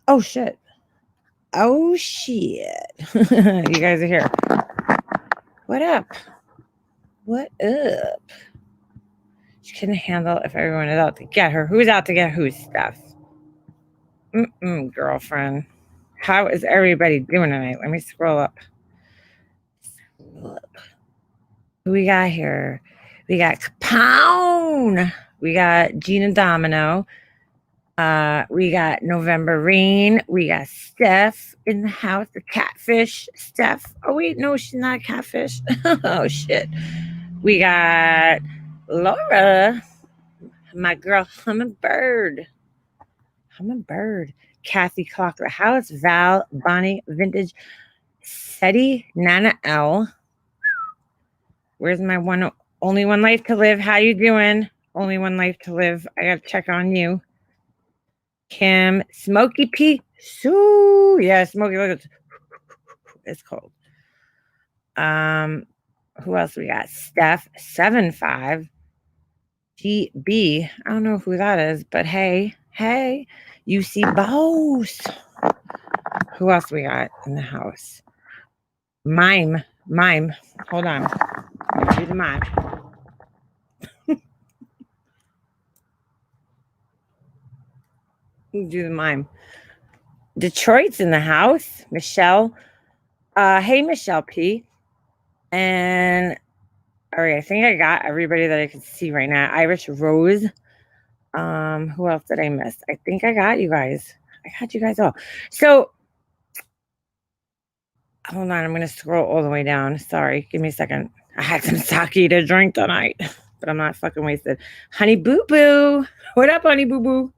Oh, shit. Oh, shit. You guys are here. What up? What up? She couldn't handle if everyone is out to get her. Who's out to get whose stuff? Girlfriend. How is everybody doing tonight? Let me scroll up. Who we got here? We got Capone. We got Gina Domino. We got November Rain. We got Steph in the house. The catfish. Steph. Oh, wait. No, she's not a catfish. Oh, shit. We got Laura. My girl, Hummingbird. Kathy Clocker House. Val. Bonnie. Vintage. Seti. Nana L. Where's my only one life to live? How you doing? Only one life to live. I gotta check on you. Kim, Smokey P. Sue. Yeah, Smokey, look, it's cold. Who else we got? Steph, 7'5". GB. I don't know who that is, but hey, UC Boss. Who else we got in the house? Mime. Hold on. Do the mime. Do the mime. Detroit's in the house. Michelle. Hey, Michelle P. And all right, I think I got everybody that I can see right now. Irish Rose. Who else did I miss? I think I got you guys. I got you guys all. So hold on, I'm gonna scroll all the way down. Sorry, give me a second. I had some sake to drink tonight, but I'm not fucking wasted. Honey Boo Boo. What up, Honey Boo Boo?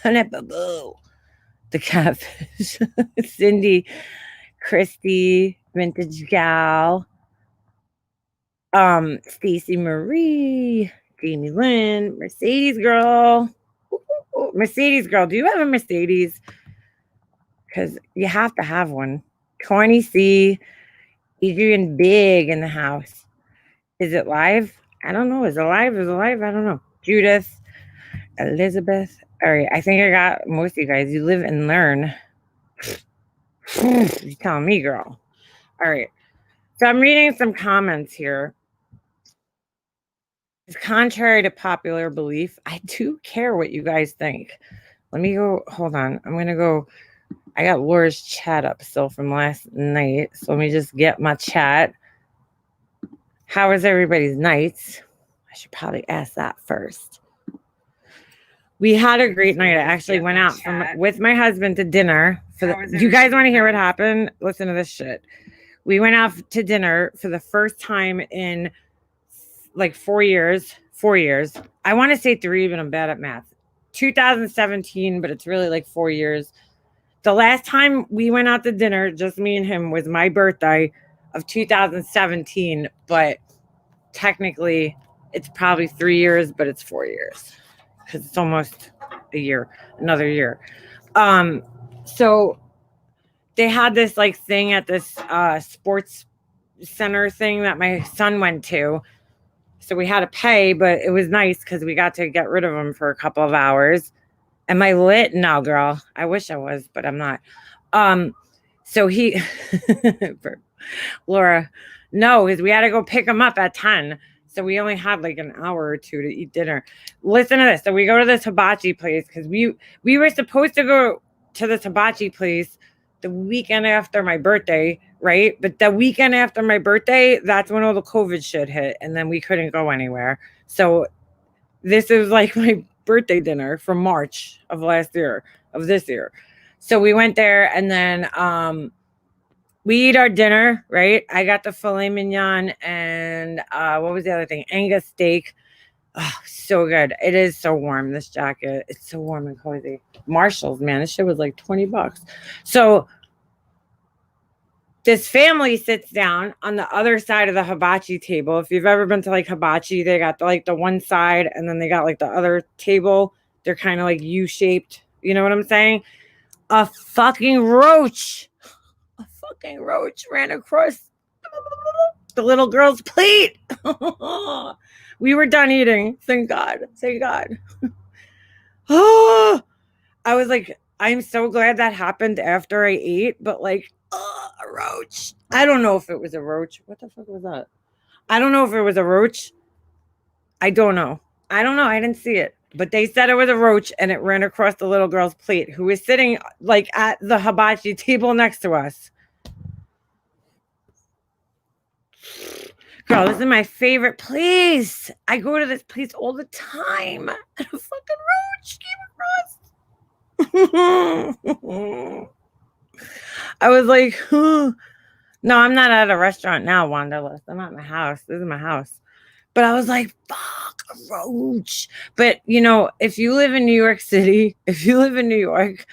Honey Boo Boo. The catfish. Cindy, Christy, Vintage Gal. Stacy Marie, Jamie Lynn, Mercedes Girl. Mercedes Girl, do you have a Mercedes? Because you have to have one. Corny C, Adrian Big in the house. Is it live? I don't know. Is it live? I don't know. Judith, Elizabeth. All right, I think I got most of you guys. You live and learn. You're telling me, girl. All right. So I'm reading some comments here. Contrary to popular belief, I do care what you guys think. Let me go. Hold on. I'm going to go. I got Laura's chat up still from last night. So let me just get my chat. How was everybody's nights? I should probably ask that first. We had a great night. I actually went out with my husband to dinner. You guys want to hear what happened? Listen to this shit. We went out to dinner for the first time in like 4 years. I want to say 3, but I'm bad at math. 2017, but it's really like 4 years. The last time we went out to dinner, just me and him, was my birthday of 2017, but technically it's probably 3 years, but it's 4 years because it's almost another year. So they had this like thing at this sports center thing that my son went to. So we had to pay, but it was nice because we got to get rid of them for a couple of hours. Am I lit? No, girl. I wish I was, but I'm not. So he, Laura, no, because we had to go pick him up at 10. So we only had like an hour or two to eat dinner. Listen to this. So we go to this hibachi place because we were supposed to go to this hibachi place the weekend after my birthday, right? But the weekend after my birthday, that's when all the COVID shit hit, and then we couldn't go anywhere. So this is like my birthday dinner from March of this year. So we went there, and then we eat our dinner, right? I got the filet mignon and what was the other thing? Angus steak. Oh, so good. It is so warm, this jacket. It's so warm and cozy. Marshalls, man. This shit was like $20. So this family sits down on the other side of the hibachi table. If you've ever been to like hibachi, they got the one side and then they got like the other table. They're kind of like U-shaped. You know what I'm saying? A fucking roach ran across the little girl's plate. We were done eating. Thank God. Thank God. Oh, I was like, I'm so glad that happened after I ate, but like, a roach. I don't know if it was a roach. What the fuck was that? I don't know if it was a roach. I don't know. I don't know. I didn't see it. But they said it was a roach and it ran across the little girl's plate who was sitting like at the hibachi table next to us. Girl, this is my favorite place. I go to this place all the time. And a fucking roach came across. I was like, no, I'm not at a restaurant now, Wanderlust. I'm at my house. This is my house. But I was like, fuck, a roach. But, you know, if you live in New York City, if you live in New York,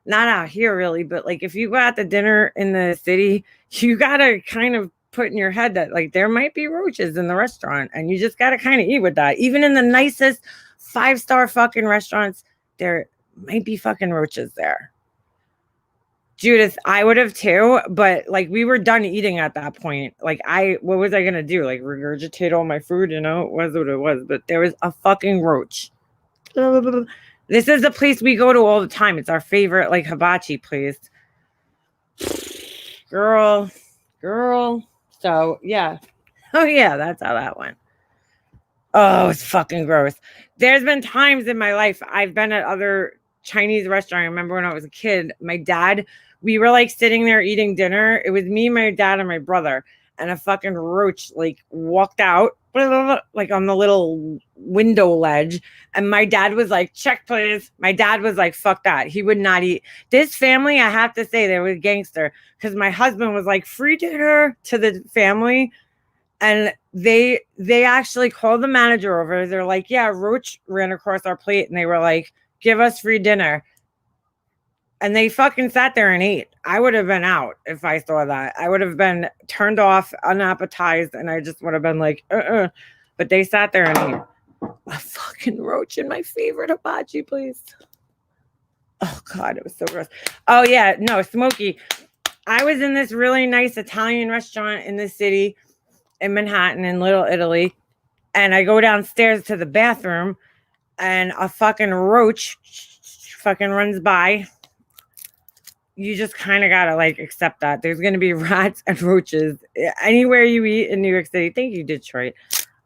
not out here really, but like if you go out to dinner in the city, you got to kind of put in your head that like there might be roaches in the restaurant and you just got to kind of eat with that. Even in the nicest 5-star fucking restaurants, there might be fucking roaches there. Judith, I would have too, but like we were done eating at that point. Like what was I gonna do? Like regurgitate all my food? You know, it was what it was. But there was a fucking roach. This is the place we go to all the time. It's our favorite like hibachi place. Girl. So yeah. Oh yeah, that's how that went. Oh, it's fucking gross. There's been times in my life I've been at other Chinese restaurants. I remember when I was a kid, my dad, we were like sitting there eating dinner. It was me, my dad, and my brother. And a fucking roach like walked out like on the little window ledge. And my dad was like, check, please. My dad was like, fuck that. He would not eat. This family, I have to say, they were gangster because my husband was like, free dinner to the family. And they actually called the manager over. They're like, yeah, roach ran across our plate. And they were like, give us free dinner. And they fucking sat there and ate. I would have been out if I saw that. I would have been turned off, unappetized, and I just would have been like, But they sat there and ate. A fucking roach in my favorite hibachi place. Oh, God, it was so gross. Oh, yeah, no, Smokey. I was in this really nice Italian restaurant in the city in Manhattan in Little Italy. And I go downstairs to the bathroom and a fucking roach fucking runs by. You just kind of got to like accept that. There's going to be rats and roaches anywhere you eat in New York City. Thank you, Detroit.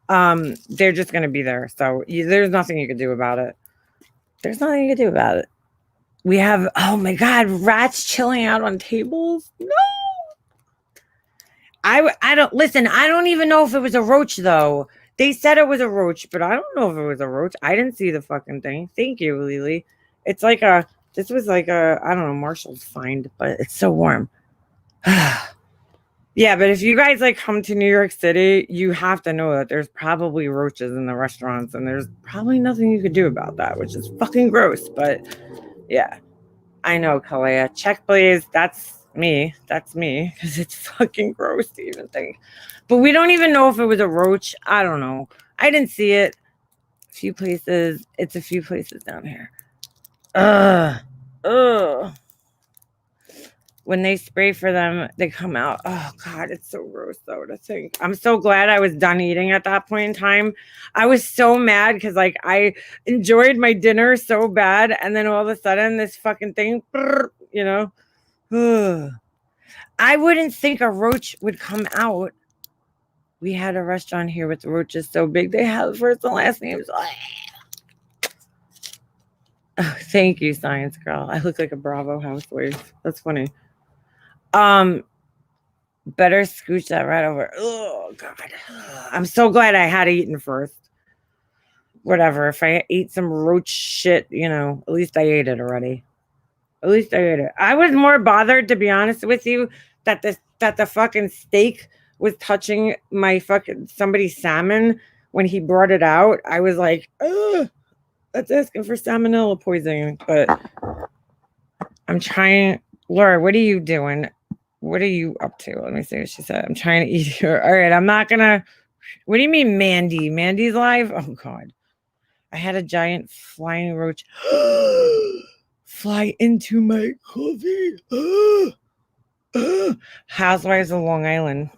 They're just going to be there. So there's nothing you can do about it. There's nothing you can do about it. We have, oh my God, rats chilling out on tables. No. I don't listen. I don't even know if it was a roach though. They said it was a roach, but I don't know if it was a roach. I didn't see the fucking thing. Thank you, Lily. It's like this was like I don't know, Marshall's find, but it's so warm. Yeah, but if you guys like come to New York City, you have to know that there's probably roaches in the restaurants and there's probably nothing you could do about that, which is fucking gross. But yeah, I know, Kalea. Check, please. That's me, because it's fucking gross to even think. But we don't even know if it was a roach. I don't know. I didn't see it. A few places. It's a few places down here. Ugh. When they spray for them, they come out. Oh, God, it's so gross, though, to think. I'm so glad I was done eating at that point in time. I was so mad because, like, I enjoyed my dinner so bad. And then all of a sudden, this fucking thing, you know. Ugh. I wouldn't think a roach would come out. We had a restaurant here with roaches so big. They have first and last names. Oh, thank you, Science Girl. I look like a Bravo housewife. That's funny. Better scooch that right over. Oh, God. I'm so glad I had eaten first. Whatever. If I ate some roach shit, you know, at least I ate it already. At least I ate it. I was more bothered, to be honest with you, that the fucking steak was touching my fucking somebody's salmon when he brought it out. I was like, ugh, that's asking for salmonella poisoning. But I'm trying. Laura, what are you doing? What are you up to? Let me see what she said. I'm trying to eat here. All right, I'm not gonna. What do you mean, Mandy? Mandy's live? Oh, God. I had a giant flying roach fly into my coffee. Housewives of Long Island.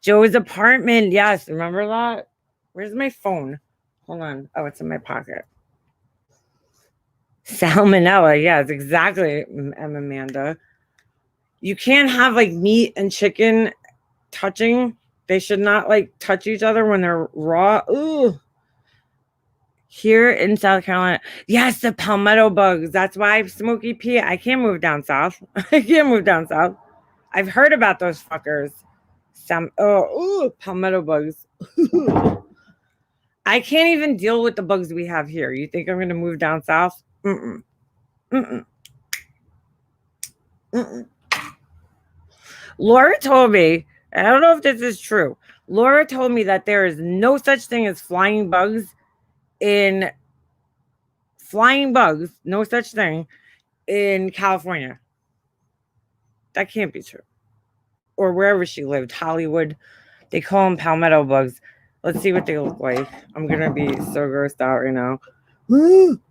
Joe's apartment. Yes, remember that? Where's my phone? Hold on. Oh, it's in my pocket. Salmonella. Yes, exactly, Amanda. You can't have like meat and chicken touching. They should not like touch each other when they're raw. Ooh. Here in South Carolina, yes, the palmetto bugs. That's why Smokey P. I can't move down south. I can't move down south. I've heard about those fuckers. Palmetto bugs. I can't even deal with the bugs we have here. You think I'm gonna move down south? Mm-mm. Mm-mm. Mm-mm. Laura told me, I don't know if this is true. Laura told me that there is no such thing as flying bugs, no such thing in California. That can't be true. Or wherever she lived, Hollywood. They call them palmetto bugs. Let's see what they look like. I'm gonna be so grossed out right now. I'm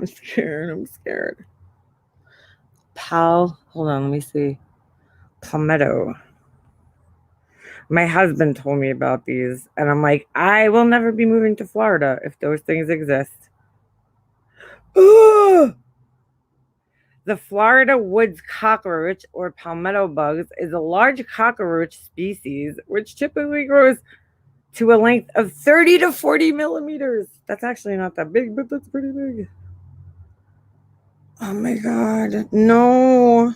scared. Hold on, let me see. Palmetto. My husband told me about these, and I'm like, I will never be moving to Florida if those things exist. The Florida woods cockroach, or palmetto bugs, is a large cockroach species which typically grows to a length of 30 to 40 millimeters. That's actually not that big, but that's pretty big. Oh my God. No.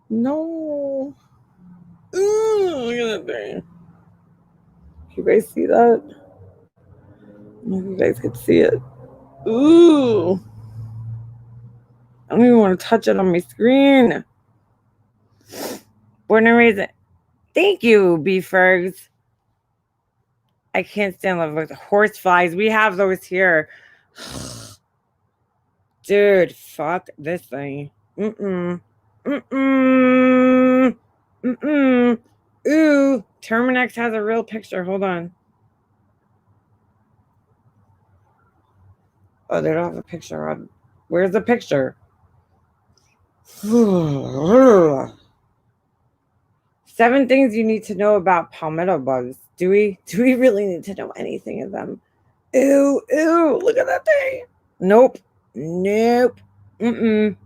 No. Ooh, look at that thing. You guys see that? I don't know if you guys could see it. Ooh. I don't even want to touch it on my screen. Born and raised. Thank you, B-Fergs. I can't stand love with horse flies. We have those here. Dude, fuck this thing. Mm-mm. Mm-mm. Mm-mm. Ooh, Terminex has a real picture. Hold on. Oh, they don't have a picture on. Where's the picture? 7 things you need to know about palmetto bugs. Do we really need to know anything of them? Ew, look at that thing. Nope. Mm-mm.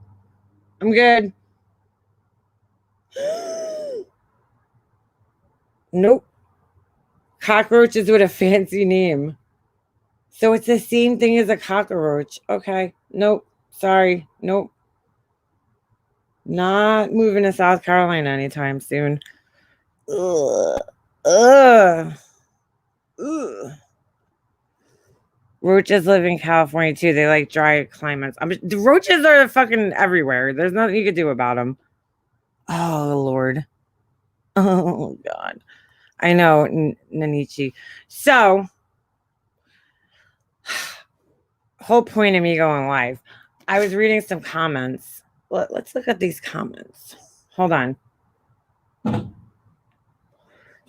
I'm good. Nope. Cockroaches with a fancy name. So it's the same thing as a cockroach. Okay. Nope. Sorry. Nope. Not moving to South Carolina anytime soon. Ugh. Ugh. Ugh. Roaches live in California too. They like dry climates. The roaches are fucking everywhere. There's nothing you can do about them. Oh Lord. Oh God. I know, Nanichi. So, whole point of me going live. I was reading some comments. Let's look at these comments. Hold on. You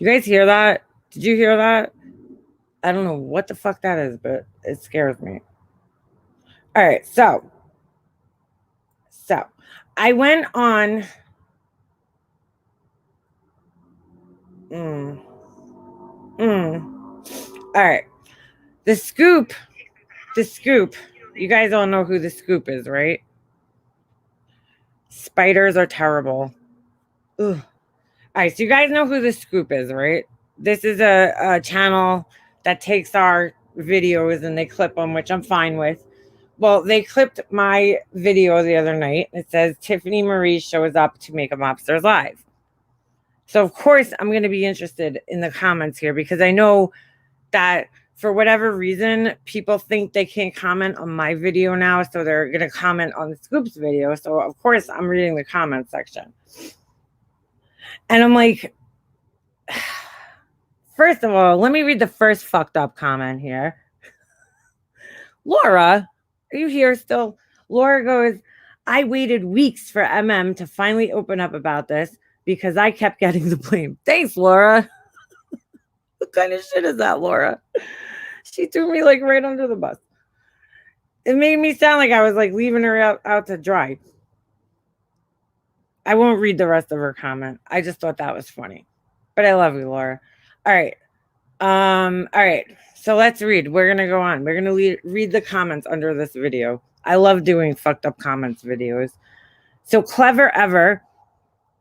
guys hear that? Did you hear that? I don't know what the fuck that is, but it scares me. All right, so I went on. All right, the scoop. You guys all know who the scoop is, right? Spiders are terrible. Ugh. All right, so you guys know who the scoop is, right? This is a channel that takes our videos and they clip them, which I'm fine with. Well, they clipped my video the other night. It says Tiffany Marie shows up to make a mobsters live. So of course I'm going to be interested in the comments here because I know that for whatever reason, people think they can't comment on my video now. So they're going to comment on the Scoops video. So of course I'm reading the comment section. And I'm like, first of all, let me read the first fucked up comment here. Laura, are you here still? Laura goes, I waited weeks for MM to finally open up about this because I kept getting the blame. Thanks, Laura. What kind of shit is that, Laura? She threw me like right under the bus. It made me sound like I was like leaving her out to dry. I won't read the rest of her comment. I just thought that was funny. But I love you, Laura. All right. All right. So let's read. We're gonna go on. We're gonna read the comments under this video. I love doing fucked up comments videos. So Clever Ever,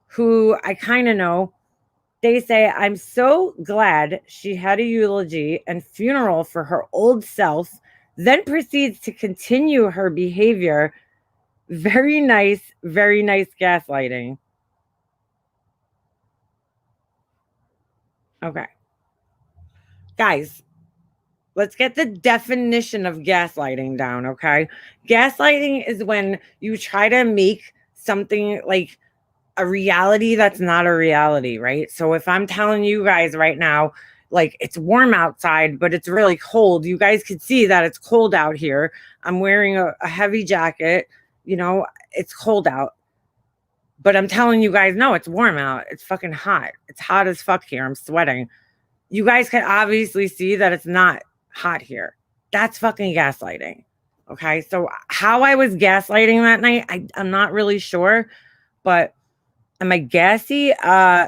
who I kind of know, they say, I'm so glad she had a eulogy and funeral for her old self, then proceeds to continue her behavior. Very nice gaslighting. Okay. Guys, let's get the definition of gaslighting down, okay? Gaslighting is when you try to make something like a reality that's not a reality, right? So if I'm telling you guys right now, like it's warm outside, but it's really cold, you guys could see that it's cold out here. I'm wearing a heavy jacket, you know, it's cold out. But I'm telling you guys, no, it's warm out. It's fucking hot. It's hot as fuck here. I'm sweating. You guys can obviously see that it's not hot here. That's fucking gaslighting. Okay. So how I was gaslighting that night, I'm not really sure, but am I gassy? I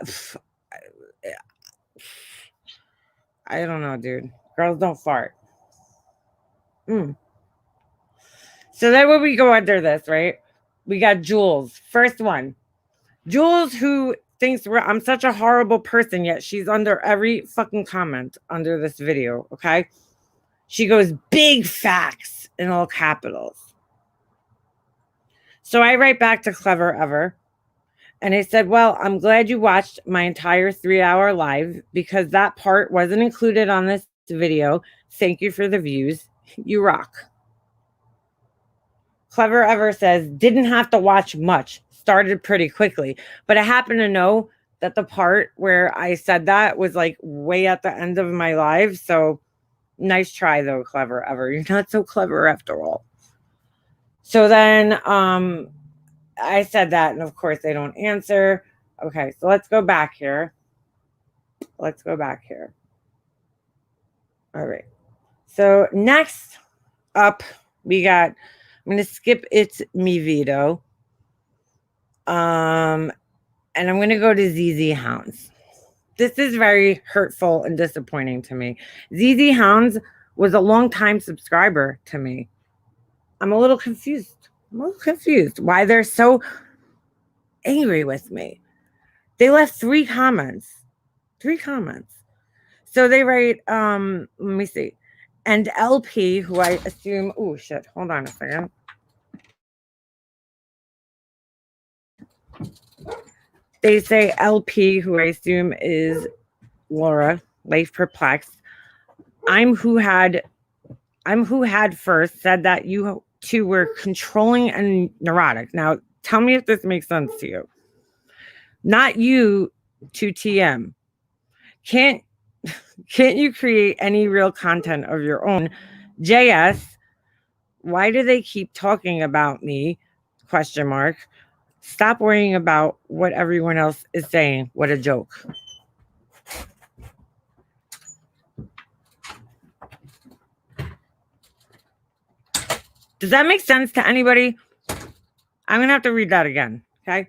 don't know, dude. Girls don't fart. So then when we go under this, right? We got Jules. First one. Jules, who thinks I'm such a horrible person, yet she's under every fucking comment under this video, okay? She goes, big facts in all capitals. So I write back to Clever Ever. And I said, well, I'm glad you watched my entire 3-hour live because that part wasn't included on this video. Thank you for the views. You rock. Clever Ever says, didn't have to watch much. Started pretty quickly. But I happen to know that the part where I said that was like way at the end of my live. So nice try though, Clever Ever. You're not so clever after all. So then I said that, and of course they don't answer. Okay, so let's go back here. All right. So next up, we got, I'm going to skip It's Me Vito. And I'm going to go to ZZ Hounds. This is very hurtful and disappointing to me. ZZ Hounds was a long-time subscriber to me. I'm a little confused why they're so angry with me. They left 3 comments. So they write, let me see. And LP, who I assume, oh shit, hold on a second. They say LP, who I assume is Laura, Life Perplexed. I'm who had first said that you two were controlling and neurotic. Now, tell me if this makes sense to you. Not you to TM. Can't you create any real content of your own? JS, why do they keep talking about me? ? Stop worrying about what everyone else is saying. What a joke. Does that make sense to anybody? I'm going to have to read that again. Okay.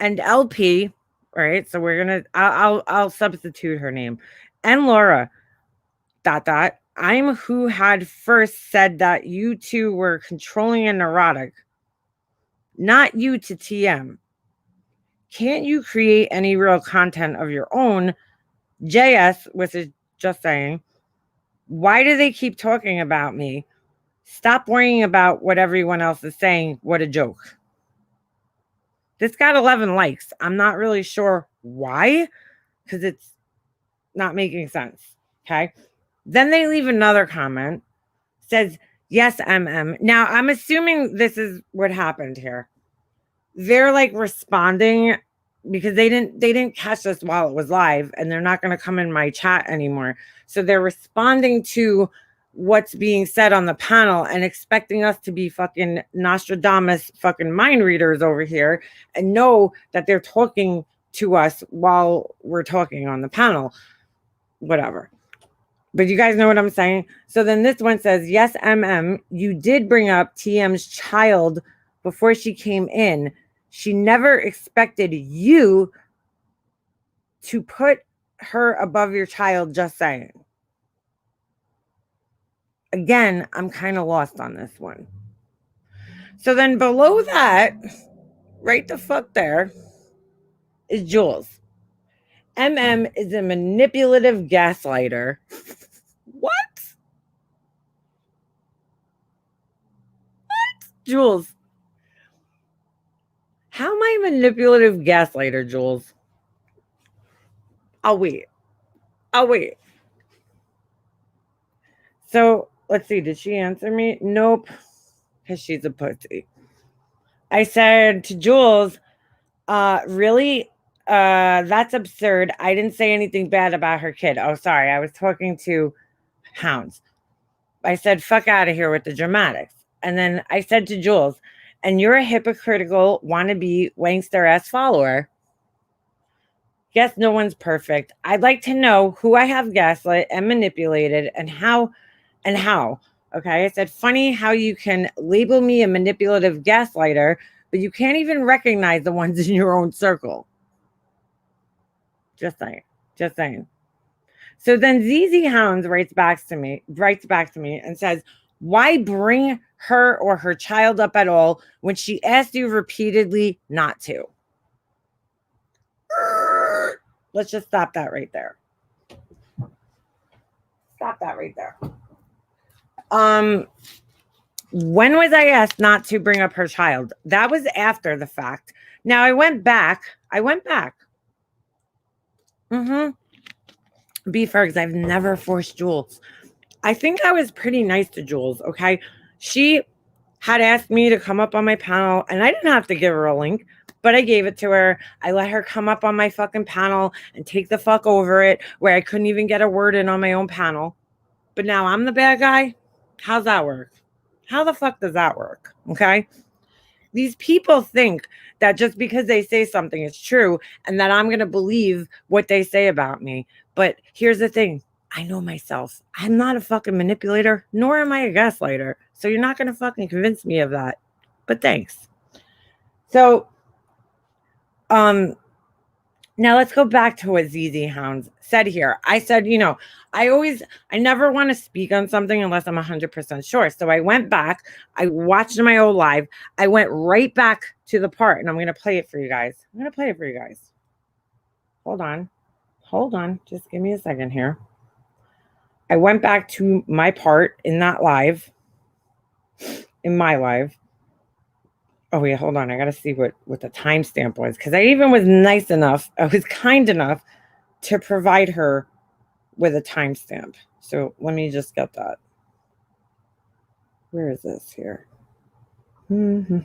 And LP, right? So we're going to, I'll substitute her name. And Laura, ... I'm who had first said that you two were controlling and neurotic. Not you to TM. Can't you create any real content of your own? JS, which is just saying, why do they keep talking about me? Stop worrying about what everyone else is saying. What a joke. This got 11 likes. I'm not really sure why, because it's not making sense. Okay. Then they leave another comment. Says, yes, MM. Now, I'm assuming this is what happened here. They're like responding because they didn't catch this while it was live, and they're not going to come in my chat anymore. So they're responding to what's being said on the panel and expecting us to be fucking Nostradamus fucking mind readers over here and know that they're talking to us while we're talking on the panel. Whatever. But you guys know what I'm saying? So then this one says, yes, MM, you did bring up TM's child before she came in. She never expected you to put her above your child, just saying. Again, I'm kind of lost on this one. So then below that, right the fuck there, is Jules. MM is a manipulative gaslighter. What? Jules. How am I a manipulative gaslighter, Jules? I'll wait. So let's see. Did she answer me? Nope. Because she's a pussy. I said to Jules, really? That's absurd. I didn't say anything bad about her kid. Oh, sorry. I was talking to Hounds. I said, fuck out of here with the dramatics. And then I said to Jules, and you're a hypocritical wannabe wankster ass follower. Yes, no one's perfect. I'd like to know who I have gaslit and manipulated and how. Okay, I said, funny how you can label me a manipulative gaslighter, but you can't even recognize the ones in your own circle. Just saying. So then ZZ Hounds writes back to me and says, why bring her or her child up at all when she asked you repeatedly not to? Let's just stop that right there. When was I asked not to bring up her child? That was after the fact. Now I went back. Be fair, because I've never forced Jules. I think I was pretty nice to Jules, okay? She had asked me to come up on my panel, and I didn't have to give her a link, but I gave it to her. I let her come up on my fucking panel and take the fuck over it, where I couldn't even get a word in on my own panel. But now I'm the bad guy? How's that work? How the fuck does that work? Okay? These people think that just because they say something is true and that I'm going to believe what they say about me. But here's the thing. I know myself. I'm not a fucking manipulator, nor am I a gaslighter. So you're not going to fucking convince me of that. But thanks. So, now let's go back to what ZZ Hounds said here. I said, I never want to speak on something unless I'm 100% sure. So I went back, I watched my old live. I went right back to the part, and I'm going to play it for you guys. Hold on. Just give me a second here. I went back to my part in that live, in my live. Oh, yeah, hold on. I got to see what the timestamp was, because I even was nice enough. I was kind enough to provide her with a timestamp. So let me just get that. Where is this here? Hold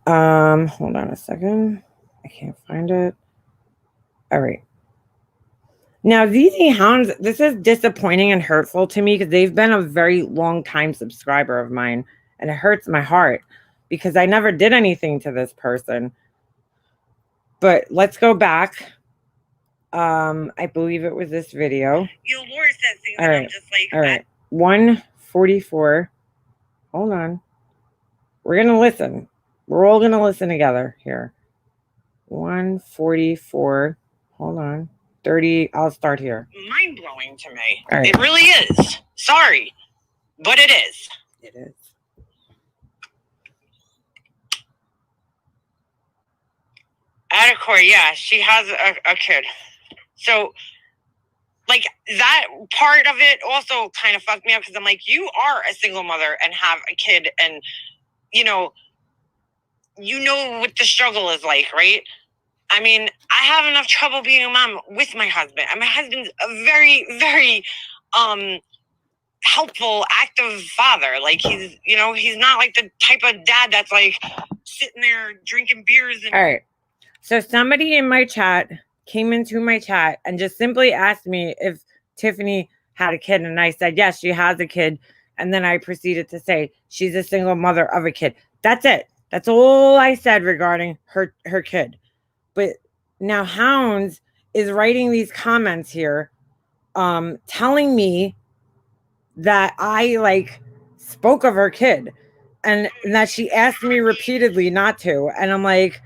on a second. I can't find it. All right. Now, ZZ Hounds, this is disappointing and hurtful to me because they've been a very long time subscriber of mine, and it hurts my heart because I never did anything to this person. But let's go back. I believe it was this video. Laura says things all right. I'm just like, all right. 144. Hold on. We're going to listen. We're all going to listen together here. 144. Hold on. 30. I'll start here. Mind-blowing to me. All right. It really is. Sorry, but it is. It is. Adequate, yeah, she has a kid. So, like, that part of it also kind of fucked me up because I'm like, you are a single mother and have a kid, and you know what the struggle is like, right? I mean, I have enough trouble being a mom with my husband, and my husband's a very, very helpful, active father. Like, he's not like the type of dad that's like sitting there drinking beers. All right. So somebody in my chat came into my chat and just simply asked me if Tiffany had a kid, and I said, yes, she has a kid. And then I proceeded to say she's a single mother of a kid. That's it. That's all I said regarding her kid. But now Hounds is writing these comments here, telling me that I spoke of her kid. and that she asked me repeatedly not to. And I'm like,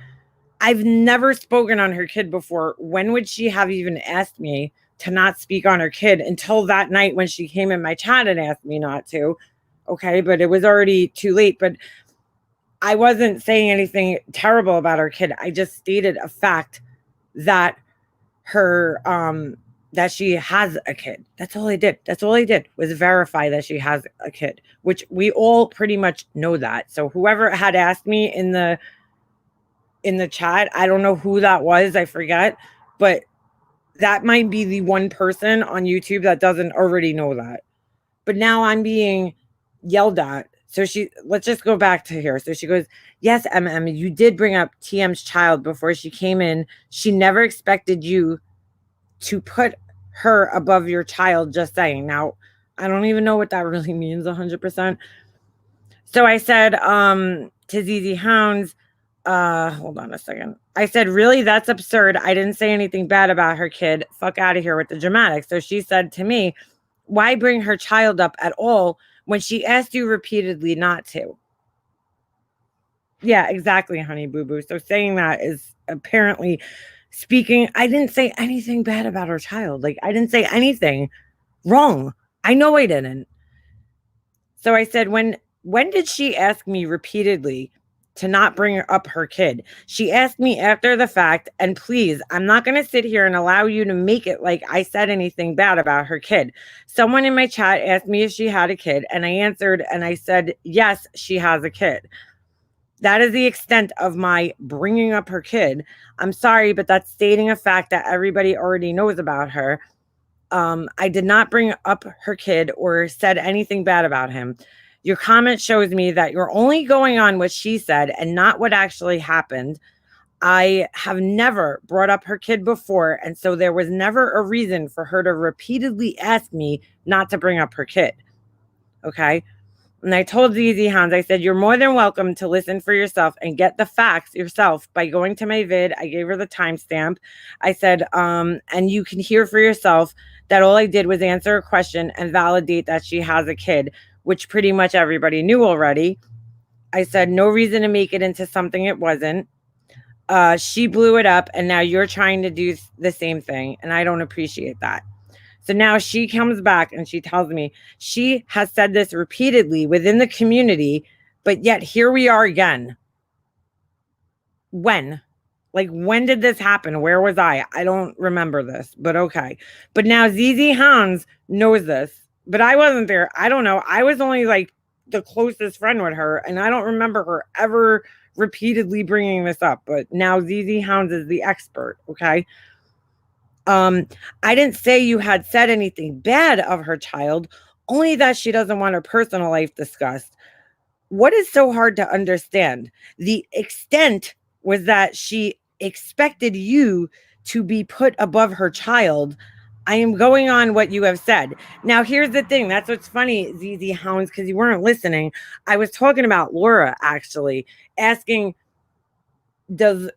I've never spoken on her kid before. When would she have even asked me to not speak on her kid until that night when she came in my chat and asked me not to? Okay, but it was already too late. But I wasn't saying anything terrible about her kid. I just stated a fact that her that she has a kid. That's all I did. That's all I did was verify that she has a kid, which we all pretty much know that. So whoever had asked me in the chat, I don't know who that was, I forget, but that might be the one person on YouTube that doesn't already know that. But now I'm being yelled at. So let's just go back to here. So she goes, yes, MM, you did bring up TM's child before she came in. She never expected you to put her above your child, just saying. Now, I don't even know what that really means 100%. So I said to ZZ Hounds, hold on a second. I said, really? That's absurd. I didn't say anything bad about her kid. Fuck out of here with the dramatics. So she said to me, why bring her child up at all when she asked you repeatedly not to? Yeah, exactly, honey boo boo. So saying that is apparently speaking. I didn't say anything bad about her child. Like, I didn't say anything wrong. I know I didn't. So I said, when did she ask me repeatedly to not bring up her kid? She asked me after the fact, and please, I'm not going to sit here and allow you to make it like I said anything bad about her kid. Someone in my chat asked me if she had a kid, and I answered and I said, yes, she has a kid. That is the extent of my bringing up her kid. I'm sorry, but that's stating a fact that everybody already knows about her. I did not bring up her kid or said anything bad about him. Your comment shows me that you're only going on what she said and not what actually happened. I have never brought up her kid before, and so there was never a reason for her to repeatedly ask me not to bring up her kid. Okay? And I told ZZ Hounds, I said, you're more than welcome to listen for yourself and get the facts yourself by going to my vid. I gave her the timestamp. I said, and you can hear for yourself that all I did was answer a question and validate that she has a kid, which pretty much everybody knew already. I said, no reason to make it into something it wasn't. She blew it up, and now you're trying to do the same thing, and I don't appreciate that. So now she comes back and she tells me she has said this repeatedly within the community, but yet here we are again. When? Like, when did this happen? Where was I? I don't remember this, but okay. But now ZZ Hounds knows this, but I wasn't there. I don't know. I was only like the closest friend with her, and I don't remember her ever repeatedly bringing this up. But now ZZ Hounds is the expert, okay? I didn't say you had said anything bad of her child, only that she doesn't want her personal life discussed. What is so hard to understand? The extent was that she expected you to be put above her child. I am going on what you have said. Now, here's the thing. That's what's funny, ZZ Hounds, because you weren't listening. I was talking about Laura, actually, asking, does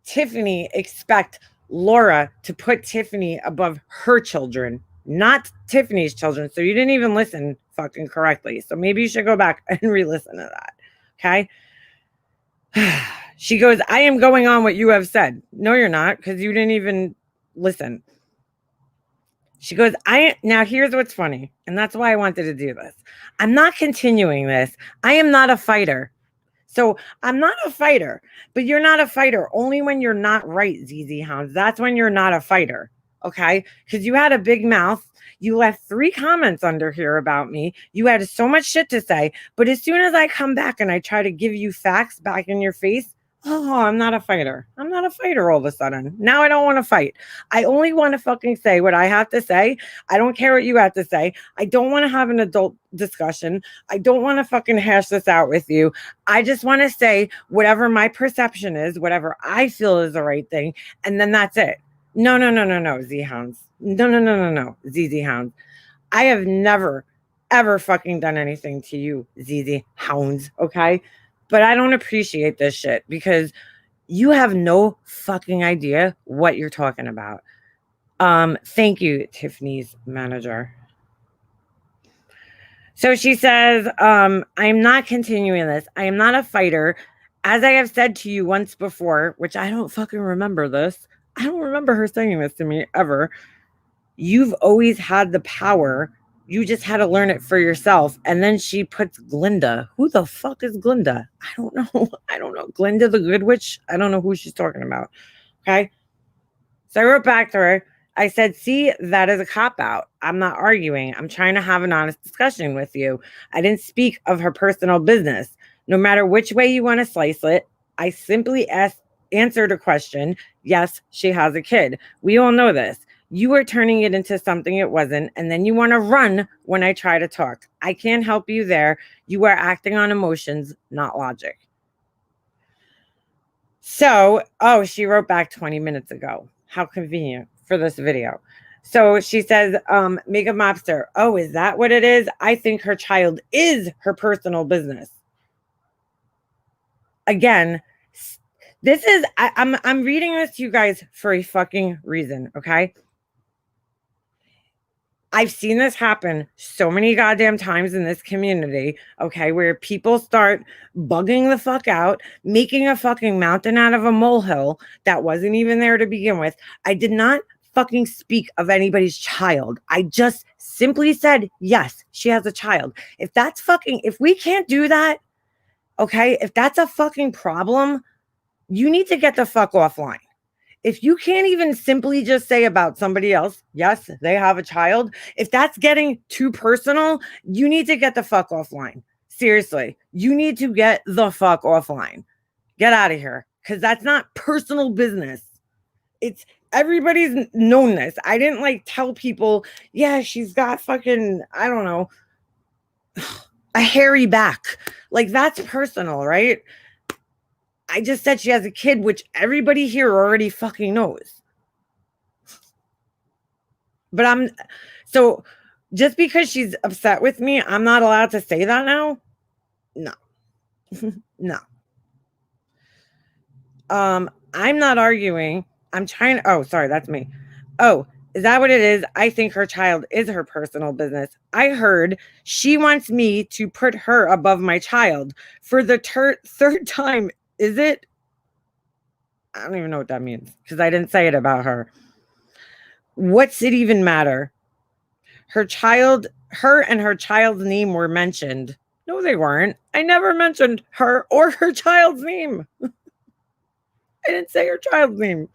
Tiffany expect Laura to put Tiffany above her children, not Tiffany's children? So you didn't even listen fucking correctly. So maybe you should go back and re-listen to that. Okay. She goes, I am going on what you have said. No, you're not, because you didn't even listen. She goes, now here's what's funny. And that's why I wanted to do this. I'm not continuing this. I am not a fighter. So I'm not a fighter, but you're not a fighter only when you're not right, ZZ Hounds. That's when you're not a fighter, okay? Because you had a big mouth. You left 3 comments under here about me. You had so much shit to say. But as soon as I come back and I try to give you facts back in your face, oh, I'm not a fighter. I'm not a fighter all of a sudden. Now I don't want to fight. I only want to fucking say what I have to say. I don't care what you have to say. I don't want to have an adult discussion. I don't want to fucking hash this out with you. I just want to say whatever my perception is, whatever I feel is the right thing. And then that's it. No, Z Hounds. No, ZZ Hounds. I have never, ever fucking done anything to you, ZZ Hounds, okay? But I don't appreciate this shit because you have no fucking idea what you're talking about. Thank you, Tiffany's manager. So she says, I am not continuing this. I am not a fighter. As I have said to you once before, which I don't fucking remember this. I don't remember her saying this to me ever. You've always had the power. You just had to learn it for yourself. And then she puts Glinda. Who the fuck is Glinda? I don't know. I don't know. Glinda the Good Witch? I don't know who she's talking about. Okay. So I wrote back to her. I said, see, that is a cop out. I'm not arguing. I'm trying to have an honest discussion with you. I didn't speak of her personal business. No matter which way you want to slice it, I simply answered a question. Yes, she has a kid. We all know this. You are turning it into something it wasn't, and then you want to run when I try to talk. I can't help you there. You are acting on emotions, not logic. So, she wrote back 20 minutes ago. How convenient for this video. So she says, Mega Mobster, oh, is that what it is? I think her child is her personal business. Again, this is, I'm reading this to you guys for a fucking reason, okay? I've seen this happen so many goddamn times in this community, okay, where people start bugging the fuck out, making a fucking mountain out of a molehill that wasn't even there to begin with. I did not fucking speak of anybody's child. I just simply said, yes, she has a child. If we can't do that, okay, if that's a fucking problem, you need to get the fuck offline. If you can't even simply just say about somebody else, yes, they have a child. If that's getting too personal, you need to get the fuck offline. Seriously, you need to get the fuck offline. Get out of here, because that's not personal business. It's everybody's known this. I didn't like tell people, yeah, she's got fucking, I don't know, a hairy back. Like, that's personal, right? I just said she has a kid, which everybody here already fucking knows. But so just because she's upset with me, I'm not allowed to say that now? No. No. I'm not arguing. I'm trying. Oh, sorry, that's me. Oh, is that what it is? I think her child is her personal business. I heard she wants me to put her above my child for the third time. Is it? I don't even know what that means because I didn't say it about her. What's it even matter? Her and her child's name were mentioned. No, they weren't. I never mentioned her or her child's name. I didn't say her child's name.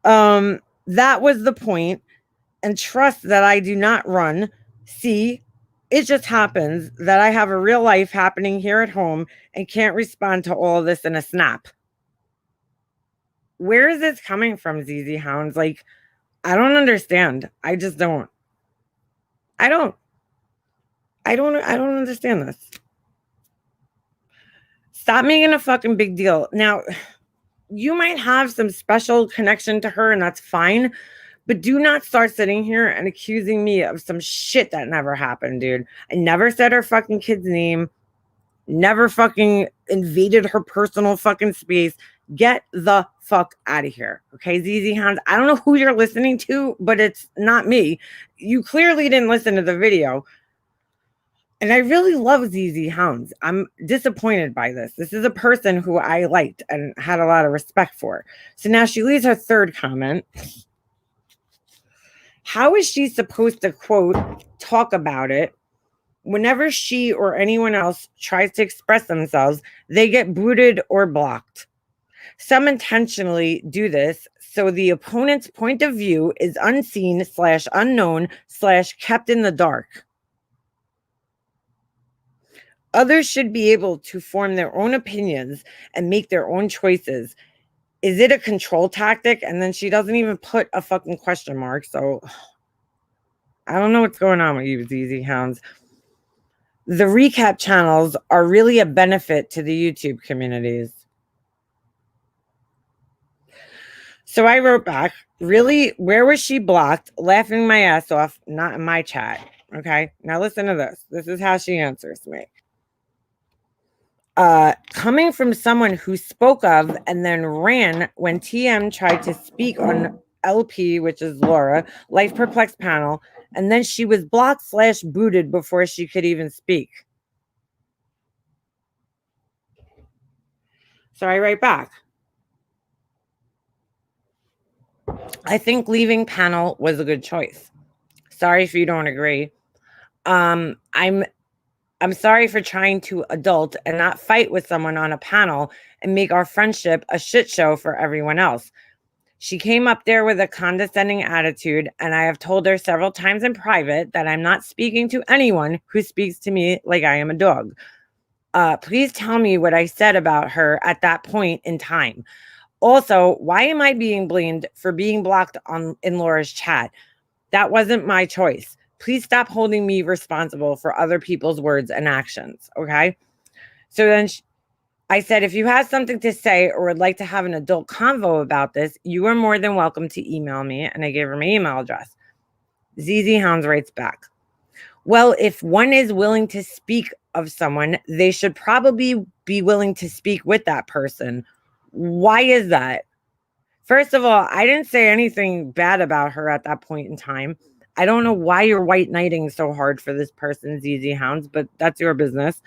That was the point. And trust that I do not run. See, it just happens that I have a real life happening here at home and can't respond to all of this in a snap. Where is this coming from, ZZ Hounds? Like, I don't understand. I just don't. I don't understand this. Stop making a fucking big deal. Now, you might have some special connection to her and that's fine, but do not start sitting here and accusing me of some shit that never happened, dude. I never said her fucking kid's name. Never fucking invaded her personal fucking space. Get the fuck out of here. Okay, ZZ Hounds. I don't know who you're listening to, but it's not me. You clearly didn't listen to the video. And I really love ZZ Hounds. I'm disappointed by this. This is a person who I liked and had a lot of respect for. So now she leaves her third comment. How is she supposed to, quote, talk about it? Whenever she or anyone else tries to express themselves, they get booted or blocked. Some intentionally do this so the opponent's point of view is unseen / unknown / kept in the dark. Others should be able to form their own opinions and make their own choices. Is it a control tactic? And then she doesn't even put a fucking question mark. So I don't know what's going on with you, ZZ Hounds. The recap channels are really a benefit to the YouTube communities. So I wrote back, really, where was she blocked? Laughing my ass off, not in my chat. Okay, now listen to this. This is how she answers me. Coming from someone who spoke of and then ran when TM tried to speak on LP, which is Laura, Life Perplexed panel, and then she was blocked/booted before she could even speak. So I write back. I think leaving panel was a good choice. Sorry if you don't agree. I'm sorry for trying to adult and not fight with someone on a panel and make our friendship a shit show for everyone else. She came up there with a condescending attitude, and I have told her several times in private that I'm not speaking to anyone who speaks to me like I am a dog. Please tell me what I said about her at that point in time. Also, why am I being blamed for being blocked in Laura's chat? That wasn't my choice. Please stop holding me responsible for other people's words and actions, okay? So then I said, if you have something to say or would like to have an adult convo about this, you are more than welcome to email me. And I gave her my email address. ZZ Hounds writes back, well, if one is willing to speak of someone, they should probably be willing to speak with that person. Why is that? First of all, I didn't say anything bad about her at that point in time. I don't know why you're white knighting so hard for this person, ZZ Hounds, but that's your business.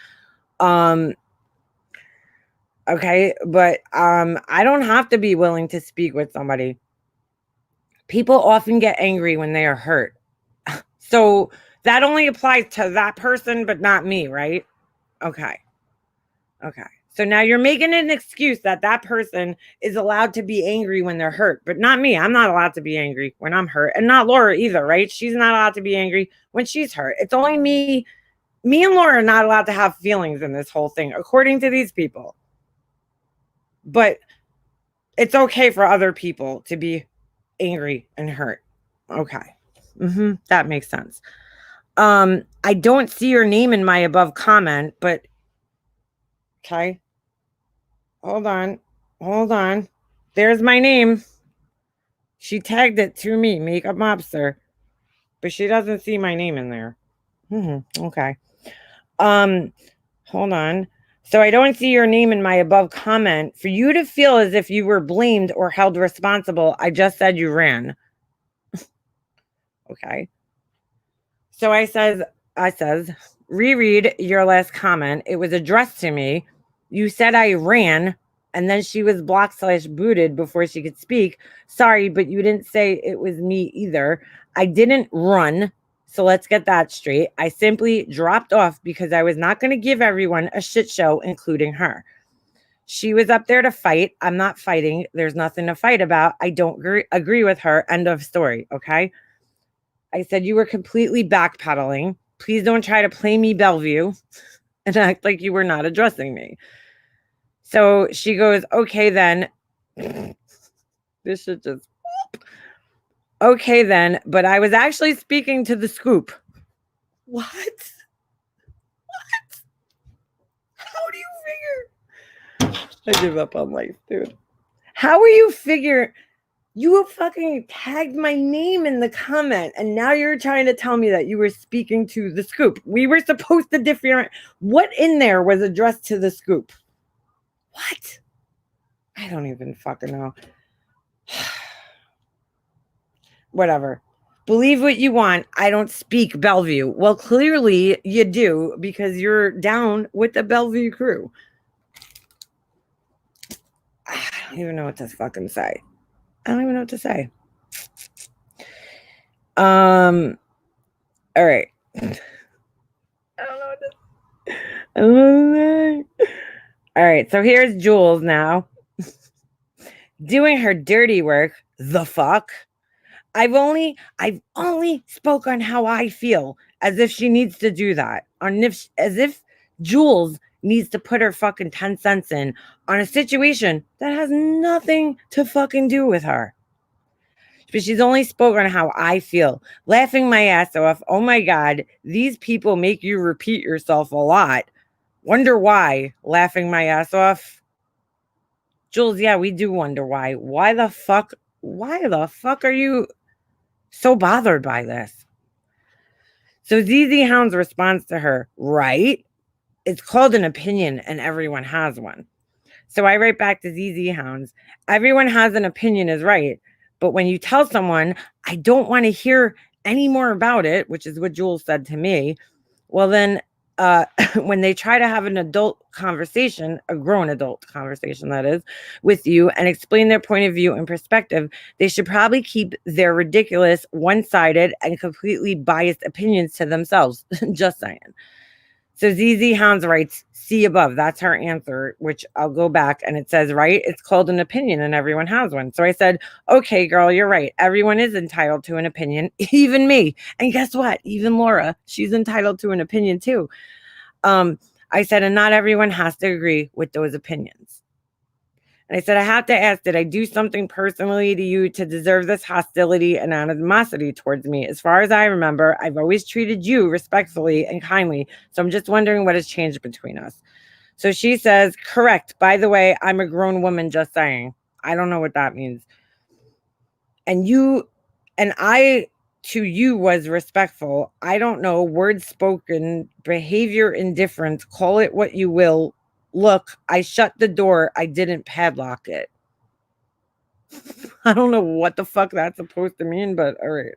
Okay, but I don't have to be willing to speak with somebody. People often get angry when they are hurt. So that only applies to that person, but not me, right? Okay. So now you're making an excuse that that person is allowed to be angry when they're hurt, but not me. I'm not allowed to be angry when I'm hurt, and not Laura either, right? She's not allowed to be angry when she's hurt. It's only me. Me and Laura are not allowed to have feelings in this whole thing, according to these people. But it's okay for other people to be angry and hurt. Okay. That makes sense. I don't see your name in my above comment, but okay. Hold on. There's my name. She tagged it to me, Makeup Mobster, but she doesn't see my name in there. Okay. Hold on. So I don't see your name in my above comment. For you to feel as if you were blamed or held responsible, I just said you ran. Okay. So I says, reread your last comment. It was addressed to me. You said I ran, and then she was blocked/booted before she could speak. Sorry, but you didn't say it was me either. I didn't run. So let's get that straight. I simply dropped off because I was not going to give everyone a shit show, including her. She was up there to fight. I'm not fighting. There's nothing to fight about. I don't agree with her. End of story. Okay. I said, you were completely backpedaling. Please don't try to play me Bellevue and act like you were not addressing me. So she goes, okay, then. This should just. Okay, then. But I was actually speaking to the scoop. What? How do you figure? I give up on life, dude. How are you figure? You fucking tagged my name in the comment, and now you're trying to tell me that you were speaking to the scoop. We were supposed to differ. What in there was addressed to the scoop? What? I don't even fucking know. Whatever. Believe what you want. I don't speak Bellevue. Well, clearly you do, because you're down with the Bellevue crew. I don't even know what to fucking say. I don't even know what to say. All right. I don't know what to say. All right, so here's Jules now. Doing her dirty work. The fuck? I've only spoke on how I feel, as if she needs to do that. As if Jules needs to put her fucking 10 cents in on a situation that has nothing to fucking do with her. But she's only spoken on how I feel. Laughing my ass off. Oh my God, these people make you repeat yourself a lot. Wonder why. Laughing my ass off. Jules, yeah, we do wonder why. Why the fuck are you so bothered by this? So ZZ Hounds responds to her, right? It's called an opinion and everyone has one. So I write back to ZZ Hounds, everyone has an opinion is right. But when you tell someone, I don't want to hear any more about it, which is what Jules said to me, well, then when they try to have an adult conversation, a grown adult conversation, that is, with you and explain their point of view and perspective, they should probably keep their ridiculous, one-sided, and completely biased opinions to themselves. Just saying. So ZZ Hounds writes, see above. That's her answer, which I'll go back and it says, right, it's called an opinion and everyone has one. So I said, okay, girl, you're right. Everyone is entitled to an opinion, even me. And guess what? Even Laura, she's entitled to an opinion too. I said, and not everyone has to agree with those opinions. And I said, I have to ask, did I do something personally to you to deserve this hostility and animosity towards me? As far as I remember, I've always treated you respectfully and kindly. So I'm just wondering what has changed between us. So she says, correct. By the way, I'm a grown woman, just saying. I don't know what that means. And I to you was respectful. I don't know, words spoken, behavior indifference, call it what you will. Look, I shut the door. I didn't padlock it. I don't know what the fuck that's supposed to mean, but all right.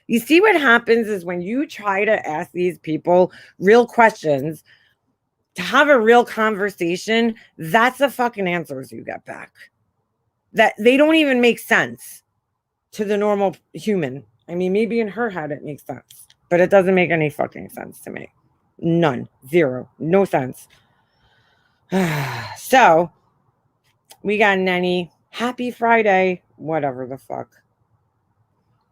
You see what happens is when you try to ask these people real questions to have a real conversation, that's the fucking answers you get back. That they don't even make sense to the normal human. I mean, maybe in her head it makes sense, but it doesn't make any fucking sense to me. None. Zero. No sense. So we got Nenny. Happy Friday. Whatever the fuck.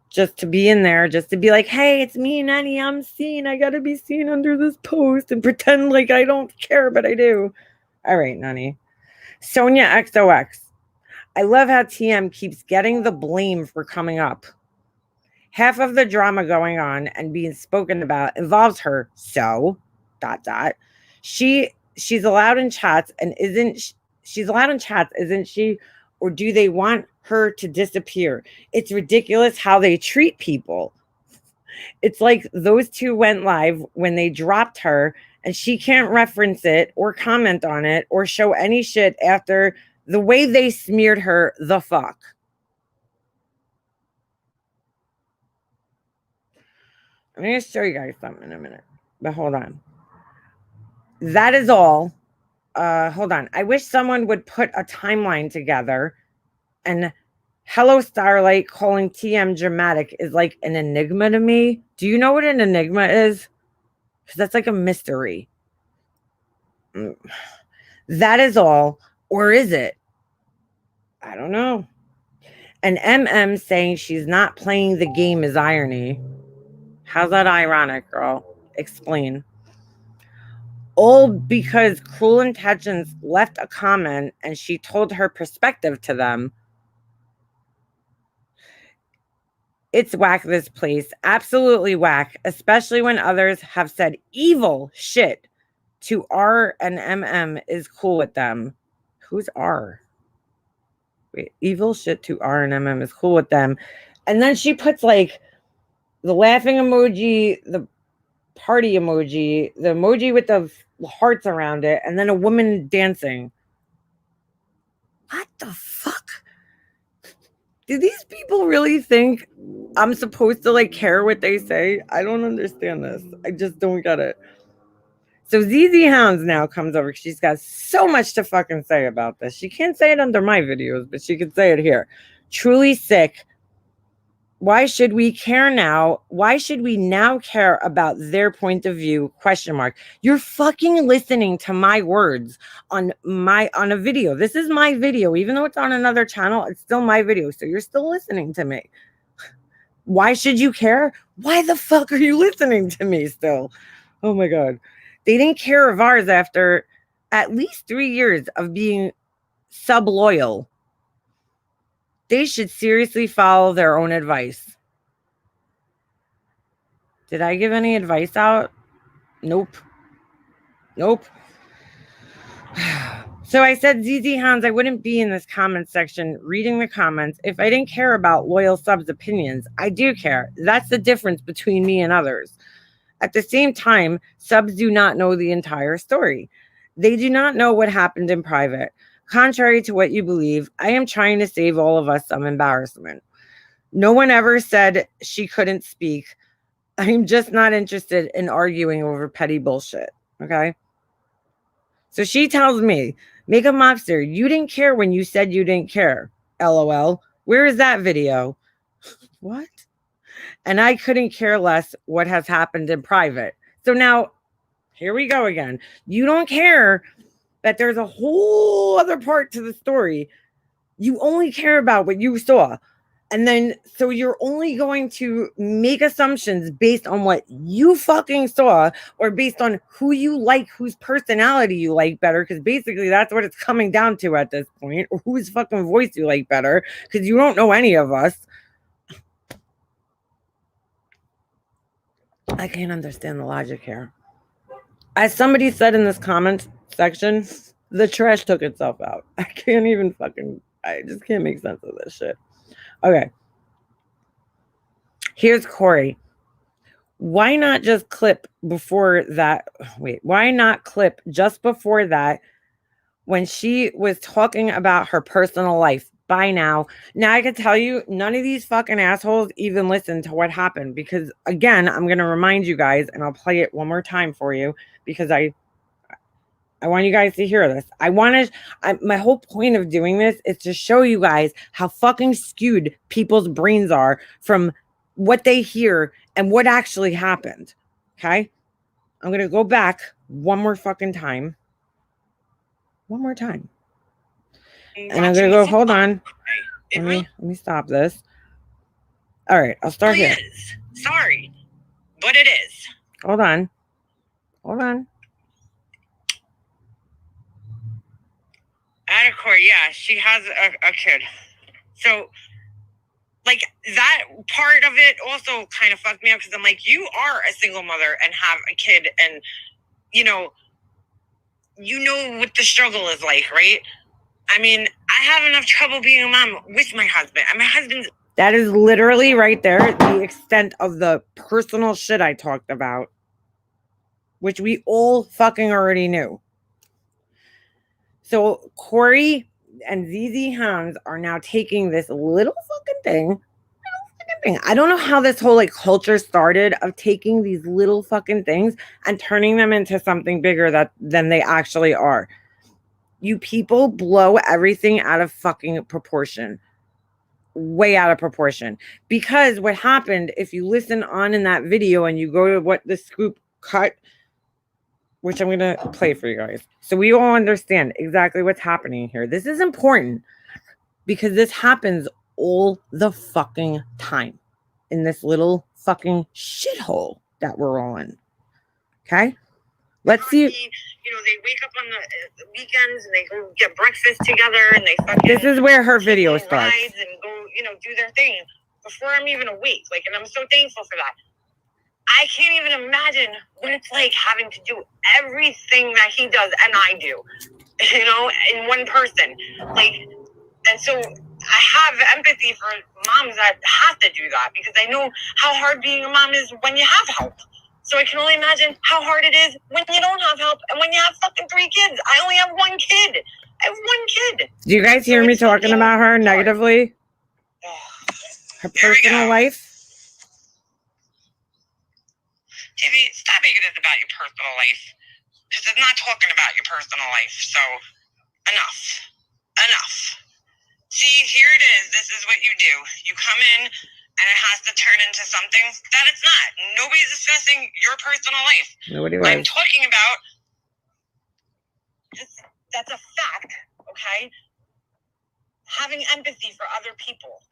Just to be in there, just to be like, hey, it's me, Nenny. I'm seen. I gotta be seen under this post and pretend like I don't care, but I do. All right, Nenny. Sonia XOX. I love how TM keeps getting the blame for coming up. Half of the drama going on and being spoken about involves her. So, ... She's allowed in chats and she's allowed in chats, isn't she? Or do they want her to disappear? It's ridiculous how they treat people. It's like those two went live when they dropped her and she can't reference it or comment on it or show any shit after the way they smeared her the fuck. I'm going to show you guys something in a minute, but hold on. That is all. Hold on. I wish someone would put a timeline together. And Hello Starlight calling TM dramatic is like an enigma to me. Do you know what an enigma is? Because that's like a mystery. That is all. Or is it? I don't know. And MM saying she's not playing the game is irony. How's that ironic, girl? Explain. All because Cruel Intentions left a comment and she told her perspective to them. It's whack, this place. Absolutely whack, especially when others have said evil shit to R and MM is cool with them. Who's R? Wait, evil shit to R and MM is cool with them. And then she puts like the laughing emoji, the party emoji, the emoji with the hearts around it, and then a woman dancing. What the fuck? Do these people really think I'm supposed to like care what they say? I don't understand this. I just don't get it. So ZZ Hounds now comes over. She's got so much to fucking say about this. She can't say it under my videos, but she can say it here. Truly sick. Why should we care now? Why should we now care about their point of view? Question mark. You're fucking listening to my words on a video. This is my video. Even though it's on another channel, it's still my video. So you're still listening to me. Why should you care? Why the fuck are you listening to me still? Oh my God. They didn't care of ours after at least 3 years of being sub-loyal. They should seriously follow their own advice. Did I give any advice out? Nope. So I said, ZZ Hounds, I wouldn't be in this comment section reading the comments if I didn't care about loyal subs' opinions. I do care. That's the difference between me and others. At the same time, subs do not know the entire story. They do not know what happened in private. Contrary to what you believe, I am trying to save all of us some embarrassment. No one ever said she couldn't speak. I'm just not interested in arguing over petty bullshit. Okay. So she tells me, Makeup Mobster, you didn't care when you said you didn't care. LOL. Where is that video? What? And I couldn't care less what has happened in private. So now, here we go again. You don't care that there's a whole other part to the story. You only care about what you saw. And then, so you're only going to make assumptions based on what you fucking saw or based on who you like, whose personality you like better. Because basically that's what it's coming down to at this point, or whose fucking voice you like better. Because you don't know any of us. I can't understand the logic here. As somebody said in this comment section, the trash took itself out. I can't even I just can't make sense of this shit. Okay. Here's Corey. Why not just clip before that? Wait, why not clip just before that when she was talking about her personal life? By now I can tell you, none of these fucking assholes even listened to what happened, because again, I'm going to remind you guys, and I'll play it one more time for you, because I want you guys to hear this. My whole point of doing this is to show you guys how fucking skewed people's brains are from what they hear and what actually happened. Okay? I'm going to go back one more fucking time. One more time. And I'm going to go, hold on. Let me stop this. All right, I'll start here. Sorry, but it is. Hold on. Adequate, yeah, she has a kid. So, like, that part of it also kind of fucked me up, because I'm like, you are a single mother and have a kid, and, you know what the struggle is like, right? I mean, I have enough trouble being a mom with my husband. And my husband's... That is literally right there the extent of the personal shit I talked about, which we all fucking already knew. So Corey and ZZ Hounds are now taking this little fucking thing. I don't know how this whole like culture started of taking these little fucking things and turning them into something bigger than they actually are. You people blow everything out of fucking proportion. Way out of proportion. Because what happened, if you listen on in that video and you go to what the scoop cut, which I'm going to play for you guys, so we all understand exactly what's happening here. This is important because this happens all the fucking time in this little fucking shithole that we're all in. Okay? Let's see. They wake up on the weekends and they go get breakfast together and they fucking... This is where her video starts. And go, do their thing before I'm even awake. Like, and I'm so thankful for that. I can't even imagine what it's like having to do everything that he does and I do, in one person. Like, and so I have empathy for moms that have to do that, because I know how hard being a mom is when you have help. So I can only imagine how hard it is when you don't have help and when you have fucking 3 kids. I only have 1 kid. I have 1 kid. Do you guys hear me talking about her negatively? Her personal life? Jimmy, stop making it about your personal life. Because it's not talking about your personal life. So, enough. See, here it is. This is what you do. You come in, and it has to turn into something that it's not. Nobody's discussing your personal life. Nobody was. I'm talking about that's a fact, okay? Having empathy for other people.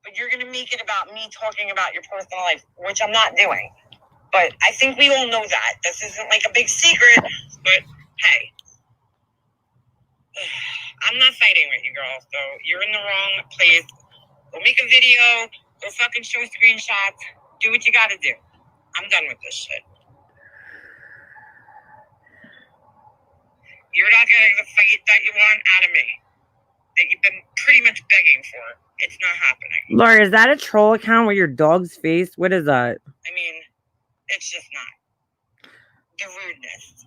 But you're going to make it about me talking about your personal life, which I'm not doing. But I think we all know that. This isn't like a big secret, but hey. I'm not fighting with you, girl, so you're in the wrong place. Go make a video, go fucking show screenshots, do what you gotta do. I'm done with this shit. You're not getting the fight that you want out of me, that you've been pretty much begging for. It's not happening. Laura, is that a troll account with your dog's face? What is that? I mean, it's just not. The rudeness.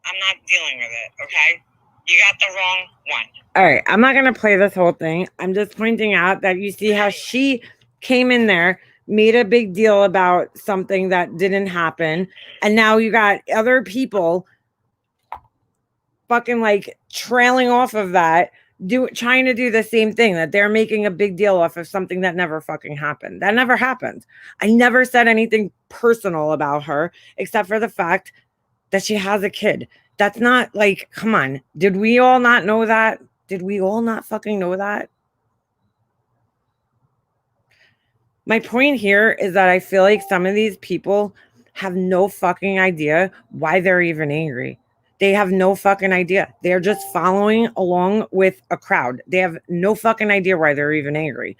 I'm not dealing with it, okay? You got the wrong one. All right, I'm not going to play this whole thing. I'm just pointing out that you see how she came in there, made a big deal about something that didn't happen, and now you got other people fucking like trailing off of that, trying to do the same thing, that they're making a big deal off of something that never fucking happened. That never happened. I never said anything personal about her except for the fact that she has a kid. That's not like, come on. Did we all not know that? Did we all not fucking know that? My point here is that I feel like some of these people have no fucking idea why they're even angry. They have no fucking idea. They're just following along with a crowd. They have no fucking idea why they're even angry.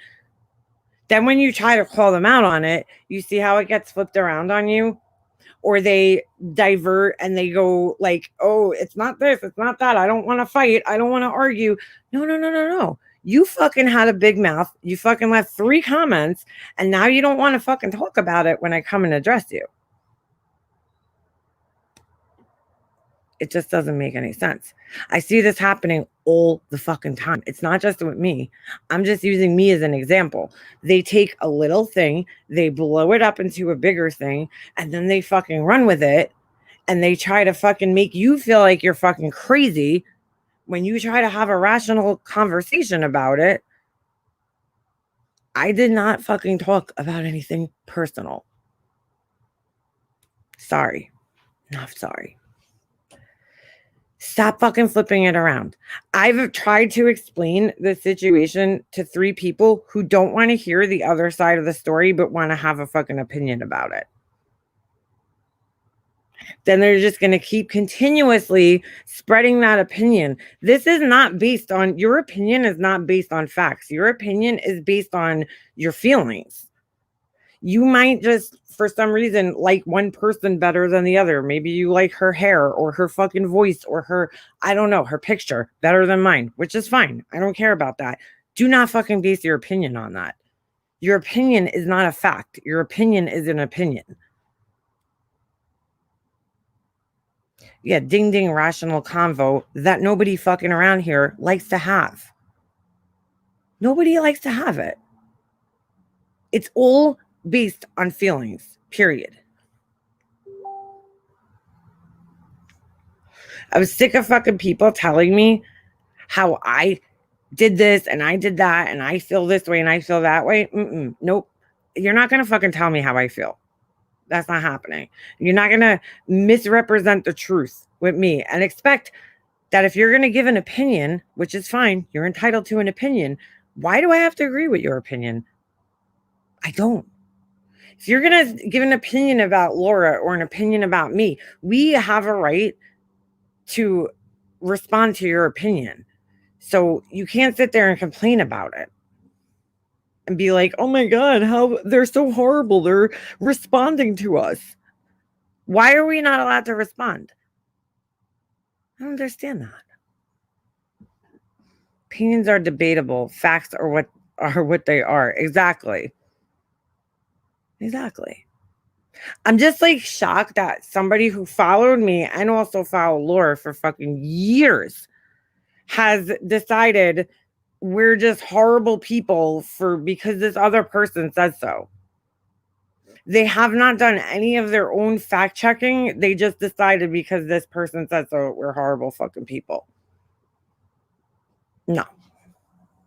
Then when you try to call them out on it, you see how it gets flipped around on you? Or they divert and they go like, oh, it's not this, it's not that. I don't want to fight. I don't want to argue. No. You fucking had a big mouth. You fucking left 3 comments and now you don't want to fucking talk about it when I come and address you. It just doesn't make any sense. I see this happening all the fucking time. It's not just with me. I'm just using me as an example. They take a little thing, they blow it up into a bigger thing, and then they fucking run with it, and they try to fucking make you feel like you're fucking crazy when you try to have a rational conversation about it. I did not fucking talk about anything personal. Sorry. Not sorry. Stop fucking flipping it around. I've tried to explain the situation to 3 people who don't want to hear the other side of the story, but want to have a fucking opinion about it. Then they're just going to keep continuously spreading that opinion. This is not based on, your opinion is not based on facts. Your opinion is based on your feelings. You might just, for some reason, like one person better than the other. Maybe you like her hair or her fucking voice or her, I don't know, her picture better than mine, which is fine. I don't care about that. Do not fucking base your opinion on that. Your opinion is not a fact. Your opinion is an opinion. Yeah, ding ding rational convo that nobody fucking around here likes to have. Nobody likes to have it. It's all based on feelings, period. I was sick of fucking people telling me how I did this and I did that and I feel this way and I feel that way. Nope. You're not going to fucking tell me how I feel. That's not happening. You're not going to misrepresent the truth with me and expect that if you're going to give an opinion, which is fine, you're entitled to an opinion. Why do I have to agree with your opinion? I don't. If you're going to give an opinion about Laura or an opinion about me, we have a right to respond to your opinion. So you can't sit there and complain about it and be like, oh my God, how they're so horrible. They're responding to us. Why are we not allowed to respond? I don't understand that. Opinions are debatable. Facts are what they are. Exactly. I'm just like shocked that somebody who followed me and also followed Laura for fucking years has decided we're just horrible people because this other person says so. They have not done any of their own fact checking. They just decided because this person said so, we're horrible fucking people. No.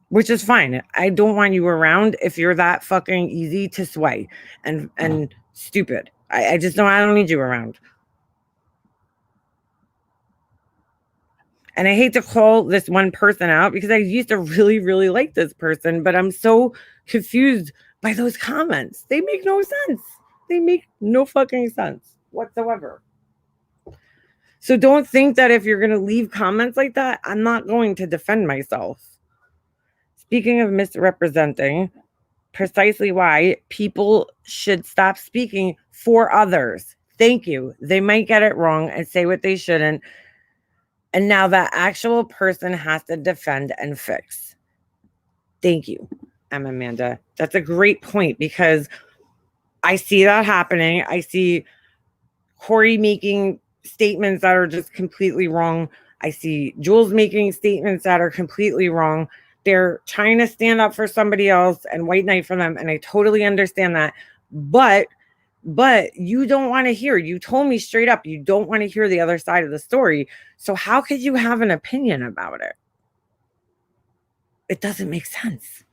Which is fine. I don't want you around if you're that fucking easy to sway and stupid. I don't need you around. And I hate to call this one person out because I used to really, really like this person, but I'm so confused by those comments. They make no sense. They make no fucking sense whatsoever. So don't think that if you're going to leave comments like that, I'm not going to defend myself. Speaking of misrepresenting, precisely why people should stop speaking for others. Thank you. They might get it wrong and say what they shouldn't. And now that actual person has to defend and fix. Thank you, Amanda. That's a great point because I see that happening. I see Corey making statements that are just completely wrong. I see Jules making statements that are completely wrong. They're trying to stand up for somebody else and white knight for them. And I totally understand that. But you don't want to hear. You told me straight up you don't want to hear the other side of the story. So how could you have an opinion about it? It doesn't make sense.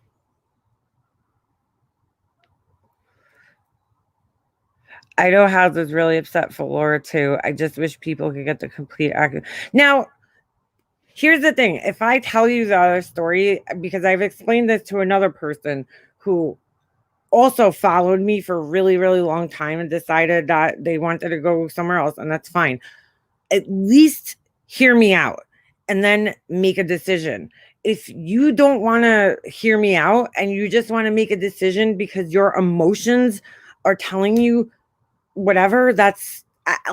I know House is really upset for Laura too. I just wish people could get the complete accurate. Now, here's the thing. If I tell you the other story, because I've explained this to another person who also followed me for a really, really long time and decided that they wanted to go somewhere else, and that's fine. At least hear me out and then make a decision. If you don't want to hear me out and you just want to make a decision because your emotions are telling you whatever, that's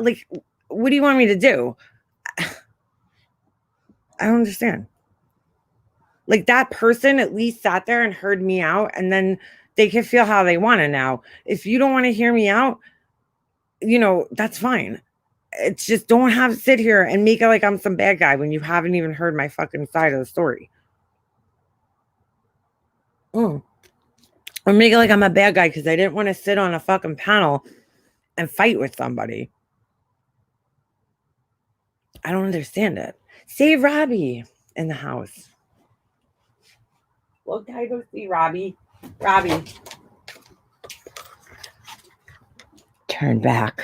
like, what do you want me to do? I don't understand. Like, that person at least sat there and heard me out, and then they can feel how they want to now. If you don't want to hear me out, that's fine. It's just, don't have to sit here and make it like I'm some bad guy when you haven't even heard my fucking side of the story. Or make it like I'm a bad guy because I didn't want to sit on a fucking panel and fight with somebody. I don't understand it. Save Robbie in the house. Well, can I go see Robbie? Robbie. Turn back.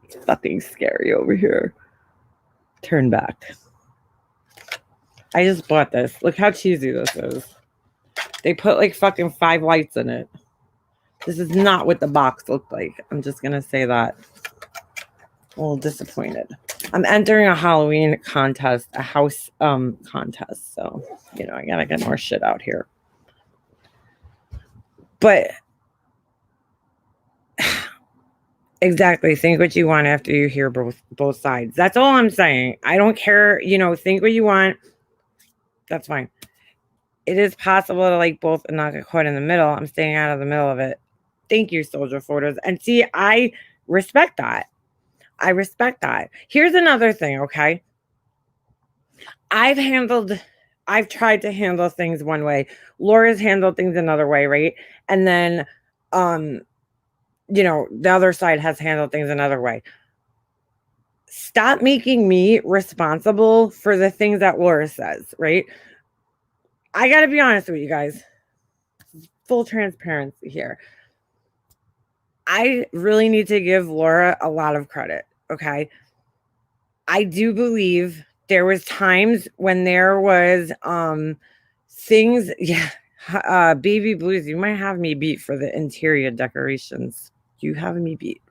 It's fucking scary over here. Turn back. I just bought this. Look how cheesy this is. They put like fucking 5 lights in it. This is not what the box looked like. I'm just going to say that. A little disappointed. I'm entering a Halloween contest, a house contest. So, I got to get more shit out here. But exactly, think what you want after you hear both sides. That's all I'm saying. I don't care, think what you want. That's fine. It is possible to like both and not get caught in the middle. I'm staying out of the middle of it. Thank you, Soldier Photos. And see, I respect that. Here's another thing, okay? I've tried to handle things one way. Laura's handled things another way, right? And then, the other side has handled things another way. Stop making me responsible for the things that Laura says, right? I got to be honest with you guys. Full transparency here. I really need to give Laura a lot of credit, okay? I do believe there was times when there was things, Baby Blues, you might have me beat for the interior decorations. You have me beat.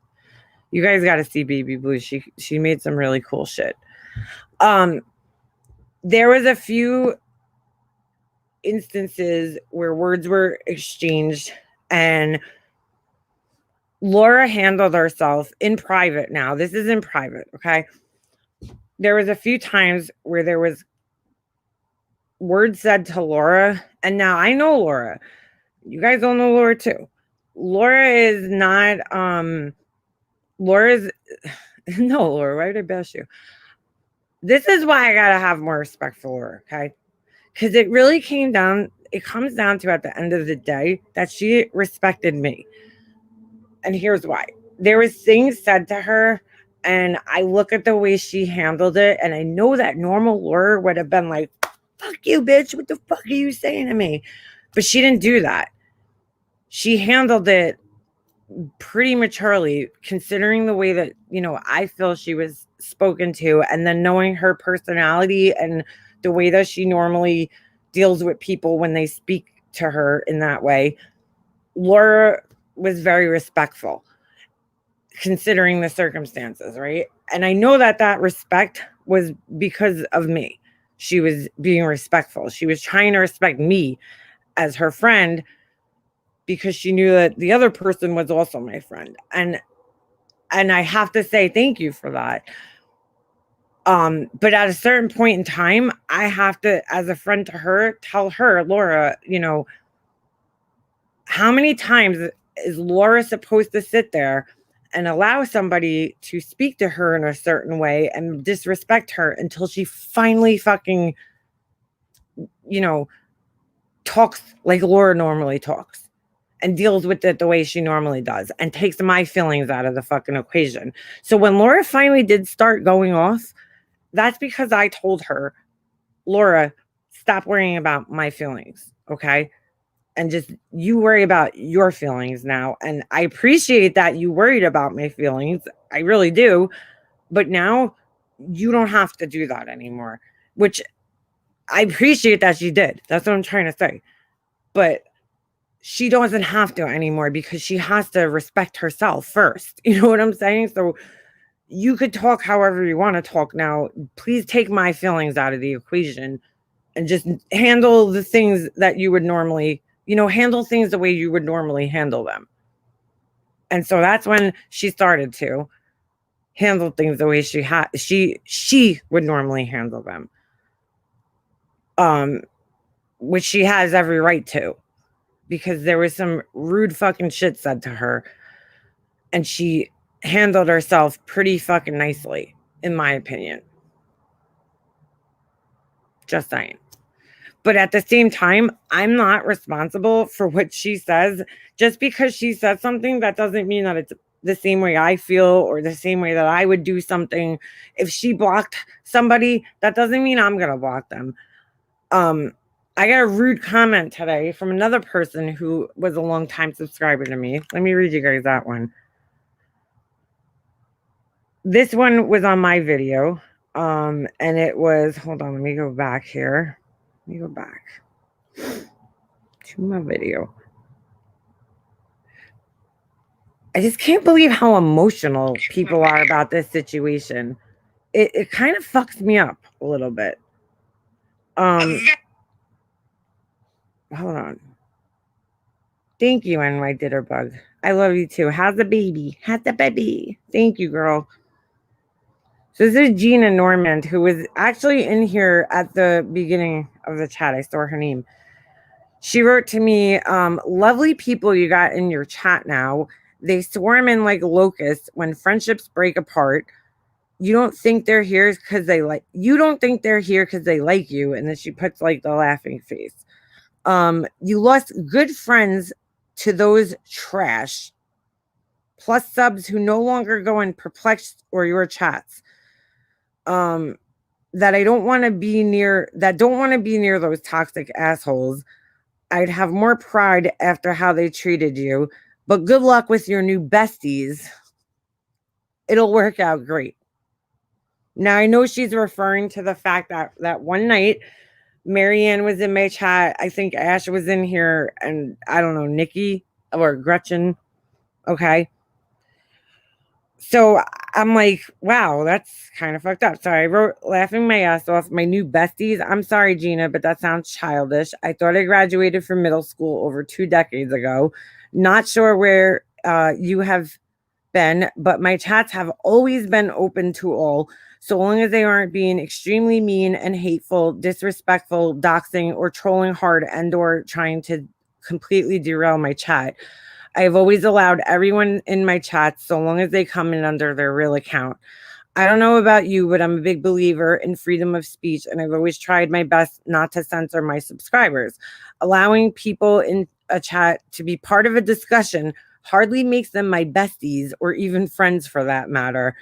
You guys got to see Baby Blue. She made some really cool shit. There was a few instances where words were exchanged and Laura handled herself in private. Now, this is in private, okay? There was a few times where there was words said to Laura, and now I know Laura. You guys don't know Laura too. Laura is not, Laura's, no, Laura, why did I bash you? This is why I gotta have more respect for Laura, okay? Because it really comes down to at the end of the day that she respected me. And here's why. There was things said to her, and I look at the way she handled it, and I know that normal Laura would have been like, fuck you, bitch, what the fuck are you saying to me? But she didn't do that. She handled it pretty maturely, considering the way that, I feel she was spoken to, and then knowing her personality and the way that she normally deals with people when they speak to her in that way. Laura was very respectful considering the circumstances, right? And I know that respect was because of me. She was being respectful. She was trying to respect me as her friend because she knew that the other person was also my friend. And I have to say thank you for that. But at a certain point in time, I have to, as a friend to her, tell her, Laura, how many times is Laura supposed to sit there and allow somebody to speak to her in a certain way and disrespect her until she finally fucking, talks like Laura normally talks and deals with it the way she normally does and takes my feelings out of the fucking equation. So when Laura finally did start going off, that's because I told her, Laura, stop worrying about my feelings, okay? And just you worry about your feelings now. And I appreciate that you worried about my feelings. I really do. But now you don't have to do that anymore, which I appreciate that she did. That's what I'm trying to say. But she doesn't have to anymore because she has to respect herself first. You know what I'm saying? So you could talk however you want to talk now. Please take my feelings out of the equation and just handle the things that you would normally, handle things the way you would normally handle them. And so that's when she started to handle things the way she would normally handle them. Which she has every right to, because there was some rude fucking shit said to her and she handled herself pretty fucking nicely, in my opinion. Just saying. But at the same time, I'm not responsible for what she says. Just because she says something, that doesn't mean that it's the same way I feel or the same way that I would do something. If she blocked somebody, that doesn't mean I'm going to block them. I got a rude comment today from another person who was a long-time subscriber to me. Let me read you guys that one. This one was on my video. And it was, hold on, let me go back here. Let me go back to my video. I just can't believe how emotional people are about this situation. It kind of fucks me up a little bit. Hold on. Thank you, NY Ditterbug. I love you too. How's the baby? How's the baby? Thank you, girl. So this is Gina Normand, who was actually in here at the beginning of the chat. I saw her name. She wrote to me, lovely people you got in your chat now. They swarm in like locusts when friendships break apart. You don't think they're here because they like you. And then she puts like the laughing face. You lost good friends to those trash, plus subs who no longer go in perplexed or your chats. That don't want to be near those toxic assholes. I'd have more pride after how they treated you, but good luck with your new besties. It'll work out great. Now, I know she's referring to the fact that one night, Marianne was in my chat. I think Ash was in here, and I don't know, Nikki or Gretchen. Okay. So I'm like, wow, that's kind of fucked up. So I wrote, laughing my ass off, my new besties. I'm sorry, Gina, but that sounds childish. I thought I graduated from middle school over 2 decades ago. Not sure where you have been, but my chats have always been open to all, so long as they aren't being extremely mean and hateful, disrespectful, doxing, or trolling hard and or trying to completely derail my chat. I've always allowed everyone in my chats so long as they come in under their real account. I don't know about you, but I'm a big believer in freedom of speech, and I've always tried my best not to censor my subscribers. Allowing people in a chat to be part of a discussion hardly makes them my besties or even friends for that matter.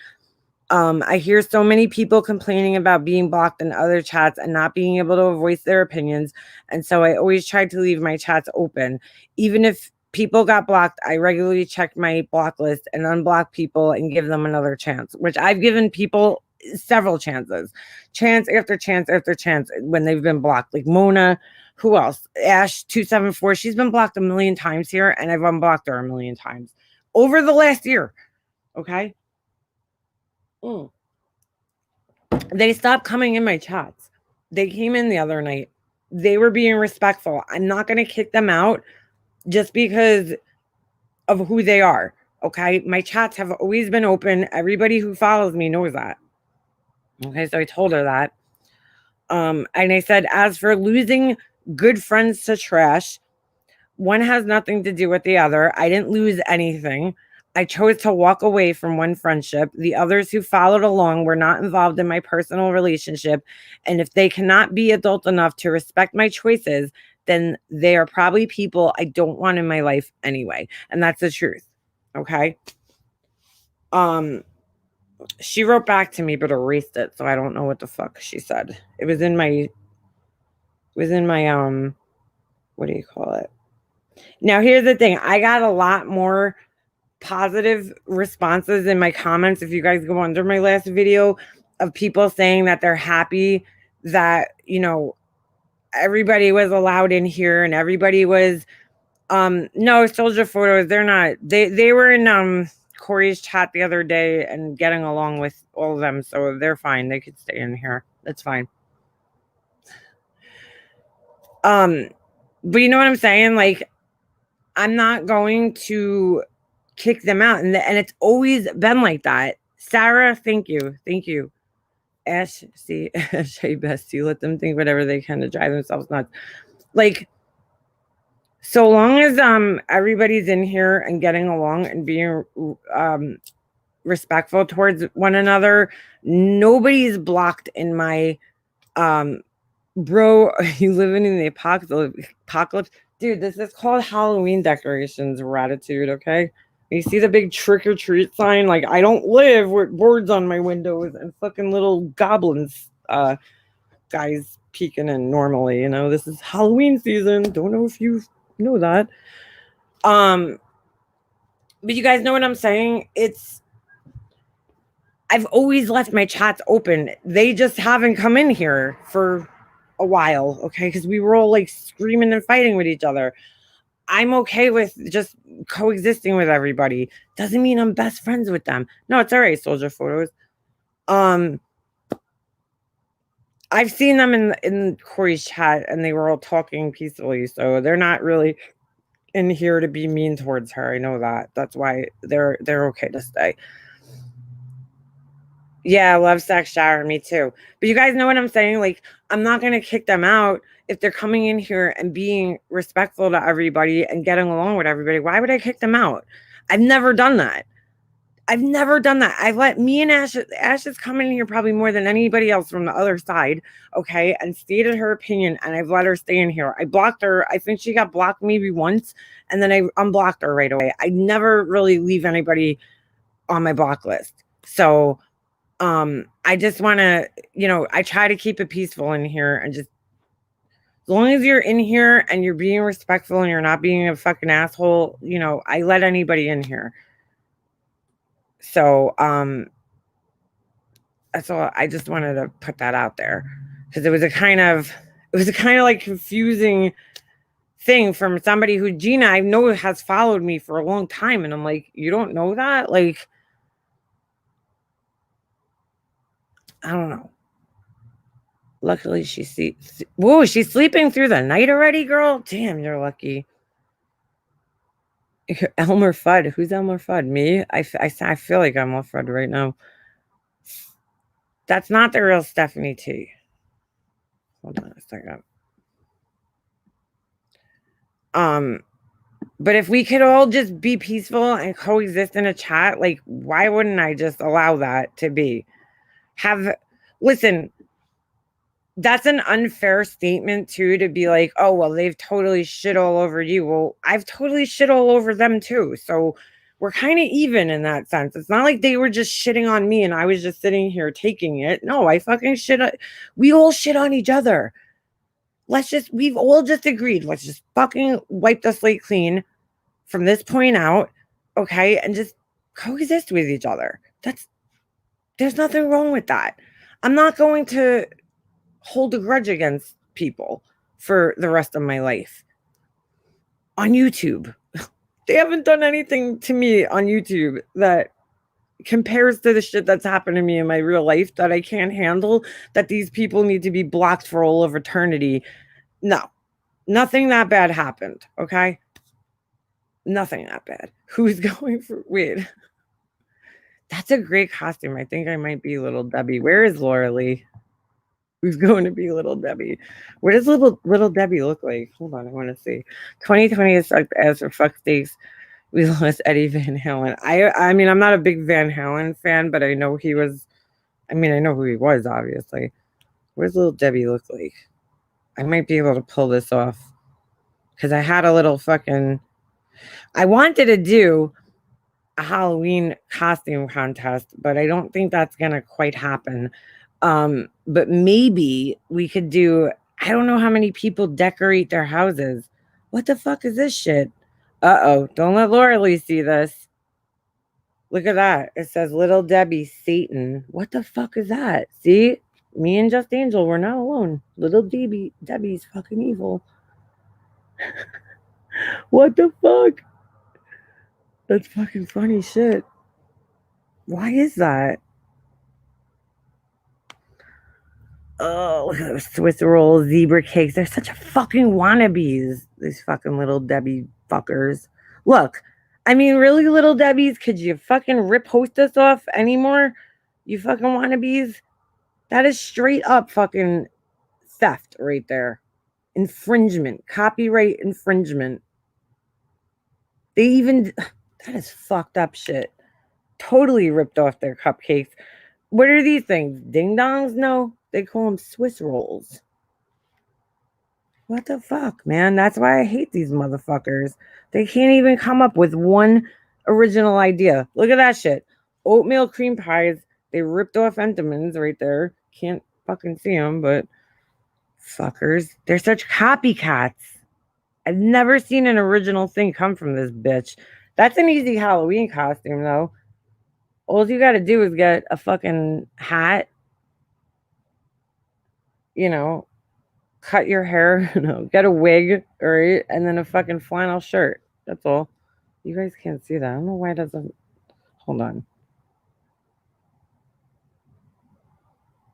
I hear so many people complaining about being blocked in other chats and not being able to voice their opinions, and so I always tried to leave my chats open. Even if people got blocked, I regularly check my block list and unblock people and give them another chance, which I've given people several chances, chance after chance after chance when they've been blocked. Like Mona, who else? Ash274, she's been blocked a million times here, and I've unblocked her a million times over the last year. Okay. They stopped coming in my chats. They came in the other night. They were being respectful. I'm not going to kick them out just because of who they are. Okay. My chats have always been open. Everybody who follows me knows that. Okay. So I told her that. And I said, as for losing good friends to trash, one has nothing to do with the other. I didn't lose anything. I chose to walk away from one friendship. The others who followed along were not involved in my personal relationship. And if they cannot be adult enough to respect my choices, then they are probably people I don't want in my life anyway. And that's the truth. Okay. She wrote back to me but erased it, so I don't know what the fuck she said. It was in my what do you call it? Now here's the thing. I got a lot more positive responses in my comments. If you guys go under my last video, of people saying that they're happy that, you know, everybody was allowed in here and everybody was no soldier photos. They're not. They were in Corey's chat the other day and getting along with all of them, so they're fine. They could stay in here. That's fine. But you know what I'm saying? Like, I'm not going to kick them out, and it's always been like that. Sarah, thank you. Ash, see, Shay Bestie, let them think whatever they can to drive themselves nuts. Like, so long as everybody's in here and getting along and being respectful towards one another, nobody's blocked in my bro. Are you living in the apocalypse? Dude, this is called Halloween decorations gratitude, okay? You see the big trick or treat sign? Like, I don't live with boards on my windows and fucking little goblins guys peeking in normally, you know. This is Halloween season. Don't know if you know that. But you guys know what I'm saying? I've always left my chats open. They just haven't come in here for a while, okay? Because we were all like screaming and fighting with each other. I'm okay with just coexisting with everybody. Doesn't mean I'm best friends with them. No, it's all right, soldier photos. I've seen them in Corey's chat and they were all talking peacefully, so they're not really in here to be mean towards her. I know that. That's why they're okay to stay. Yeah, love sex shower, me too. But you guys know what I'm saying? Like, I'm not gonna kick them out if they're coming in here and being respectful to everybody and getting along with everybody. Why would I kick them out? I've never done that. I've let me and Ash has come in here probably more than anybody else from the other side, okay, and stated her opinion, and I've let her stay in here. I blocked her. I think she got blocked maybe once, and then I unblocked her right away. I never really leave anybody on my block list. So I just want to, you know, I try to keep it peaceful in here and just, as long as you're in here and you're being respectful and you're not being a fucking asshole, you know, I let anybody in here. So, that's all. I just wanted to put that out there because it was a kind of like confusing thing from somebody who Gina, I know, has followed me for a long time. And I'm like, you don't know that? Like, I don't know. Luckily, she's sleeping through the night already, girl. Damn, you're lucky. Elmer Fudd. Who's Elmer Fudd? Me? I feel like I'm Elmer Fudd right now. That's not the real Stephanie T. Hold on a second. But if we could all just be peaceful and coexist in a chat, like, why wouldn't I just allow that to be? Listen, that's an unfair statement too, to be like, oh, well, they've totally shit all over you. Well, I've totally shit all over them too. So we're kind of even in that sense. It's not like they were just shitting on me and I was just sitting here taking it. No, I fucking shit. We all shit on each other. We've all just agreed. Let's just fucking wipe the slate clean from this point out. Okay. And just coexist with each other. There's nothing wrong with that. I'm not going to hold a grudge against people for the rest of my life. On YouTube, they haven't done anything to me on YouTube that compares to the shit that's happened to me in my real life that I can't handle, that these people need to be blocked for all of eternity. No, nothing that bad happened. Okay. Nothing that bad. Who's going for, wait, that's a great costume. I think I might be Little Debbie. Where is Laura Lee? Who's going to be Little Debbie? What does little Debbie look like? Hold on, I want to see. 2020 is sucked ass for fuck steaks. We lost Eddie Van Halen. I mean, I'm not a big Van Halen fan, but I know he was. I mean, I know who he was, obviously. What does little Debbie look like? I might be able to pull this off. Because I had a little fucking. I wanted to do a Halloween costume contest, but I don't think that's going to quite happen. But maybe we could do. I don't know how many people decorate their houses. What the fuck is this shit? Uh-oh. Don't let Laura Lee see this. Look at that. It says Little Debbie Satan. What the fuck is that? See? Me and Just Angel, we're not alone. Little Debbie's fucking evil. What the fuck? That's fucking funny shit. Why is that? Oh, look at those Swiss roll zebra cakes. They're such a fucking wannabes. These fucking Little Debbie fuckers. Look, I mean, really, Little Debbie's, could you fucking rip hostess off anymore? You fucking wannabes? That is straight up fucking theft right there. Infringement. Copyright infringement. They even... That is fucked up shit. Totally ripped off their cupcakes. What are these things? Ding dongs? No. They call them Swiss rolls. What the fuck, man? That's why I hate these motherfuckers. They can't even come up with one original idea. Look at that shit. Oatmeal cream pies. They ripped off Entenmann's right there. Can't fucking see them, but fuckers. They're such copycats. I've never seen an original thing come from this bitch. That's an easy Halloween costume, though. All you gotta do is get a fucking hat, you know, cut your hair, get a wig, right, and then a fucking flannel shirt. That's all. You guys can't see that. I don't know why it doesn't. Hold on.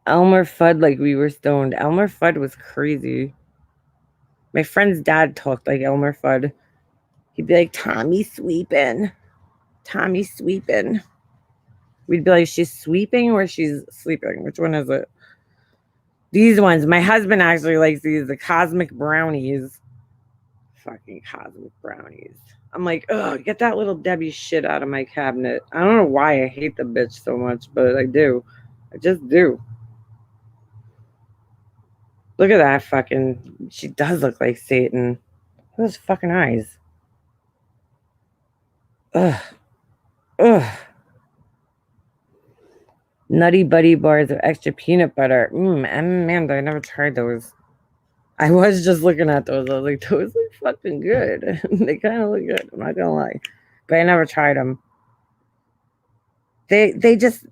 Elmer Fudd, like we were stoned. Elmer Fudd was crazy. My friend's dad talked like Elmer Fudd. He'd be like, Tommy sweeping. Tommy sweeping. We'd be like, she's sweeping or she's sleeping? Which one is it? These ones. My husband actually likes these, the cosmic brownies. Fucking cosmic brownies. I'm like, ugh, get that Little Debbie shit out of my cabinet. I don't know why I hate the bitch so much, but I do. I just do. Look at that fucking... She does look like Satan. Look at those fucking eyes. Ugh. Ugh. Nutty Buddy bars of extra peanut butter. Amanda, I never tried those. I was just looking at those. I was like, those look fucking good. They kind of look good. I'm not gonna lie, but I never tried them. They just...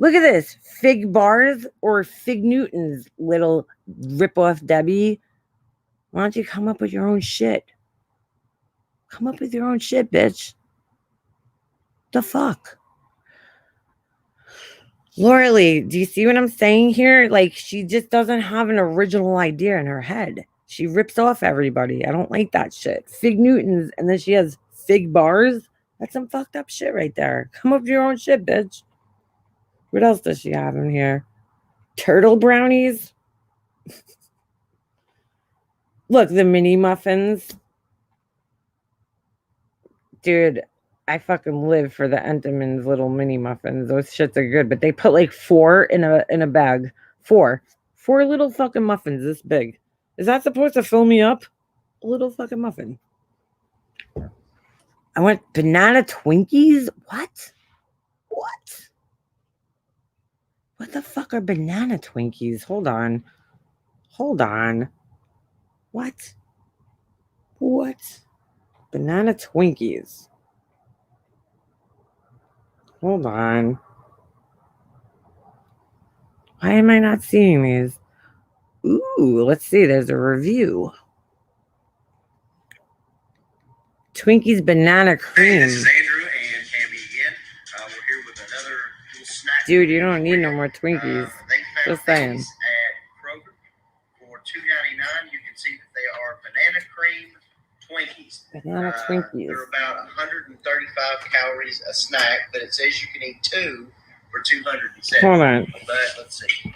Look at this. Fig bars or Fig Newtons, little rip-off Debbie. Why don't you come up with your own shit? Come up with your own shit, bitch. The fuck? Laura Lee, do you see what I'm saying here? Like, she just doesn't have an original idea in her head. She rips off everybody. I don't like that shit. Fig Newtons, and then she has fig bars. That's some fucked up shit right there. Come up with your own shit, bitch. What else does she have in here? Turtle brownies? Look, the mini muffins. Dude, I fucking live for the Entenmann's little mini muffins. Those shits are good, but they put like 4 in a bag. 4 little fucking muffins this big. Is that supposed to fill me up? A little fucking muffin. I want banana Twinkies? What? What the fuck are banana Twinkies? Hold on. What? Banana Twinkies. Hold on. Why am I not seeing these? Ooh, let's see. There's a review. Twinkies banana cream. Hey, this is Andrew and Tammy again. We're here with another little snack. Dude, you don't need no more Twinkies. Just saying. At Kroger for $2.99. You can see that they are banana cream Twinkies. Banana Twinkies. They're about 135 calories a snack, but it says you can eat 2 for 270. Hold on. But let's see.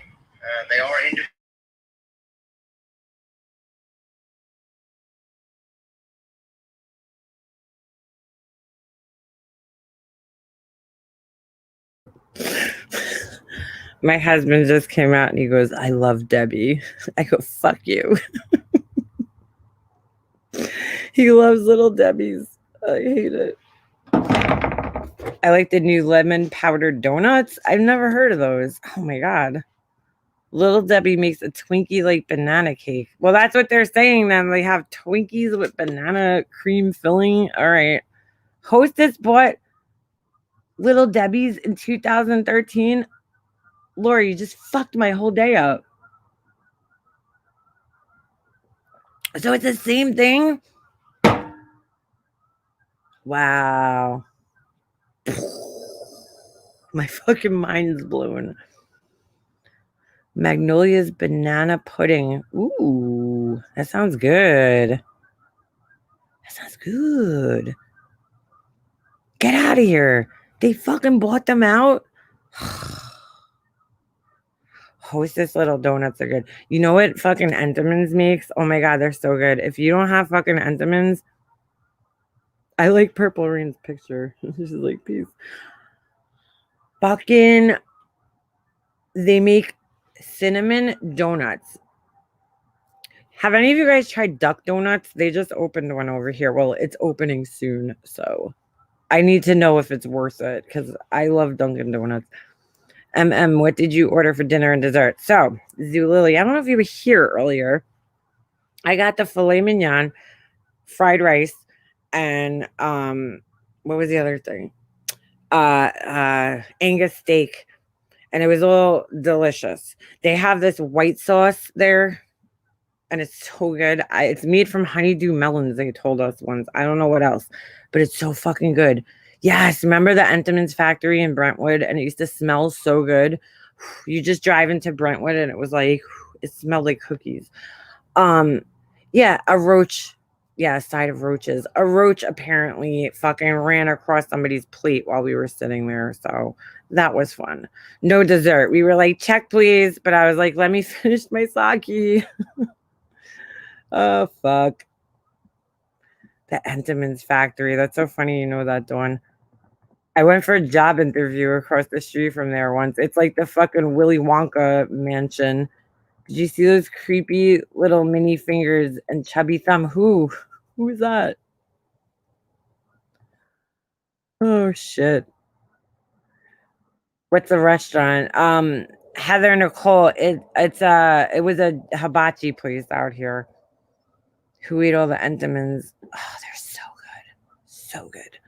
They are individual. My husband just came out and he goes, I love Debbie. I go, fuck you. He loves little Debbie's. I hate it. I like the new lemon powdered donuts. I've never heard of those. Oh my God. Little Debbie makes a Twinkie like banana cake. Well, that's what they're saying then. They have Twinkies with banana cream filling. All right. Hostess bought Little Debbie's in 2013. Lori, you just fucked my whole day up. So it's the same thing? Wow. My fucking mind's blown. Magnolia's banana pudding. Ooh, that sounds good. That sounds good. Get out of here. They fucking bought them out. Hostess little donuts are good. You know what fucking Entenmann's makes? Oh my God, they're so good. If you don't have fucking Entenmann's, I like Purple Rain's picture. She's like, peace. Fucking, they make cinnamon donuts. Have any of you guys tried Duck Donuts? They just opened one over here. Well, it's opening soon, so I need to know if it's worth it because I love Dunkin' Donuts. What did you order for dinner and dessert? So, Zulily, I don't know if you were here earlier. I got the filet mignon, fried rice, and what was the other thing? Angus steak, and it was all delicious. They have this white sauce there, and it's so good. It's made from honeydew melons, they told us once. I don't know what else, but it's so fucking good. Yes, remember the Entenmann's factory in Brentwood, and it used to smell so good. You just drive into Brentwood, and it was like, it smelled like cookies. Yeah, a roach. Yeah, a side of roaches. A roach apparently fucking ran across somebody's plate while we were sitting there. So that was fun. No dessert. We were like, check please. But I was like, let me finish my sake. Oh, fuck. The Entenmann's factory. That's so funny you know that, Dawn. I went for a job interview across the street from there once. It's like the fucking Willy Wonka mansion. Did you see those creepy little mini fingers and chubby thumb? Who is that? Oh shit. What's the restaurant? Heather Nicole. It was a hibachi place out here. Who ate all the Entenmann's? Oh, they're so good. So good.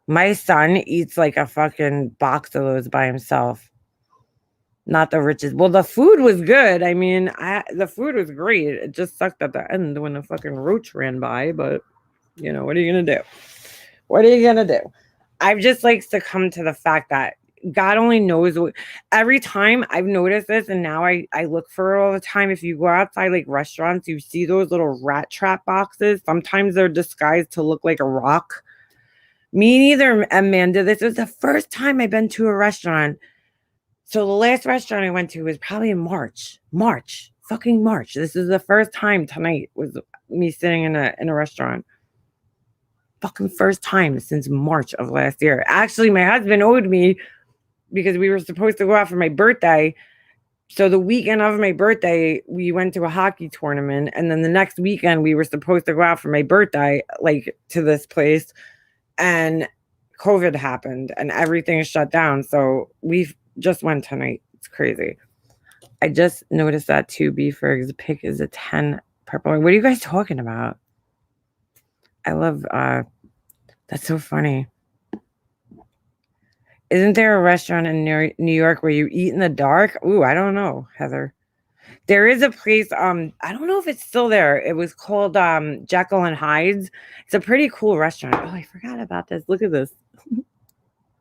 My son eats like a fucking box of those by himself. Not the richest. Well, the food was good. I mean, the food was great. It just sucked at the end when the fucking roach ran by. But, you know, what are you going to do? What are you going to do? I've just like succumbed to the fact that God only knows what. Every time I've noticed this, and now I look for it all the time. If you go outside like restaurants, you see those little rat trap boxes. Sometimes they're disguised to look like a rock. Me neither, Amanda. This was the first time I've been to a restaurant. So the last restaurant I went to was probably in March. Fucking March. This is the first time tonight was me sitting in a restaurant. Fucking first time since March of last year. Actually, my husband owed me because we were supposed to go out for my birthday. So the weekend of my birthday, we went to a hockey tournament. And then the next weekend, we were supposed to go out for my birthday, like to this place. And COVID happened and everything is shut down. So we've just went tonight. It's crazy. I just noticed that too. Beeferg's pick is a 10 purple. What are you guys talking about? I love that's so funny. Isn't there a restaurant in New York where you eat in the dark? Ooh, I don't know, Heather. There is a place, I don't know if it's still there. It was called Jekyll and Hyde's. It's a pretty cool restaurant. Oh, I forgot about this. Look at this.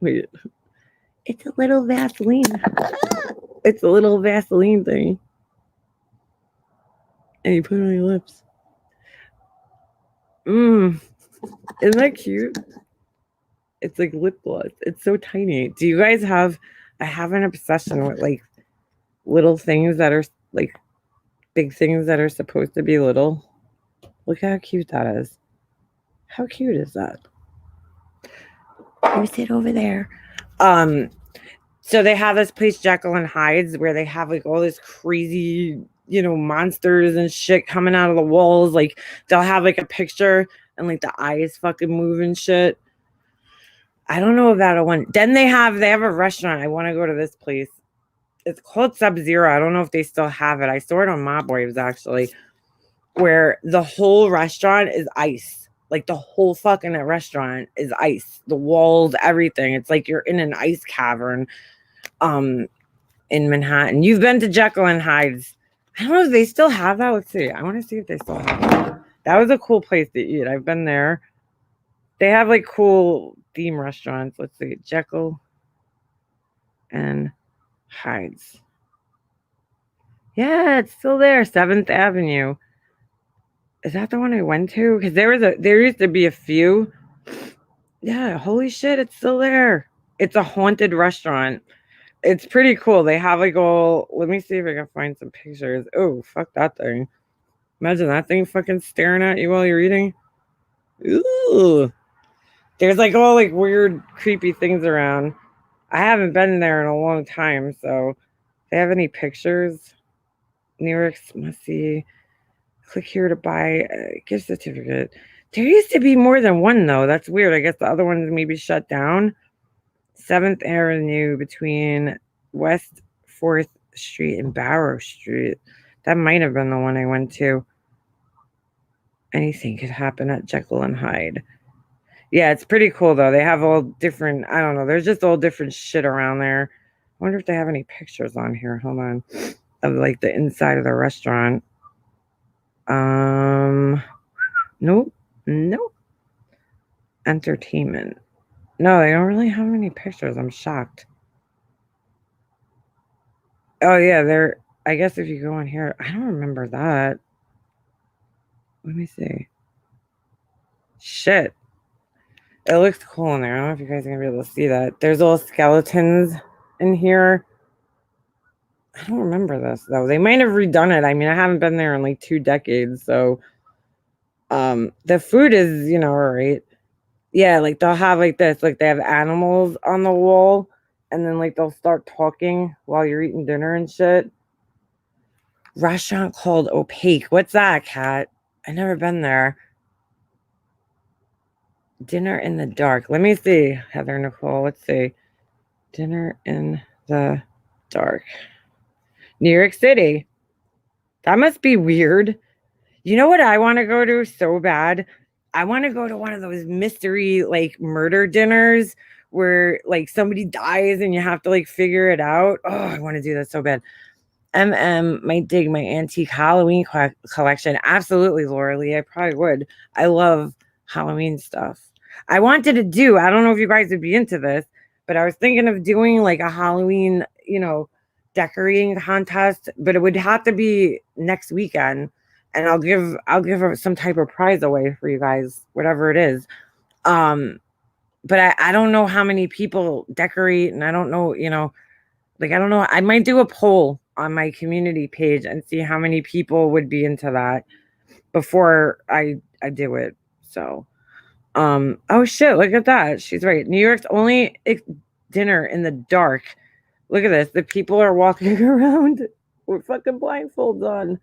Wait. It's a little Vaseline. It's a little Vaseline thing. And you put it on your lips. Isn't that cute? It's like lip gloss. It's so tiny. Do you guys have... I have an obsession with like little things that are like big things that are supposed to be little. Look how cute that is. How cute is that? You sit over there. So they have this place, Jekyll and Hyde's, where they have like all this crazy, you know, monsters and shit coming out of the walls. Like they'll have like a picture and like the eyes fucking move and shit. I don't know about a one. Then they have a restaurant. I want to go to this place. It's called Sub-Zero. I don't know if they still have it. I saw it on Mob Waves actually, where the whole restaurant is ice. Like the whole fucking restaurant is ice. The walls, everything. It's like you're in an ice cavern in Manhattan. You've been to Jekyll and Hyde's. I don't know if they still have that. Let's see. I want to see if they still have it. That was a cool place to eat. I've been there. They have like cool theme restaurants. Let's see. Jekyll and Hyde's. Yeah, it's still there. 7th Avenue. Is that the one I went to? Because there used to be a few. Yeah, holy shit, it's still there. It's a haunted restaurant. It's pretty cool. They have like all. Let me see if I can find some pictures. Oh, fuck that thing. Imagine that thing fucking staring at you while you're eating. Ooh. There's like all like weird, creepy things around. I haven't been there in a long time, so if they have any pictures, New York's must see. Click here to buy a gift certificate. There used to be more than one though. That's weird. I guess the other ones maybe shut down. 7th Avenue between West 4th Street and Barrow Street. That might have been the one I went to. Anything could happen at Jekyll and Hyde. Yeah, it's pretty cool though. They have all different, I don't know, there's just all different shit around there. I wonder if they have any pictures on here. Hold on. Of like the inside of the restaurant. Nope. Entertainment. No, they don't really have any pictures. I'm shocked. Oh yeah, I guess if you go on here, I don't remember that. Let me see. Shit. It looks cool in there. I don't know if you guys are gonna be able to see that. There's all skeletons in here. I don't remember this though. They might have redone it. I mean, I haven't been there in like 2 decades, so the food is, you know, all right. Yeah, like they'll have like this, like they have animals on the wall, and then like they'll start talking while you're eating dinner and shit. Restaurant called Opaque. What's that, Kat? I never been there. Dinner in the dark. Let me see, Heather Nicole. Let's see. Dinner in the dark. New York City. That must be weird. You know what I want to go to so bad? I want to go to one of those mystery like murder dinners where like somebody dies and you have to like figure it out. Oh, I want to do that so bad. Might dig my antique Halloween collection. Absolutely, Laura Lee. I probably would. I love Halloween stuff. I wanted to do, I don't know if you guys would be into this, but I was thinking of doing like a Halloween, you know, decorating contest, but it would have to be next weekend. And I'll give some type of prize away for you guys, whatever it is. But I don't know how many people decorate, and I don't know, you know, like I don't know. I might do a poll on my community page and see how many people would be into that before I do it. So oh shit, look at that. She's right. New York's only dinner in the dark. Look at this. The people are walking around with fucking blindfolds on.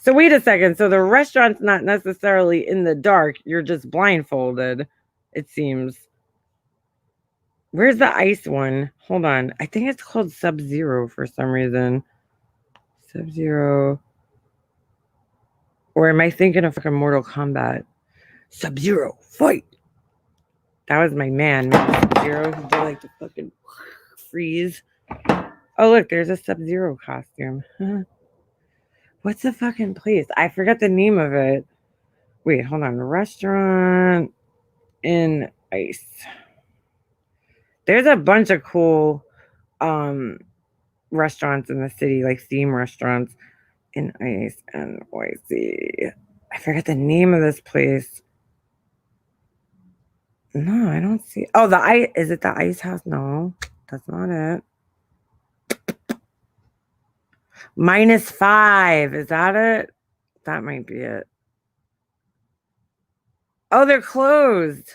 So wait a second. So the restaurant's not necessarily in the dark. You're just blindfolded, it seems. Where's the ice one? Hold on. I think it's called Sub-Zero for some reason. Sub-Zero. Or am I thinking of fucking Mortal Kombat? Sub-Zero, fight! That was my man, Sub-Zero, who did like the fucking freeze. Oh, look, there's a Sub-Zero costume. What's the fucking place? I forgot the name of it. Wait, hold on. Restaurant in Ice. There's a bunch of cool restaurants in the city, like theme restaurants in Ice NYC. I forgot the name of this place. No, I don't see. Oh, is it the Ice House? No, that's not it. -5. Is that it? That might be it. Oh, they're closed.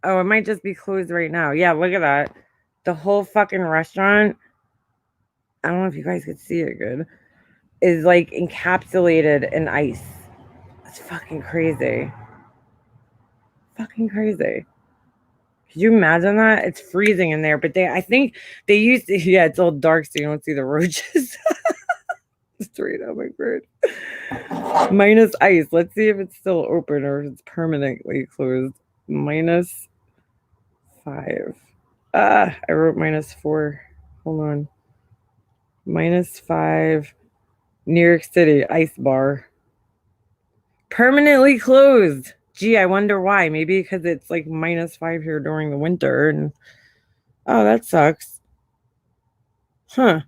Oh, it might just be closed right now. Yeah, look at that. The whole fucking restaurant I don't know if you guys could see it good, is like encapsulated in ice. That's fucking crazy. Fucking crazy. Could you imagine that? It's freezing in there, but I think they used to, yeah, it's all dark so you don't see the roaches. Straight up, my bird. Minus ice. Let's see if it's still open or if it's permanently closed. -5. I wrote -4. Hold on. -5. New York City ice bar. Permanently closed. Gee, I wonder why. Maybe because it's like -5 here during the winter. And oh, that sucks. Huh.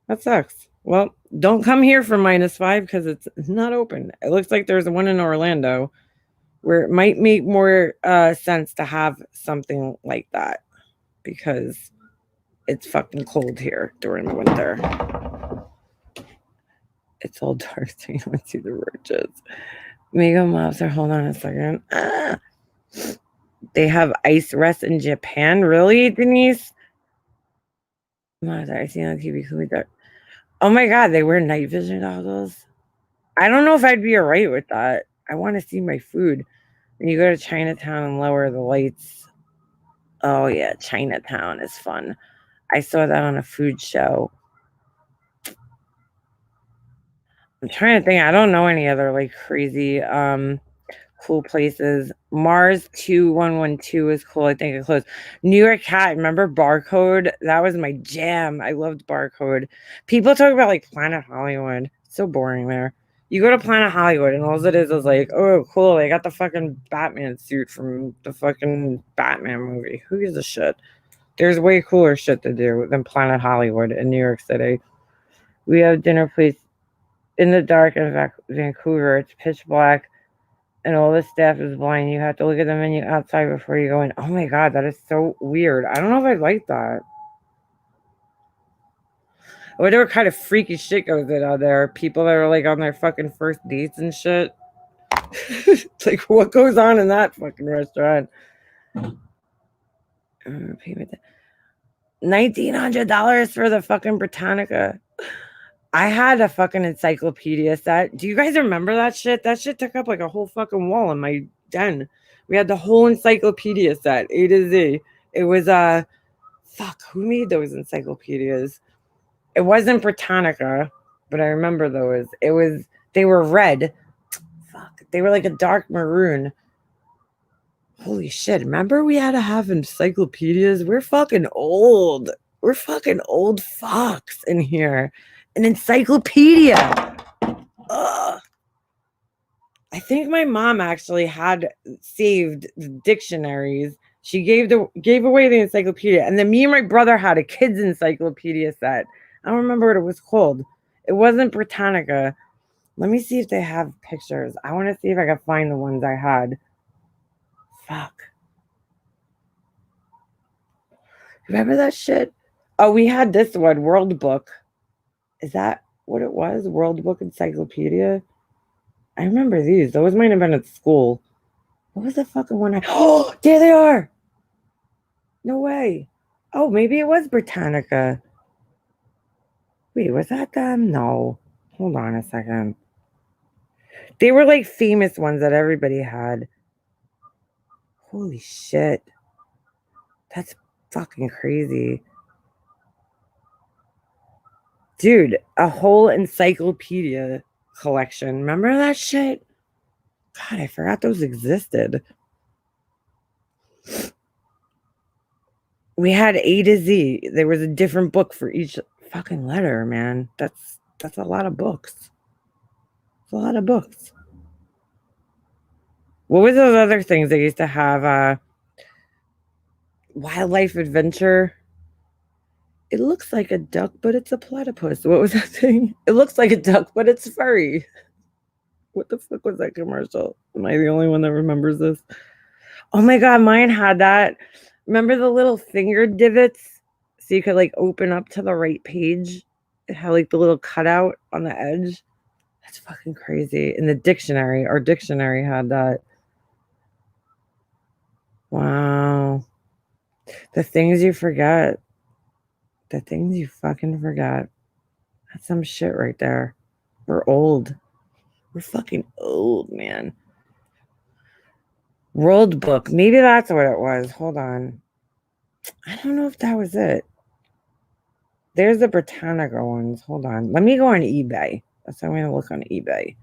That sucks. Well, don't come here for -5 because it's not open. It looks like there's one in Orlando where it might make more sense to have something like that because it's fucking cold here during the winter. It's all dark so you don't see the roaches. Mega Mobster, hold on a second. They have ice rest in Japan? Really, Denise? I see on TV. Oh my god, they wear night vision goggles? I don't know if I'd be alright with that. I want to see my food. When you go to Chinatown and lower the lights. Oh yeah, Chinatown is fun. I saw that on a food show. I'm trying to think. I don't know any other like crazy cool places. Mars 2112 is cool. I think it closed. New York Cat, remember Barcode? That was my jam. I loved Barcode. People talk about like Planet Hollywood. So boring there. You go to Planet Hollywood and all it is like, oh, cool. They got the fucking Batman suit from the fucking Batman movie. Who gives a shit? There's way cooler shit to do than Planet Hollywood in New York City. We have dinner place in the dark in Vancouver. It's pitch black and all the staff is blind. You have to look at the menu outside before you go in. Oh my god, that is so weird. I don't know if I'd like that. I wonder what kind of freaky shit goes in out there. People that are like on their fucking first dates and shit. It's like, what goes on in that fucking restaurant? $1,900 for the fucking Britannica. I had a fucking encyclopedia set. Do you guys remember that shit? That shit took up like a whole fucking wall in my den. We had the whole encyclopedia set, A to Z. It was fuck, who made those encyclopedias? It wasn't Britannica, but I remember those. They were red. Fuck, they were like a dark maroon. Holy shit, remember we had to have encyclopedias? We're fucking old. We're fucking old fucks in here. An encyclopedia. Ugh. I think my mom actually had saved the dictionaries. She gave away the encyclopedia, and then me and my brother had a kids encyclopedia set. I don't remember what it was called. It wasn't Britannica. Let me see if they have pictures. I want to see if I can find the ones I had. Fuck. Remember that shit? Oh, we had this one, World Book. Is that what it was? World Book Encyclopedia? I remember these. Those might have been at school. What was the fucking one? Oh, there they are. No way. Oh, maybe it was Britannica. Wait, was that them? No. Hold on a second. They were like famous ones that everybody had. Holy shit. That's fucking crazy. Dude, a whole encyclopedia collection. Remember that shit? God, I forgot those existed. We had A to Z. There was a different book for each fucking letter, man. That's a lot of books. It's a lot of books. What were those other things they used to have? Wildlife Adventure. It looks like a duck, but it's a platypus. What was that thing? It looks like a duck, but it's furry. What the fuck was that commercial? Am I the only one that remembers this? Oh my god, mine had that. Remember the little finger divots? So you could like open up to the right page? It had like the little cutout on the edge. That's fucking crazy. In the dictionary, our dictionary had that. Wow. The things you forget. The things you fucking forgot. That's some shit right there. We're old. We're fucking old, man. World Book. Maybe that's what it was. Hold on. I don't know if that was it. There's the Britannica ones. Hold on. Let me go on eBay. That's how I'm going to look on eBay.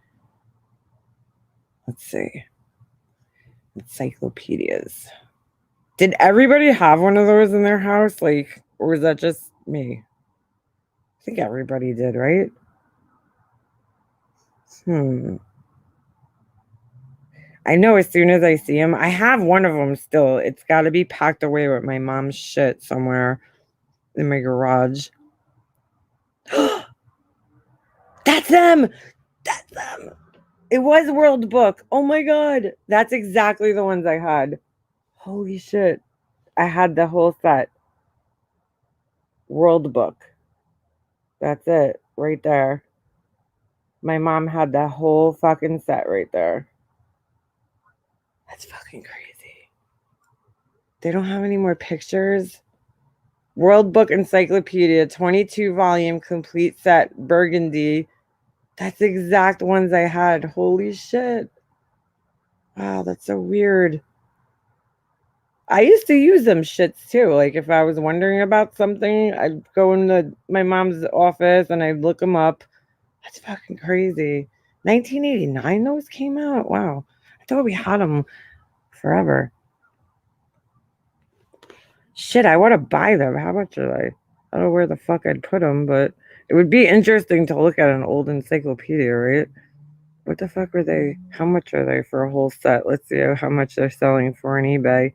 Let's see. Encyclopedias. Did everybody have one of those in their house? Like, or was that just me? I think everybody did, right? I know as soon as I see them, I have one of them still. It's got to be packed away with my mom's shit somewhere in my garage. That's them. That's them. It was World Book. Oh my God. That's exactly the ones I had. Holy shit. I had the whole set. World Book. That's it. Right there. My mom had the whole fucking set right there. That's fucking crazy. They don't have any more pictures. World Book Encyclopedia, 22 volume complete set, burgundy. That's the exact ones I had. Holy shit. Wow, that's so weird. I used to use them shits too. Like if I was wondering about something, I'd go into my mom's office and I'd look them up. That's fucking crazy. 1989 those came out? Wow. I thought we had them forever. Shit, I want to buy them. How much are they? I don't know where the fuck I'd put them, but it would be interesting to look at an old encyclopedia, right? What the fuck are they? How much are they for a whole set? Let's see how much they're selling for on eBay.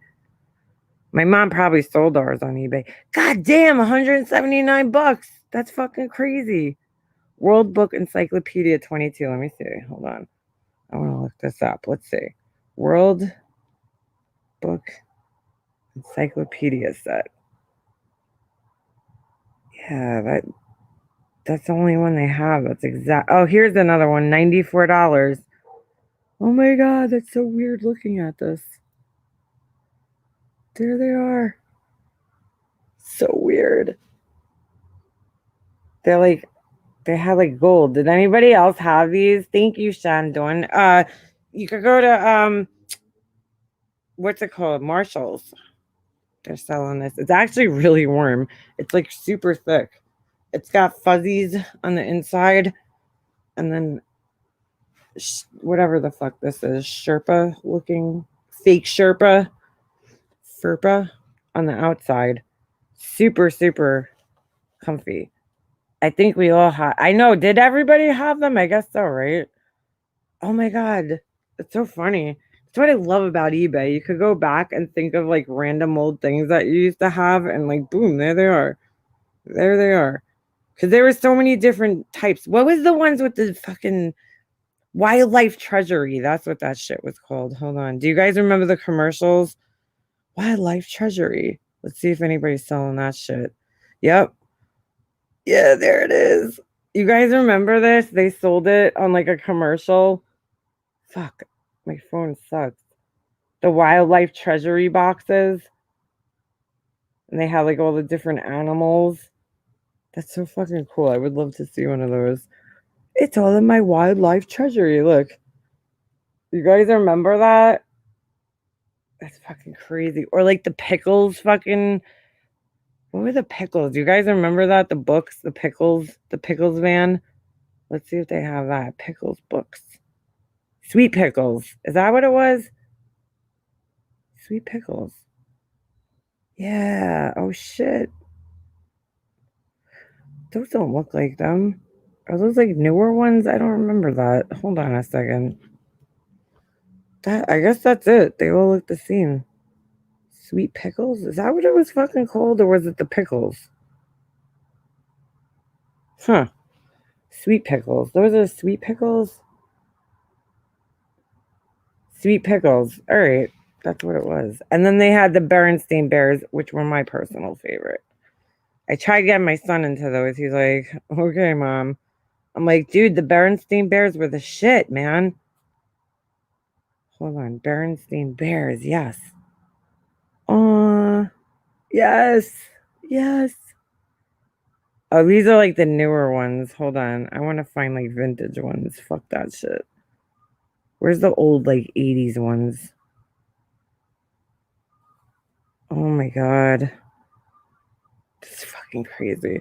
My mom probably sold ours on eBay. God damn, 179 bucks. That's fucking crazy. World Book Encyclopedia 22. Let me see. Hold on. I want to look this up. Let's see. World Book Encyclopedia set. Yeah, that's the only one they have. That's exact. Oh, here's another one. $94. Oh my God, that's so weird looking at this. There they are. So weird. They have like gold. Did anybody else have these? Thank you, Shandon. You could go to what's it called? Marshall's. They're selling this. It's actually really warm. It's like super thick. It's got fuzzies on the inside, and then whatever the fuck this is, Sherpa looking fake Sherpa, Furpa on the outside. Super, super comfy. I think we all have. I know. Did everybody have them? I guess so, right? Oh my God. It's so funny. That's what I love about eBay. You could go back and think of like random old things that you used to have, and like, boom, there they are. There they are. Because there were so many different types. What was the ones with the fucking Wildlife Treasury? That's what that shit was called. Hold on. Do you guys remember the commercials? Wildlife Treasury. Let's see if anybody's selling that shit. Yep. Yeah, there it is. You guys remember this? They sold it on like a commercial. Fuck. My phone sucks. The Wildlife Treasury boxes. And they have like all the different animals. That's so fucking cool. I would love to see one of those. It's all in my Wildlife Treasury. Look. You guys remember that? That's fucking crazy. Or like the pickles fucking. What were the pickles? You guys remember that? The books, the pickles van. Let's see if they have that. Pickles books. Sweet pickles. Is that what it was? Sweet pickles. Yeah. Oh shit. Those don't look like them. Are those like newer ones? I don't remember that. Hold on a second. I guess that's it. They all look the same. Sweet pickles? Is that what it was fucking called, or was it the pickles? Huh. Sweet pickles. Those are sweet pickles? Sweet pickles. All right. That's what it was. And then they had the Berenstain Bears, which were my personal favorite. I tried getting my son into those. He's like, okay, Mom. I'm like, dude, the Berenstain Bears were the shit, man. Hold on. Berenstain Bears. Yes. Yes. Yes. Oh, these are like the newer ones. Hold on. I want to find like vintage ones. Fuck that shit. Where's the old like 80s ones? Oh my god. This is fucking crazy.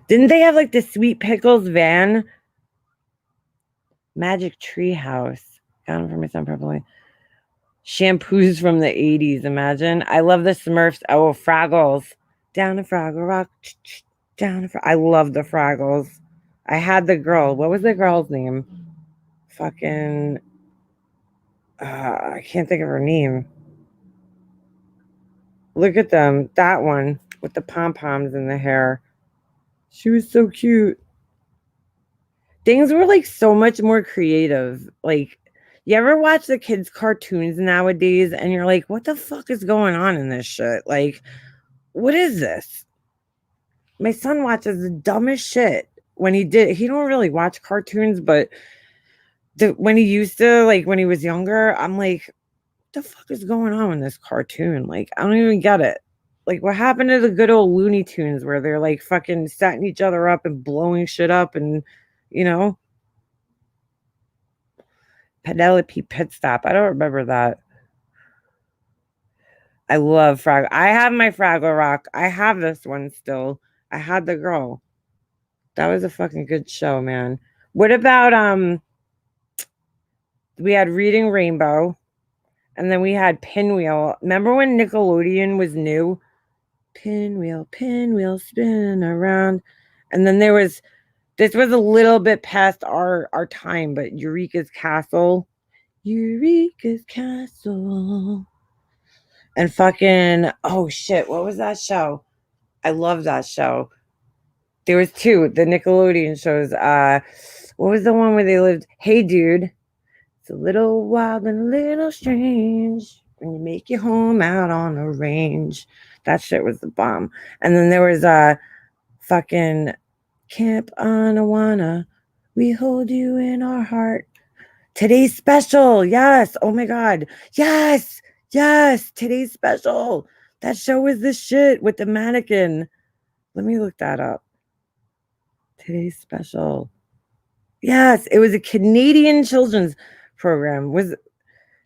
Didn't they have like the Sweet Pickles van? Magic Tree House. Got them for my son probably. Shampoos from the 80s, imagine. I love the Smurfs. Oh, Fraggles. Down to Fraggle Rock. Down to I love the Fraggles. I had the girl. What was the girl's name? Fucking I can't think of her name. Look at them. That one with the pom-poms in the hair. She was so cute. Things were like so much more creative. Like, you ever watch the kids' cartoons nowadays and you're like, what the fuck is going on in this shit? Like, what is this? My son watches the dumbest shit when he don't really watch cartoons, but when he used to, like when he was younger, I'm like, what the fuck is going on in this cartoon? Like, I don't even get it. Like, what happened to the good old Looney Tunes where they're like fucking setting each other up and blowing shit up and, you know? Penelope Pit Stop. I don't remember that. I love Fraggle. I have my Fraggle Rock. I have this one still. I had the girl. That was a fucking good show, man. What about we had Reading Rainbow, and then we had Pinwheel. Remember when Nickelodeon was new? Pinwheel, pinwheel, spin around. And then this was a little bit past our time, but Eureka's Castle. Eureka's Castle. And fucking, oh shit, what was that show? I love that show. There was two, the Nickelodeon shows. What was the one where they lived? Hey Dude. It's a little wild and a little strange when you make your home out on a range. That shit was the bomb. And then there was fucking Camp Anawana. We hold you in our heart. Today's special. Yes. Oh my god. Yes. Yes. Today's special. That show was the shit with the mannequin. Let me look that up. Today's special. Yes, it was a Canadian children's program.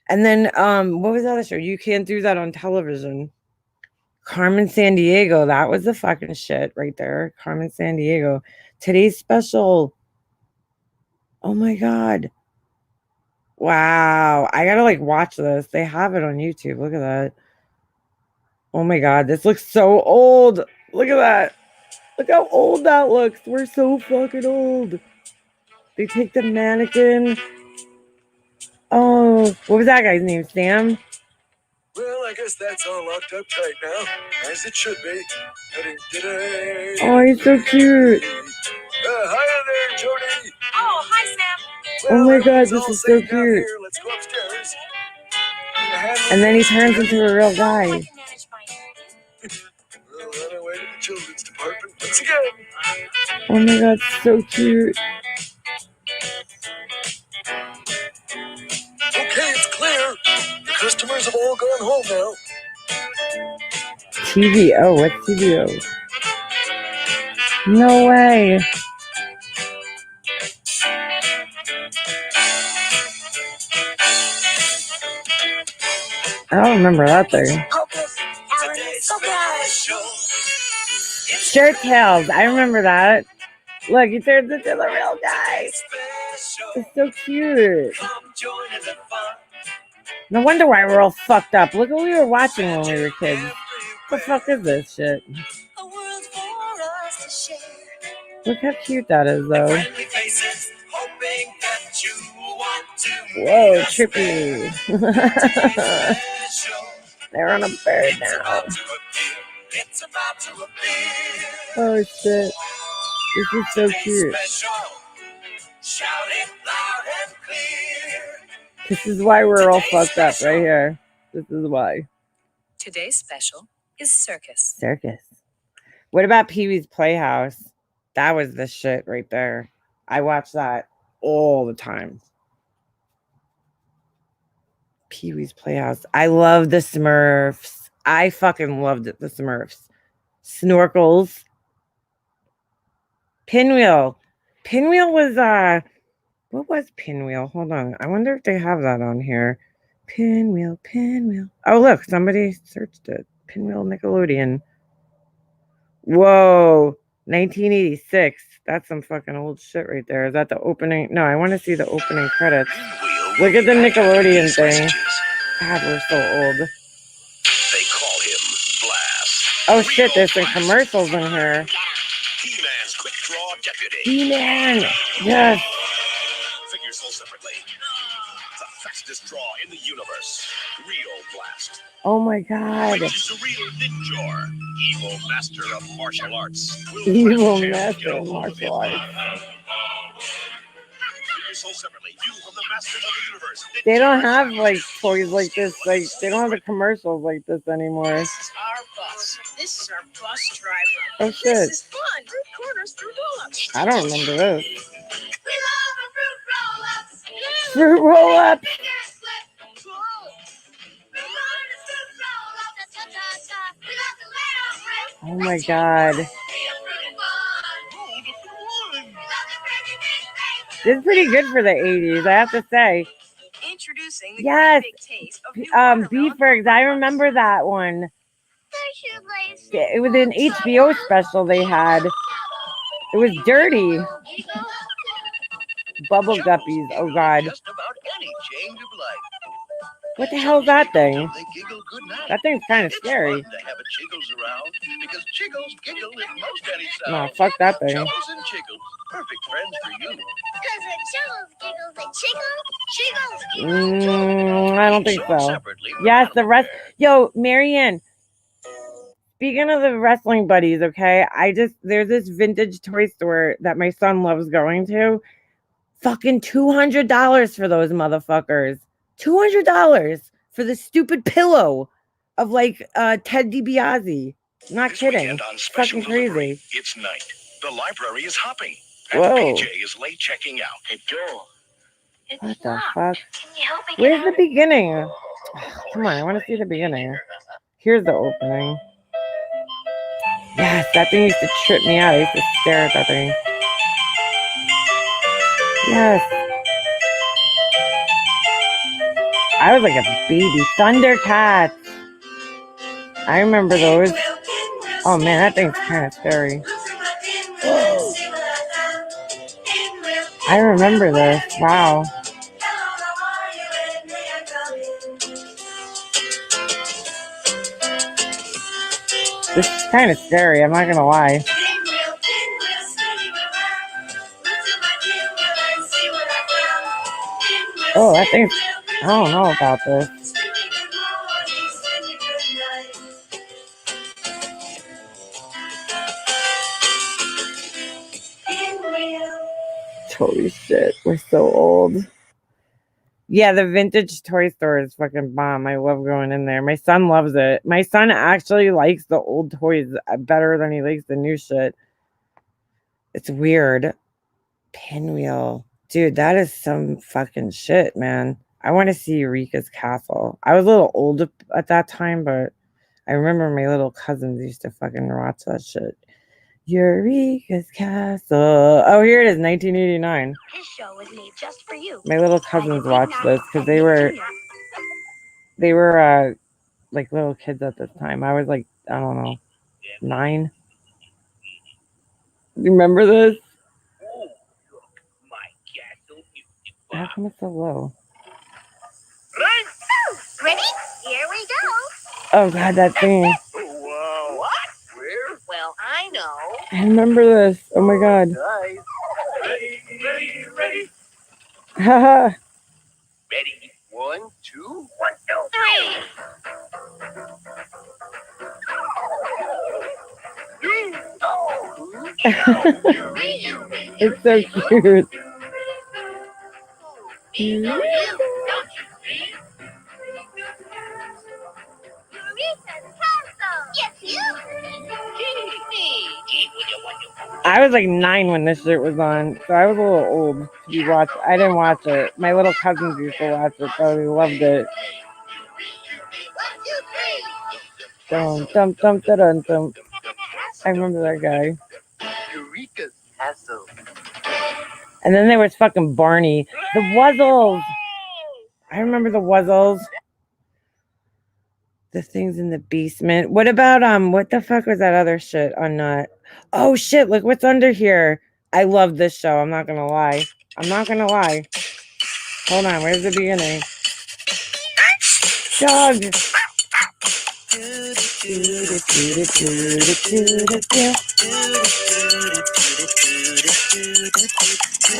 And then what was the other show? You Can't Do That on Television. Carmen Sandiego. That was the fucking shit right there. Carmen Sandiego. Today's special. Oh my god. Wow. I gotta like watch this. They have it on YouTube. Look at that. Oh my god. This looks so old. Look at that. Look how old that looks. We're so fucking old. They take the mannequin. Oh, what was that guy's name? Sam? Well, I guess that's all locked up tight now, as it should be. Oh, he's so cute. Hi there, Jody. Oh, hi, Sam. Oh my god, this is so cute. Let's go upstairs. And then he turns into a real guy. Well, on our way to the children's department once again. Oh my god, so cute. Okay, it's clear. The customers have all gone home now. TVO, what's TVO? No way. I don't remember that thing. Shirt Tails, I remember that. Look, he turns into the real guy. It's so cute. No wonder why we're all fucked up. Look what we were watching when we were kids. What the fuck is this shit? Look how cute that is, though. Whoa, trippy. They're on a bird now. Oh, shit. This is so cute. This is why we're all fucked up right here. This is why. Today's special is Circus. Circus. What about Pee-wee's Playhouse? That was the shit right there. I watched that all the time. Pee-wee's Playhouse. I love the Smurfs. I fucking loved it, the Smurfs. Snorkels. Pinwheel. Pinwheel was what was Pinwheel? Hold on. I wonder if they have that on here. Pinwheel, Pinwheel. Oh look, somebody searched it. Pinwheel Nickelodeon. Whoa. 1986. That's some fucking old shit right there. Is that the opening? No, I want to see the opening credits. Look at the Nickelodeon thing. God, we're so old. They call him Blast. Oh shit, there's some commercials in here. He-Man's quick draw deputy. He-Man. Yes. Figures sold separately. The fastest draw in the universe. Real Blast. Oh my god. Which is a real ninja. Evil master of martial arts. Evil master of martial arts. Figures sold separately. You from the masters of the universe. They don't have like toys like this. Like they don't have the commercials like this anymore. This is our bus. This is our bus driver. Oh shit. This is fun. Root corners through donuts. I don't remember this. Fruit roll up. Oh my god. This is pretty good for the 80s, I have to say. Introducing the Yes. great big taste of new watermelon Beefbergs, I remember that one. It was an HBO special they had. It was dirty. Bubble guppies, oh god. Just about any change of life. What the hell is that thing? They giggle good night. That thing's kind of It's scary. fun to have a Chiggles around because Chiggles giggle at most any sound. No, fuck that thing. Chuckles and Chiggles, perfect friends for you. Because when Chuggles giggles and I don't think Sold so. separately from Yes, the rest. Animal Yo, Marianne. Speaking of the wrestling buddies, okay, there's this vintage toy store that my son loves going to. Fucking $200 for those motherfuckers. $200 for the stupid pillow of like Ted DiBiase. Not This kidding. weekend on special Fucking delivery, crazy. it's night. The library is hopping. And Whoa. PJ is late checking out. Hey, Joel. What the fuck? Can you help me get Where's out the of beginning? Come on, I want to see the beginning. Here's the opening. Yes, that thing used to trip me out. I used to stare at that thing. Yes. I was like a baby. Thundercats. I remember those. Oh man, that thing's kind of scary. I remember this. Wow. This is kind of scary, I'm not gonna lie. Oh, that thing's... I don't know about this. Holy shit, we're so old. Yeah, the vintage toy store is fucking bomb. I love going in there. My son loves it. My son actually likes the old toys better than he likes the new shit. It's weird. Pinwheel. Dude, that is some fucking shit, man. I want to see Eureka's Castle. I was a little old at that time, but I remember my little cousins used to fucking watch that shit. Eureka's Castle. Oh, here it is, 1989. This show was made just for you. My little cousins watched this because they were like little kids at this time. I was like, I don't know, 9. You remember this? How come it's so low? Ready? Here we go. Oh god, that thing. Wow. What? Where? Well, I know. I remember this. Oh my god. Guys, ready. Haha. Ready. 1, 2. 1, 2, 3. It's so cute. Me, don't you see? Eureka's Castle. Yes, you. I was like 9 when this shit was on, so I was a little old to be watched. I didn't watch it. My little cousins used to watch it, so they loved it. 1, 2, 3. Dum dum dum dum dum. I remember that guy. Eureka's Castle. And then there was fucking Barney. The Wuzzles. I remember the Wuzzles. The things in the basement. What about what the fuck was that other shit on oh shit, look what's under here. I love this show. I'm not gonna lie. Hold on, where's the beginning? Dog.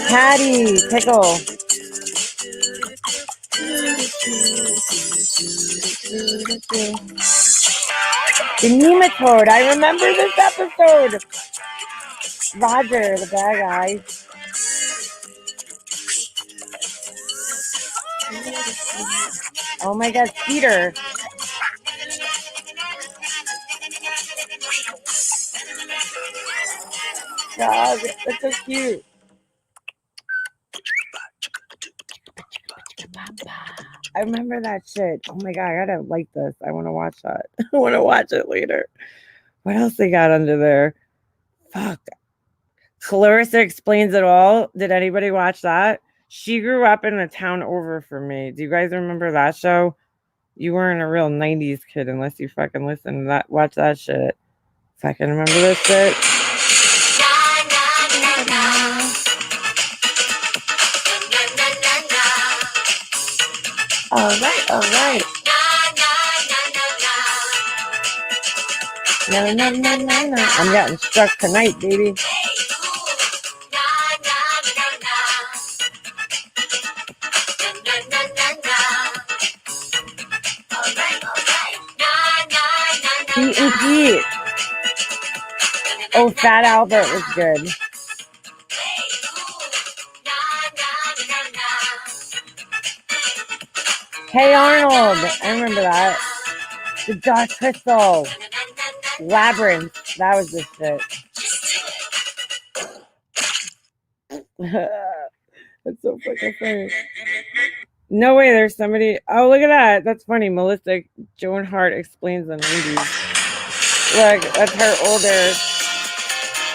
Patty, pickle. The nematode. I remember this episode. Roger, the bad guy. Oh my God, Peter. Dog, that's so cute. I remember that shit. Oh my God, I gotta like this. I want to watch that. I want to watch it later. What else they got under there? Fuck. Clarissa Explains It All. Did anybody watch that? She grew up in the town over from me. Do you guys remember that show? You weren't a real 90s kid unless you fucking listened to that. Watch that shit. Fucking remember this shit? All right. No. I'm getting struck tonight, baby. Pete and Pete. Oh, Fat Albert was good. Hey Arnold, I remember that. The Dark Crystal. Labyrinth. That was the shit. That's so fucking funny. No way, there's somebody. Oh, look at that. That's funny. Melissa Joan Hart Explains the 90s. Look, that's her older.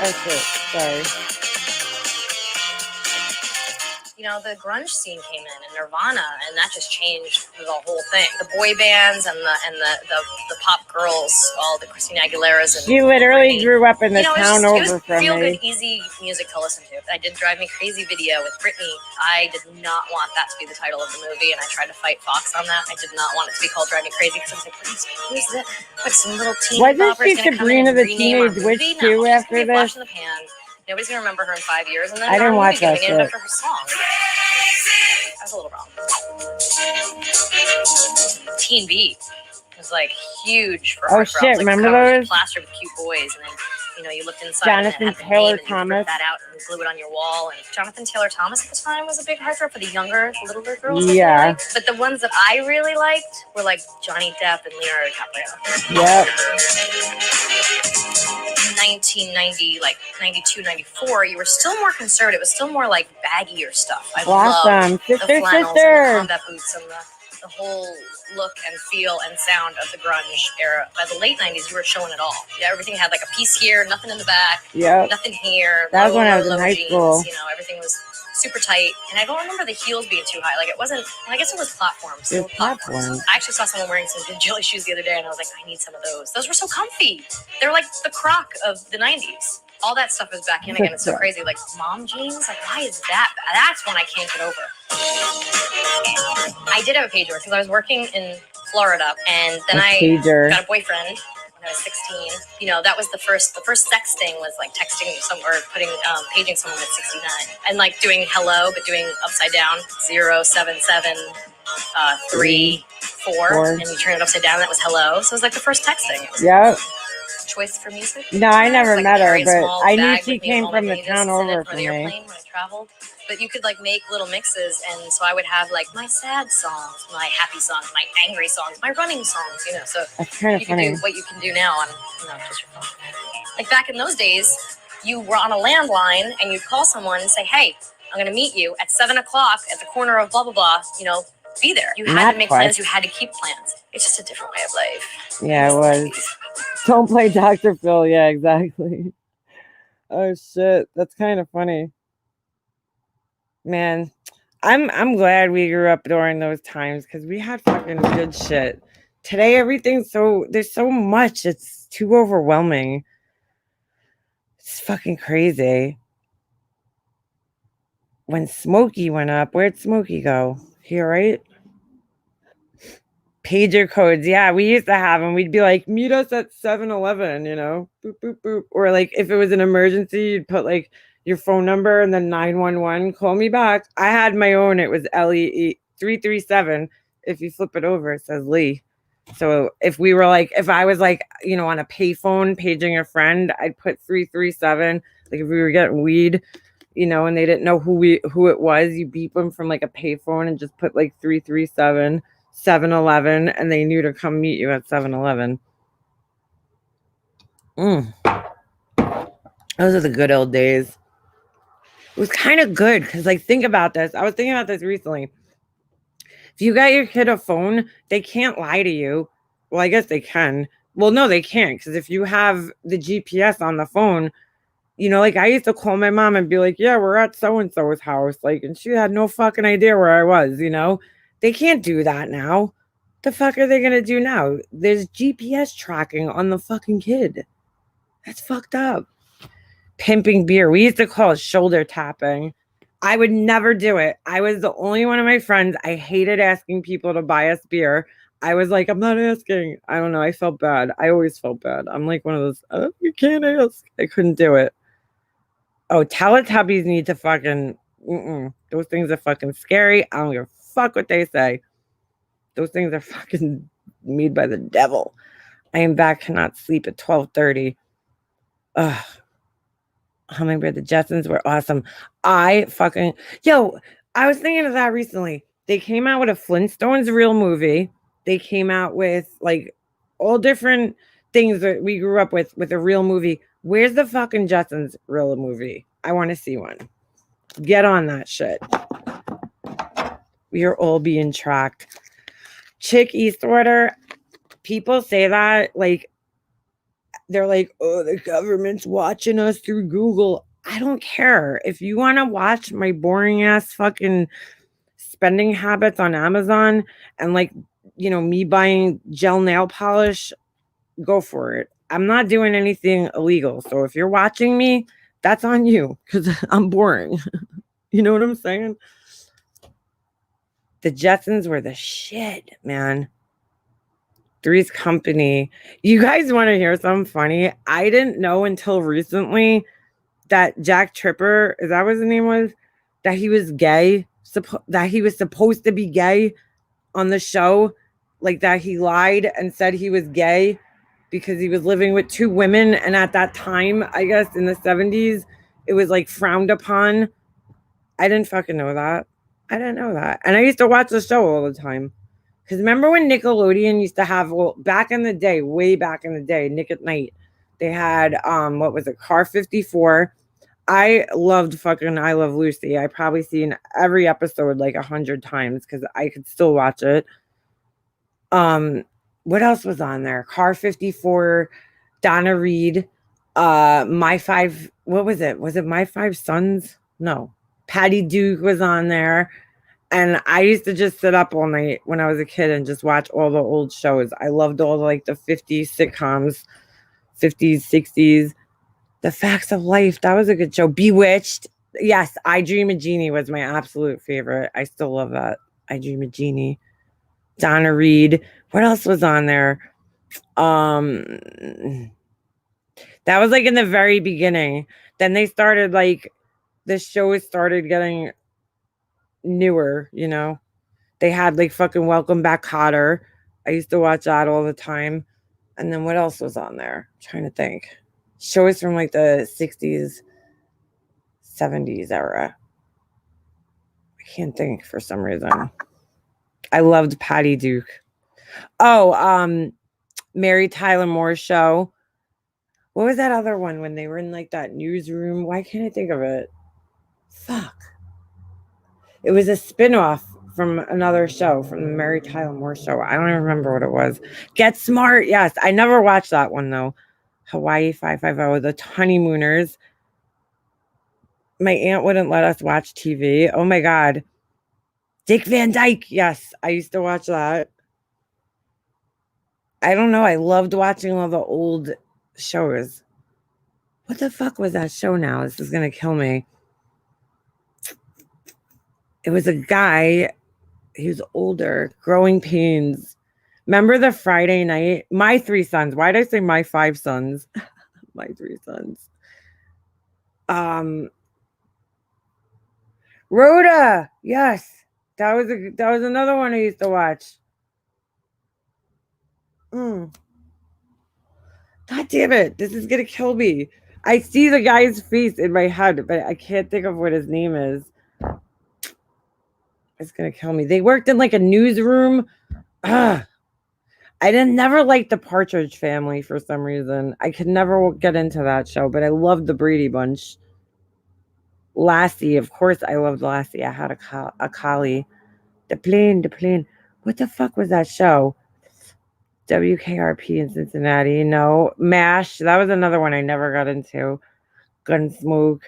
Oh shit. Sorry. You know, the grunge scene came in and Nirvana, and that just changed the whole thing. The boy bands and the pop girls, all the Christina Aguileras. And she literally grew up in the town over from me. It was feel good, easy music to listen to. I did Drive Me Crazy video with Britney. I did not want that to be the title of the movie, and I tried to fight Fox on that. I did not want it to be called Drive Me Crazy because I was like, who's that? Like some little teen Wasn't popper's she gonna come in Sabrina and the rename our Teenage Witch movie? too No, after she's gonna be this? flash in the pan. Nobody's gonna remember her in 5 years, and then I didn't watch that named shit. after her song. I was a little wrong. Teen Beat was like huge for Oh shit! Remember those? Plastered with cute boys, and then you looked inside. Jonathan and Taylor and Thomas. That out and glue it on your wall. And Jonathan Taylor Thomas at the time was a big heartthrob for the littler girls. Yeah. But the ones that I really liked were like Johnny Depp and Leonardo DiCaprio. Yep. 1990, like 92, 94, you were still more conservative. It was still more like baggier stuff. I Awesome. love the flannels and the combat boots and the whole look and feel and sound of the grunge era. By the late 90s, you were showing it all. Yeah, everything had like a piece here, nothing in the back, nothing here. That was when I was in high school. You know, everything was super tight. And I don't remember the heels being too high. Like it wasn't, I guess it was platforms. It was platforms. I actually saw someone wearing some jelly shoes the other day and I was like, I need some of those. Those were so comfy. They're like the Croc of the 90s. All that stuff is back in again. It's so crazy. Like mom jeans, like why is that? That's one I can't get over. I did have a pager because I was working in Florida, and then I got a boyfriend when I was 16. You know, that was the first sexting was like texting someone or paging someone at 69, and like doing hello but doing upside down 077 3 4, and you turn it upside down. That was hello. So it was like the first texting. Yep. Choice for music. No, I never like met her, but I knew bag she with me came with all from my the town playlists in over it from on the me. airplane when I traveled. But you could like make little mixes, and so I would have like my sad songs, my happy songs, my angry songs, my running songs. You know, so That's kind of you can funny. do what you can do now on just your phone. Like back in those days, you were on a landline and you'd call someone and say, "Hey, I'm going to meet you at 7:00 at the corner of blah blah blah." You know, be there. You had to make plans. You had to keep plans. It's just a different way of life. Yeah, it was. Don't play Dr. Phil. Yeah, exactly. Oh shit, that's kind of funny. Man, I'm glad we grew up during those times because we had fucking good shit. Today everything's there's so much, it's too overwhelming. It's fucking crazy. When Smokey went up, where'd Smokey go? Here, right? Pager codes, yeah, we used to have them. We'd be like, meet us at 7-Eleven, you know, boop, boop, boop. Or like if it was an emergency, you'd put like your phone number and then 911, call me back. I had my own, it was LE 337. If you flip it over, it says Lee. So if I was like, you know, on a payphone paging a friend, I'd put 337. Like if we were getting weed, you know, and they didn't know who it was, you beep them from like a payphone and just put like 337. 7-Eleven, and they knew to come meet you at 7-Eleven. Those are the good old days. It was kind of good because, like, think about this. I was thinking about this recently. If you got your kid a phone, they can't lie to you. Well, I guess they can. Well, no, they can't, because if you have the GPS on the phone, you know, like I used to call my mom and be like, yeah, we're at so-and-so's house. Like, and she had no fucking idea where I was, you know? They can't do that now. The fuck are they going to do now? There's GPS tracking on the fucking kid. That's fucked up. Pimping beer. We used to call it shoulder tapping. I would never do it. I was the only one of my friends. I hated asking people to buy us beer. I was like, I'm not asking. I don't know. I felt bad. I always felt bad. I'm like one of those, you can't ask. I couldn't do it. Oh, Teletubbies need to fucking, those things are fucking scary. I don't give a fuck what they say. Those things are fucking made by the devil. I am back, cannot sleep at 12:30. Ugh. Hummingbird, the Jetsons were awesome. I was thinking of that recently. They came out with a Flintstones real movie. They came out with like all different things that we grew up with a real movie. Where's the fucking Jetsons real movie? I want to see one. Get on that shit. We are all being tracked. Chick Eastwater, people say that like they're like, oh, the government's watching us through Google. I don't care. If you want to watch my boring ass fucking spending habits on Amazon and like, you know, me buying gel nail polish, go for it. I'm not doing anything illegal. So if you're watching me, that's on you because I'm boring. You know what I'm saying? The Jetsons were the shit, man. Three's Company. You guys want to hear something funny? I didn't know until recently that Jack Tripper, is that what his name was? That he was gay. That he was supposed to be gay on the show. Like that he lied and said he was gay because he was living with two women. And at that time, I guess in the 70s, it was like frowned upon. I didn't fucking know that. I didn't know that. And I used to watch the show all the time. Because remember when Nickelodeon used to have, well, back in the day, way back in the day, Nick at Night, they had, what was it, Car 54. I loved fucking I Love Lucy. I probably seen every episode like 100 times because I could still watch it. What else was on there? Car 54, Donna Reed, My Five, what was it? Was it My Five Sons? No. Patty Duke was on there. And I used to just sit up all night when I was a kid and just watch all the old shows. I loved all the 50s sitcoms, 50s, 60s. The Facts of Life, that was a good show. Bewitched. Yes, I Dream of Jeannie was my absolute favorite. I still love that. I Dream of Jeannie. Donna Reed. What else was on there? That was like in the very beginning. Then they started the shows started getting newer, you know. They had fucking Welcome Back Kotter. I used to watch that all the time. And then what else was on there? I'm trying to think. Shows from the 60s, 70s era. I can't think for some reason. I loved Patty Duke. Oh, Mary Tyler Moore Show. What was that other one when they were in that newsroom? Why can't I think of it? Fuck. It was a spinoff from another show, from the Mary Tyler Moore Show. I don't even remember what it was. Get Smart. Yes. I never watched that one, though. Hawaii 550, The Honeymooners. My aunt wouldn't let us watch TV. Oh my God. Dick Van Dyke. Yes, I used to watch that. I don't know. I loved watching all the old shows. What the fuck was that show now? This is going to kill me. It was a guy. He was older. Growing Pains. Remember the Friday night? My 3 sons. Why did I say my 5 sons? My 3 sons. Rhoda. Yes. That was another one I used to watch. God damn it. This is going to kill me. I see the guy's face in my head, but I can't think of what his name is. It's going to kill me. They worked in like a newsroom. I never liked the Partridge Family for some reason. I could never get into that show, but I loved the Brady Bunch. Lassie, of course I loved Lassie. I had a collie. The plane. What the fuck was that show? WKRP in Cincinnati. No. MASH. That was another one I never got into. Gunsmoke.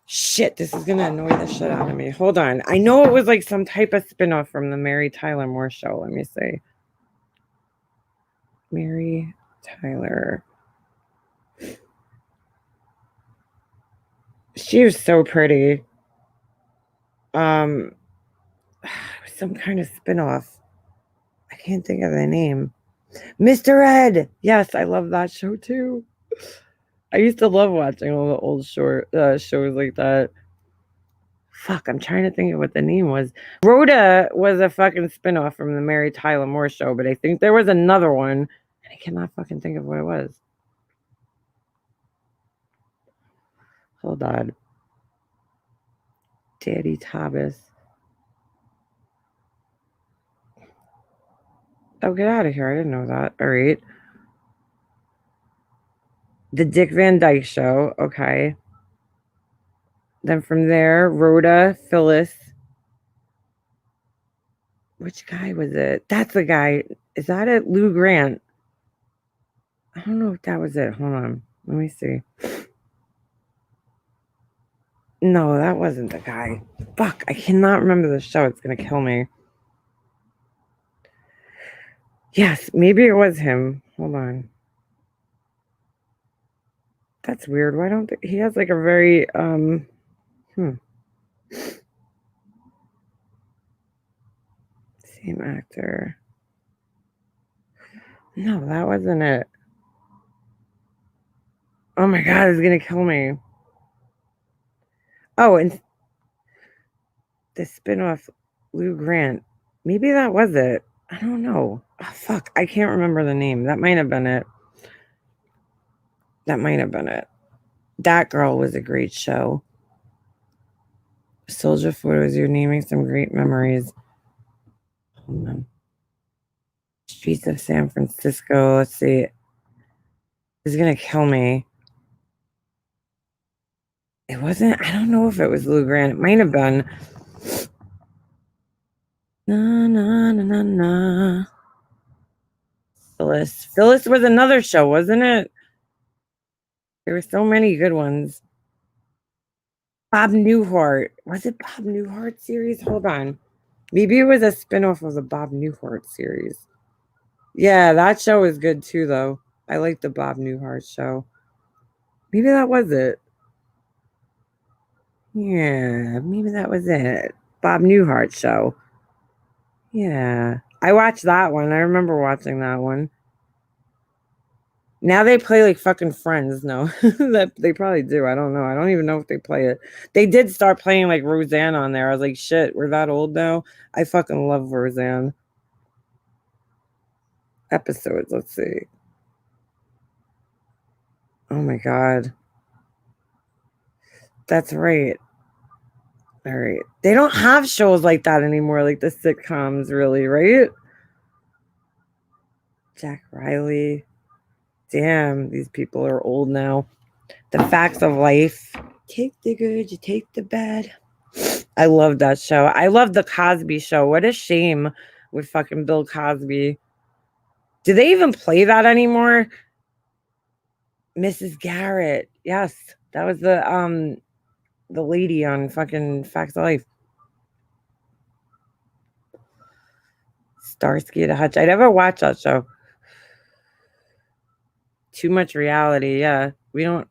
Shit, this is gonna annoy the shit out of me. Hold on. I know it was like some type of spinoff from the Mary Tyler Moore Show. Let me see. Mary Tyler. She was so pretty. It was some kind of spinoff. I can't think of the name. Mr. Ed. Yes, I love that show too. I used to love watching all the old shows like that. Fuck, I'm trying to think of what the name was. Rhoda was a fucking spinoff from the Mary Tyler Moore Show, but I think there was another one, and I cannot fucking think of what it was. Hold on. Daddy Thomas. Oh, get out of here. I didn't know that. All right. The Dick Van Dyke Show. Okay. Then from there, Rhoda, Phyllis. Which guy was it? That's the guy. Is that it? Lou Grant. I don't know if that was it. Hold on. Let me see. No, that wasn't the guy. Fuck. I cannot remember the show. It's going to kill me. Yes, maybe it was him. Hold on. That's weird. Why don't he has like a very same actor. No, that wasn't it. Oh my God, it's gonna kill me. Oh, and the spinoff, Lou Grant. Maybe that was it. I don't know. Oh, fuck, I can't remember the name. That might have been it. That Girl was a great show. Soldier Photos, you're naming some great memories. Hold on. Streets of San Francisco. Let's see. It's gonna kill me. It wasn't. I don't know if it was Lou Grant. It might have been. Na. Phyllis was another show, wasn't it? There were so many good ones. Bob Newhart. Was it Bob Newhart series? Hold on. Maybe it was a spinoff of the Bob Newhart series. Yeah, that show was good too, though. I like the Bob Newhart show. Maybe that was it. Yeah, maybe that was it. Bob Newhart show. Yeah. I watched that one. I remember watching that one. Now they play like fucking Friends. No, that they probably do. I don't know. I don't even know if they play it. They did start playing like Roseanne on there. I was like, shit, we're that old now. I fucking love Roseanne. Episodes. Let's see. Oh my God. That's right. All right. They don't have shows like that anymore, like the sitcoms, really, right? Jack Riley. Damn, these people are old now. The Facts of Life. Take the good, you take the bad. I love that show. I love the Cosby Show. What a shame with fucking Bill Cosby. Do they even play that anymore? Mrs. Garrett. Yes, that was the the lady on fucking Facts of Life. Starsky to Hutch. I never watched that show. Too much reality, yeah. We don't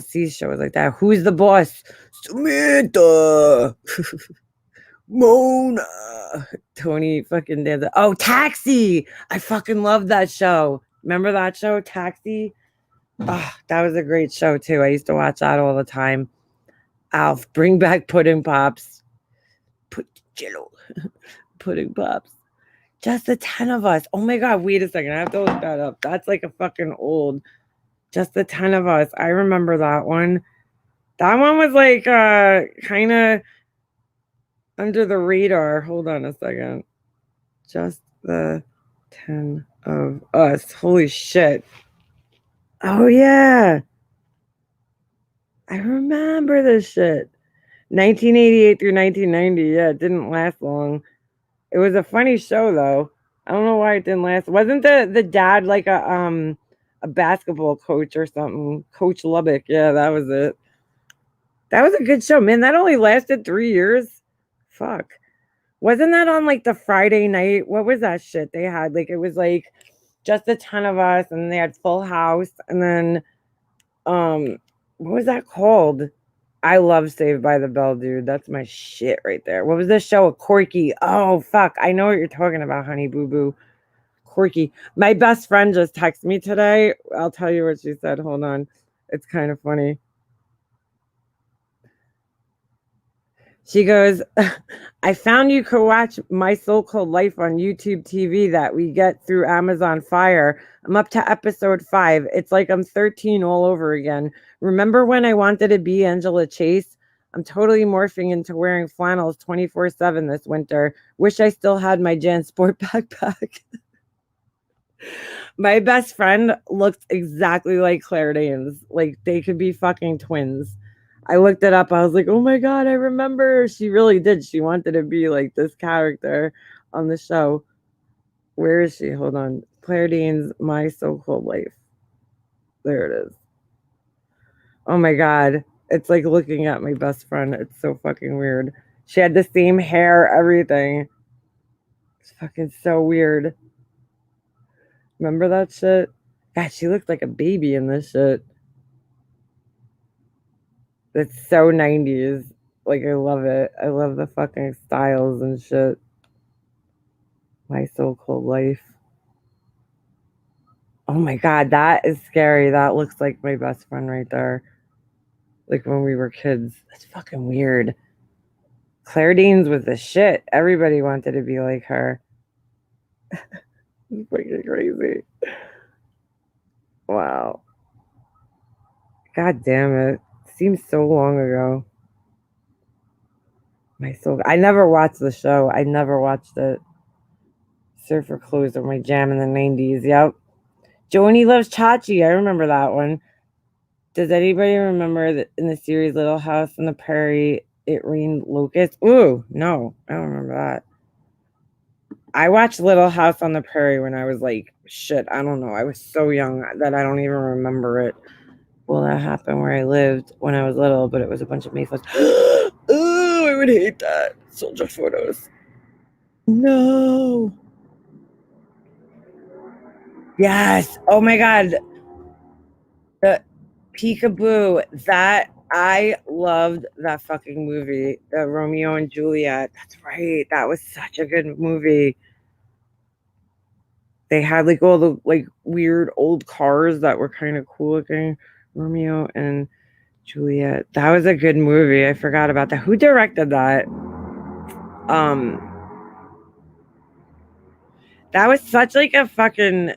see shows like that. Who's the boss? Samantha. Mona. Tony fucking did that. Oh, Taxi. I fucking love that show. Remember that show, Taxi? Oh, that was a great show too. I used to watch that all the time. Alf, bring back Pudding Pops. Put Jello. Pudding Pops. Just the 10 of us. Oh my God, wait a second. I have to look that up. That's like a fucking old. Just the 10 of us. I remember that one. That one was like kind of under the radar. Hold on a second. Just the 10 of us. Holy shit. Oh yeah. I remember this shit. 1988 through 1990. Yeah, it didn't last long. It was a funny show though. I don't know why it didn't last. Wasn't the dad like a basketball coach or something? Coach Lubbock. Yeah, that was it. That was a good show, man. That only lasted 3 years. Fuck. Wasn't that on like the Friday night? What was that shit they had? Like it was like just the 10 of us, and they had Full House, and then what was that called? I love Saved by the Bell, dude. That's my shit right there. What was this show? Corky. Oh fuck. I know what you're talking about, honey boo boo. Corky. My best friend just texted me today. I'll tell you what she said. Hold on. It's kind of funny. She goes, I found you could watch My So-Called Life on YouTube TV that we get through Amazon Fire. I'm up to episode 5. It's like I'm 13 all over again. Remember when I wanted to be Angela Chase? I'm totally morphing into wearing flannels 24/7 this winter. Wish I still had my Jan Sport backpack. My best friend looks exactly like Claire Danes. Like they could be fucking twins. I looked it up. I was like, oh my God, I remember. She really did. She wanted to be like this character on the show. Where is she? Hold on. Claire Danes, My So-Called Life. There it is. Oh my God. It's like looking at my best friend. It's so fucking weird. She had the same hair, everything. It's fucking so weird. Remember that shit? God, she looked like a baby in this shit. It's so 90s. Like, I love it. I love the fucking styles and shit. My So-Called Life. Oh my God, that is scary. That looks like my best friend right there. Like when we were kids. That's fucking weird. Claire Danes was the shit. Everybody wanted to be like her. It's fucking crazy. Wow. God damn it. Seems so long ago. I never watched the show. I never watched it. Surfer Clothes are my jam in the 90s. Yep. Joni Loves Chachi. I remember that one. Does anybody remember that in the series Little House on the Prairie, it rained locusts? Ooh, no. I don't remember that. I watched Little House on the Prairie when I was like, shit, I don't know. I was so young that I don't even remember it. Well, that happened where I lived when I was little, but it was a bunch of Mayflies. Ooh, I would hate that. Soldier photos. No. Yes. Oh my God. The Peekaboo. That I loved that fucking movie. The Romeo and Juliet. That's right. That was such a good movie. They had like all the like weird old cars that were kind of cool looking. Romeo and Juliet. That was a good movie. I forgot about that. Who directed that? That was such like a fucking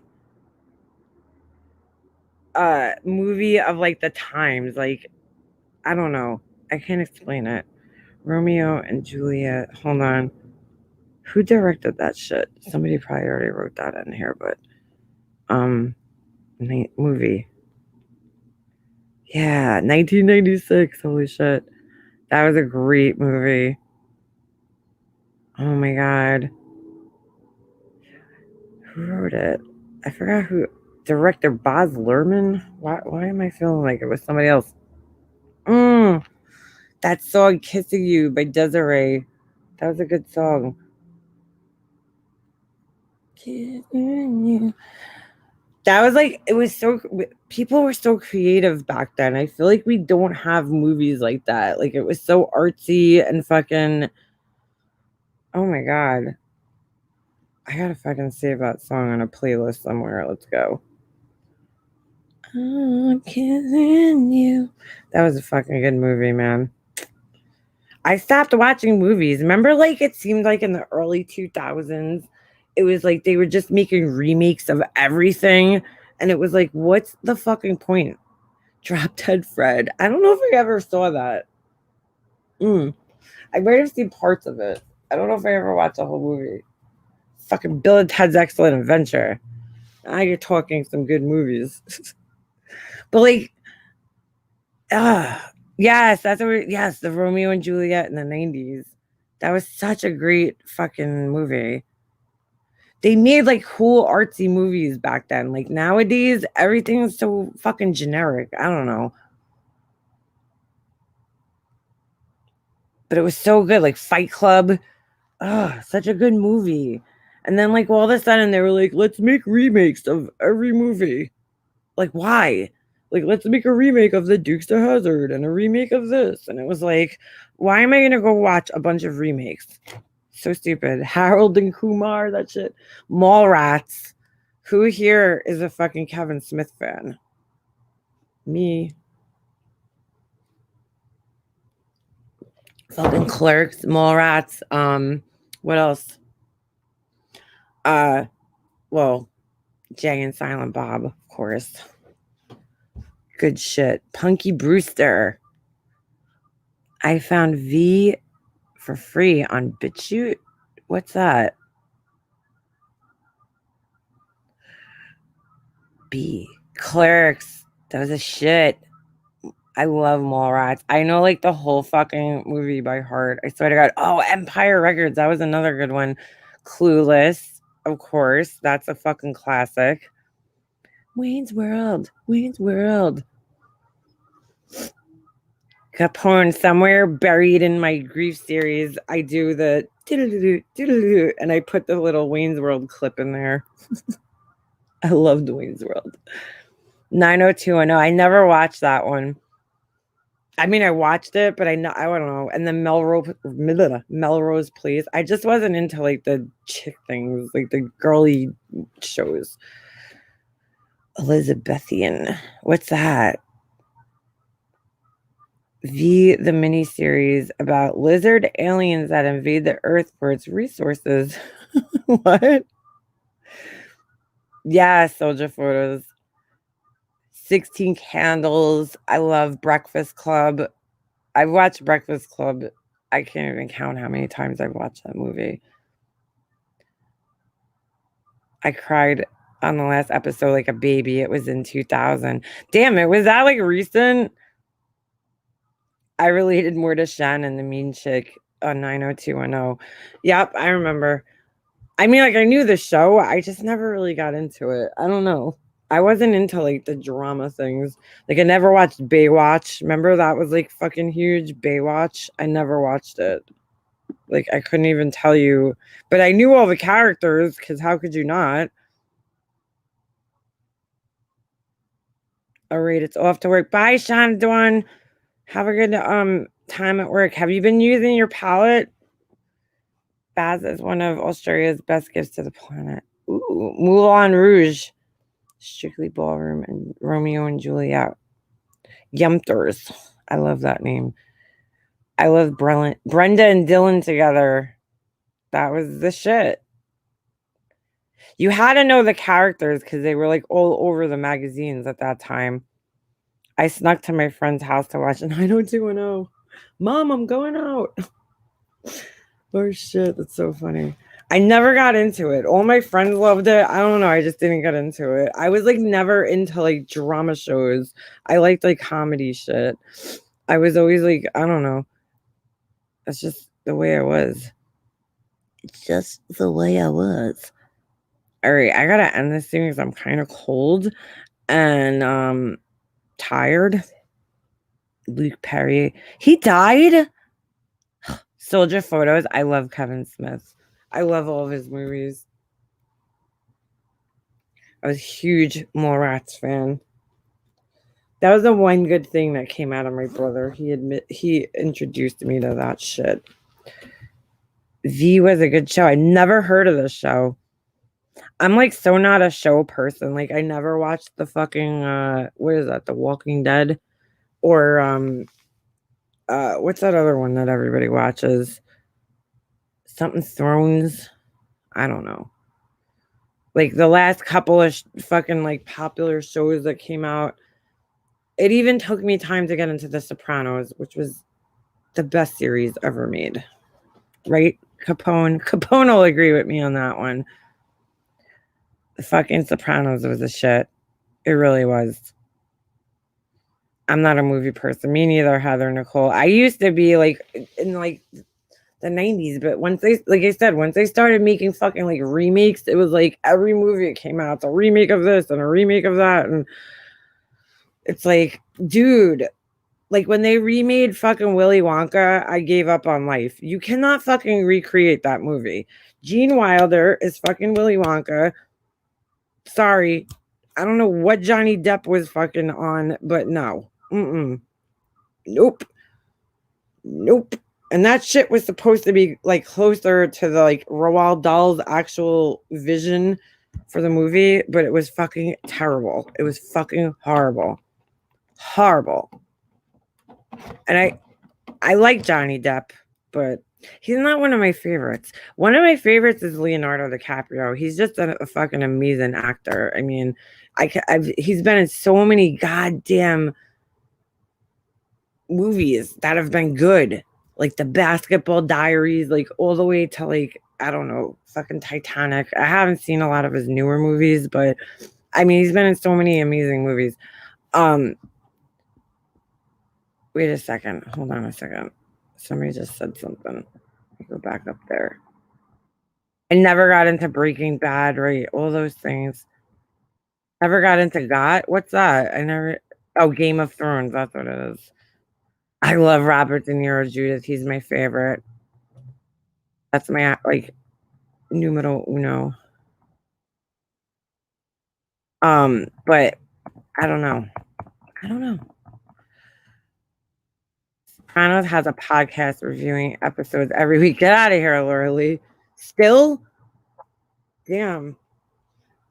movie of like the times. Like, I don't know. I can't explain it. Romeo and Juliet. Hold on. Who directed that shit? Somebody probably already wrote that in here, but movie. Yeah, 1996. Holy shit. That was a great movie. Oh my God. Who wrote it? I forgot who. Director Baz Luhrmann? Why am I feeling like it was somebody else? That song Kissing You by Desiree. That was a good song. Kissing You. That was like, it was so, people were so creative back then. I feel like we don't have movies like that. Like, it was so artsy and fucking, oh my God. I gotta fucking save that song on a playlist somewhere. Let's go. I'm kissing you. That was a fucking good movie, man. I stopped watching movies. Remember, like, it seemed like in the early 2000s, it was like they were just making remakes of everything. And it was like, what's the fucking point? Drop Dead Fred. I don't know if I ever saw that. I might have seen parts of it. I don't know if I ever watched the whole movie. Fucking Bill and Ted's Excellent Adventure. Now you're talking some good movies. But like, yes, yes, the Romeo and Juliet in the 90s. That was such a great fucking movie. They made like cool artsy movies back then. Like nowadays, everything is so fucking generic. I don't know. But it was so good. Like Fight Club. Such a good movie. And then like all of a sudden they were like, let's make remakes of every movie. Like, why? Like, let's make a remake of The Dukes of Hazzard and a remake of this. And it was like, why am I going to go watch a bunch of remakes? So stupid. Harold and Kumar, that shit. Mallrats. Who here is a fucking Kevin Smith fan? Me. Fucking Clerks, Mallrats. What else? Well, Jay and Silent Bob, of course. Good shit. Punky Brewster. I found V for free on BitChute. What's that? B. Clerks. That was a shit. I love Mallrats. I know like the whole fucking movie by heart. I swear to God. Oh, Empire Records. That was another good one. Clueless. Of course. That's a fucking classic. Wayne's World. Wayne's World. Capone, somewhere buried in my grief series, I do the and I put the little Wayne's World clip in there. I loved Wayne's World. 90210. I never watched that one. I mean, I watched it, but I don't know. And then Melrose Place. I just wasn't into like the chick things, like the girly shows. Elizabethan. What's that? The miniseries about lizard aliens that invade the Earth for its resources. What? Yeah, Soldier Photos. 16 Candles. I love Breakfast Club. I've watched Breakfast Club. I can't even count how many times I've watched that movie. I cried on the last episode like a baby. It was in 2000. Damn it. Was that like recent? I related more to Shen and the mean chick on 90210. Yep, I remember. I mean, like, I knew the show. I just never really got into it. I don't know. I wasn't into, like, the drama things. Like, I never watched Baywatch. Remember that was, like, fucking huge? Baywatch? I never watched it. Like, I couldn't even tell you. But I knew all the characters, because how could you not? All right, it's off to work. Bye, Sean Dawn. Have a good time at work. Have you been using your palette? Baz is one of Australia's best gifts to the planet. Ooh, Moulin Rouge. Strictly Ballroom and Romeo and Juliet. Yumters. I love that name. I love Brenda and Dylan together. That was the shit. You had to know the characters because they were like all over the magazines at that time. I snuck to my friend's house to watch 90210. Mom, I'm going out. Oh shit, that's so funny. I never got into it. All my friends loved it. I don't know. I just didn't get into it. I was like never into like drama shows. I liked like comedy shit. I was always like, I don't know. That's just the way I was. It's just the way I was. All right, I gotta end this thing because I'm kind of cold and tired. Luke Perry. He died? Soldier Photos. I love Kevin Smith. I love all of his movies. I was a huge Mallrats fan. That was the one good thing that came out of my brother. He introduced me to that shit. V was a good show. I never heard of this show. I'm like so not a show person. Like I never watched the fucking what is that? The Walking Dead or what's that other one that everybody watches? Something Thrones. I don't know. Like the last couple of fucking like popular shows that came out. It even took me time to get into The Sopranos, which was the best series ever made. Right? Capone will agree with me on that one. The fucking Sopranos was a shit. It really was. I'm not a movie person. Me neither, Heather Nicole. I used to be like in like the 90s, but once they, like I said, once they started making fucking like remakes, it was like every movie that came out, it's a remake of this and a remake of that. And it's like, dude, like when they remade fucking Willy Wonka, I gave up on life. You cannot fucking recreate that movie. Gene Wilder is fucking Willy Wonka. Sorry. I don't know what Johnny Depp was fucking on, but no. Nope. And that shit was supposed to be like closer to the like Roald Dahl's actual vision for the movie, but it was fucking terrible. It was fucking horrible. And I like Johnny Depp, but he's not one of my favorites. One of my favorites is Leonardo DiCaprio. He's just a fucking amazing actor. I mean, he's been in so many goddamn movies that have been good, like The Basketball Diaries, like all the way to like, I don't know, fucking Titanic. I haven't seen a lot of his newer movies, but I mean, he's been in so many amazing movies. Wait a second. Hold on a second. Somebody just said something. Let me go back up there. I never got into Breaking Bad, right? All those things. Never got into GOT. What's that? Game of Thrones. That's what it is. I love Robert De Niro, Judith. He's my favorite. That's my like numero uno. But I don't know. Sopranos has a podcast reviewing episodes every week. Get out of here, Laura Lee. Still? Damn.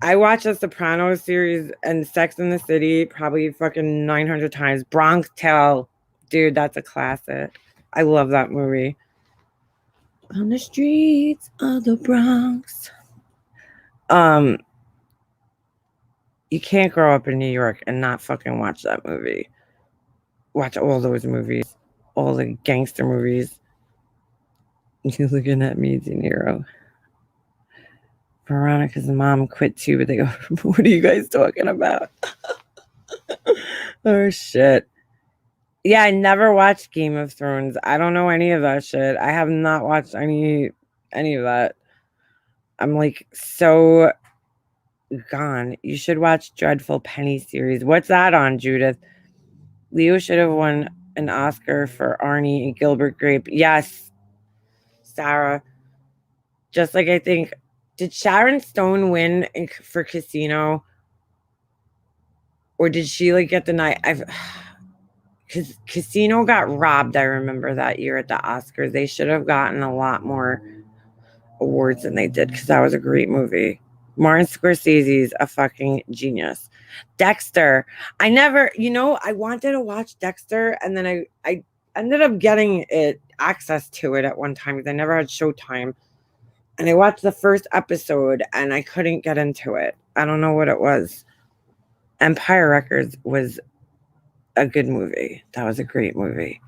I watched the Sopranos series and Sex in the City probably fucking 900 times. Bronx Tale. Dude, that's a classic. I love that movie. On the streets of the Bronx. You can't grow up in New York and not fucking watch that movie. Watch all those movies. All the gangster movies. You're looking at me, De Niro. Veronica's mom quit too, but they go, what are you guys talking about? Oh, shit. Yeah, I never watched Game of Thrones. I don't know any of that shit. I have not watched any of that. I'm like so gone. You should watch Dreadful Penny series. What's that on, Judith? Leo should have won an Oscar for Arnie and Gilbert Grape. Yes, Sarah. Just like I think, did Sharon Stone win for Casino? Or did she like get the night? Because Casino got robbed. I remember that year at the Oscars. They should have gotten a lot more awards than they did because that was a great movie. Martin Scorsese's a fucking genius. Dexter. I wanted to watch Dexter, and then I ended up getting access to it at one time because I never had Showtime. And I watched the first episode and I couldn't get into it. I don't know what it was. Empire Records was a good movie. That was a great movie.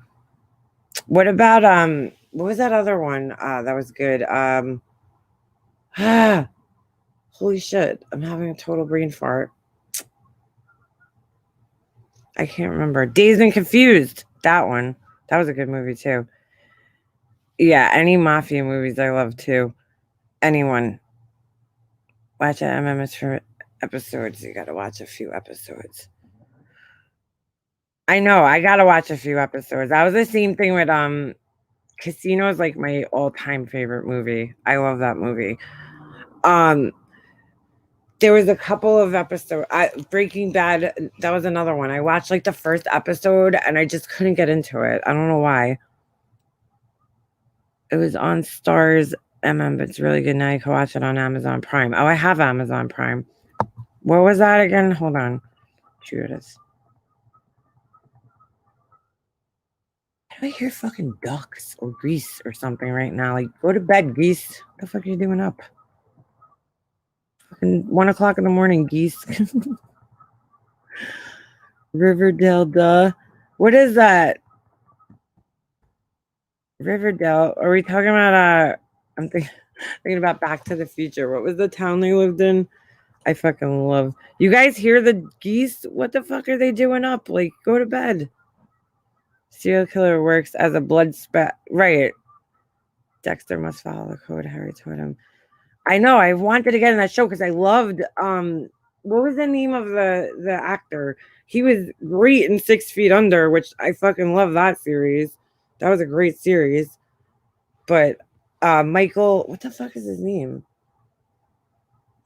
What about what was that other one that was good? Holy shit, I'm having a total brain fart. I can't remember. Dazed and Confused. That one. That was a good movie too. Yeah, any mafia movies I love too. Anyone. Watch it. MMS for episodes. You gotta watch a few episodes. I know. I gotta watch a few episodes. That was the same thing with Casino is like my all-time favorite movie. I love that movie. There was a couple of episodes. Breaking Bad, that was another one. I watched like the first episode and I just couldn't get into it. I don't know why. It was on Stars MM, but it's really good. Now you can watch it on Amazon Prime. Oh, I have Amazon Prime. What was that again? Hold on. Here it is. I hear fucking ducks or geese or something right now. Like, go to bed, geese. What the fuck are you doing up? Fucking 1 o'clock in the morning, geese. Riverdale, duh. What is that? Riverdale. Are we talking about I'm thinking about Back to the Future. What was the town they lived in? I fucking love. You guys hear the geese? What the fuck are they doing up? Like, go to bed. Serial killer works as a blood spat. Right. Dexter must follow the code. Harry told him. I know. I wanted to get in that show because I loved. What was the name of the actor? He was great in 6 Feet Under, which I fucking love that series. That was a great series. But Michael, what the fuck is his name?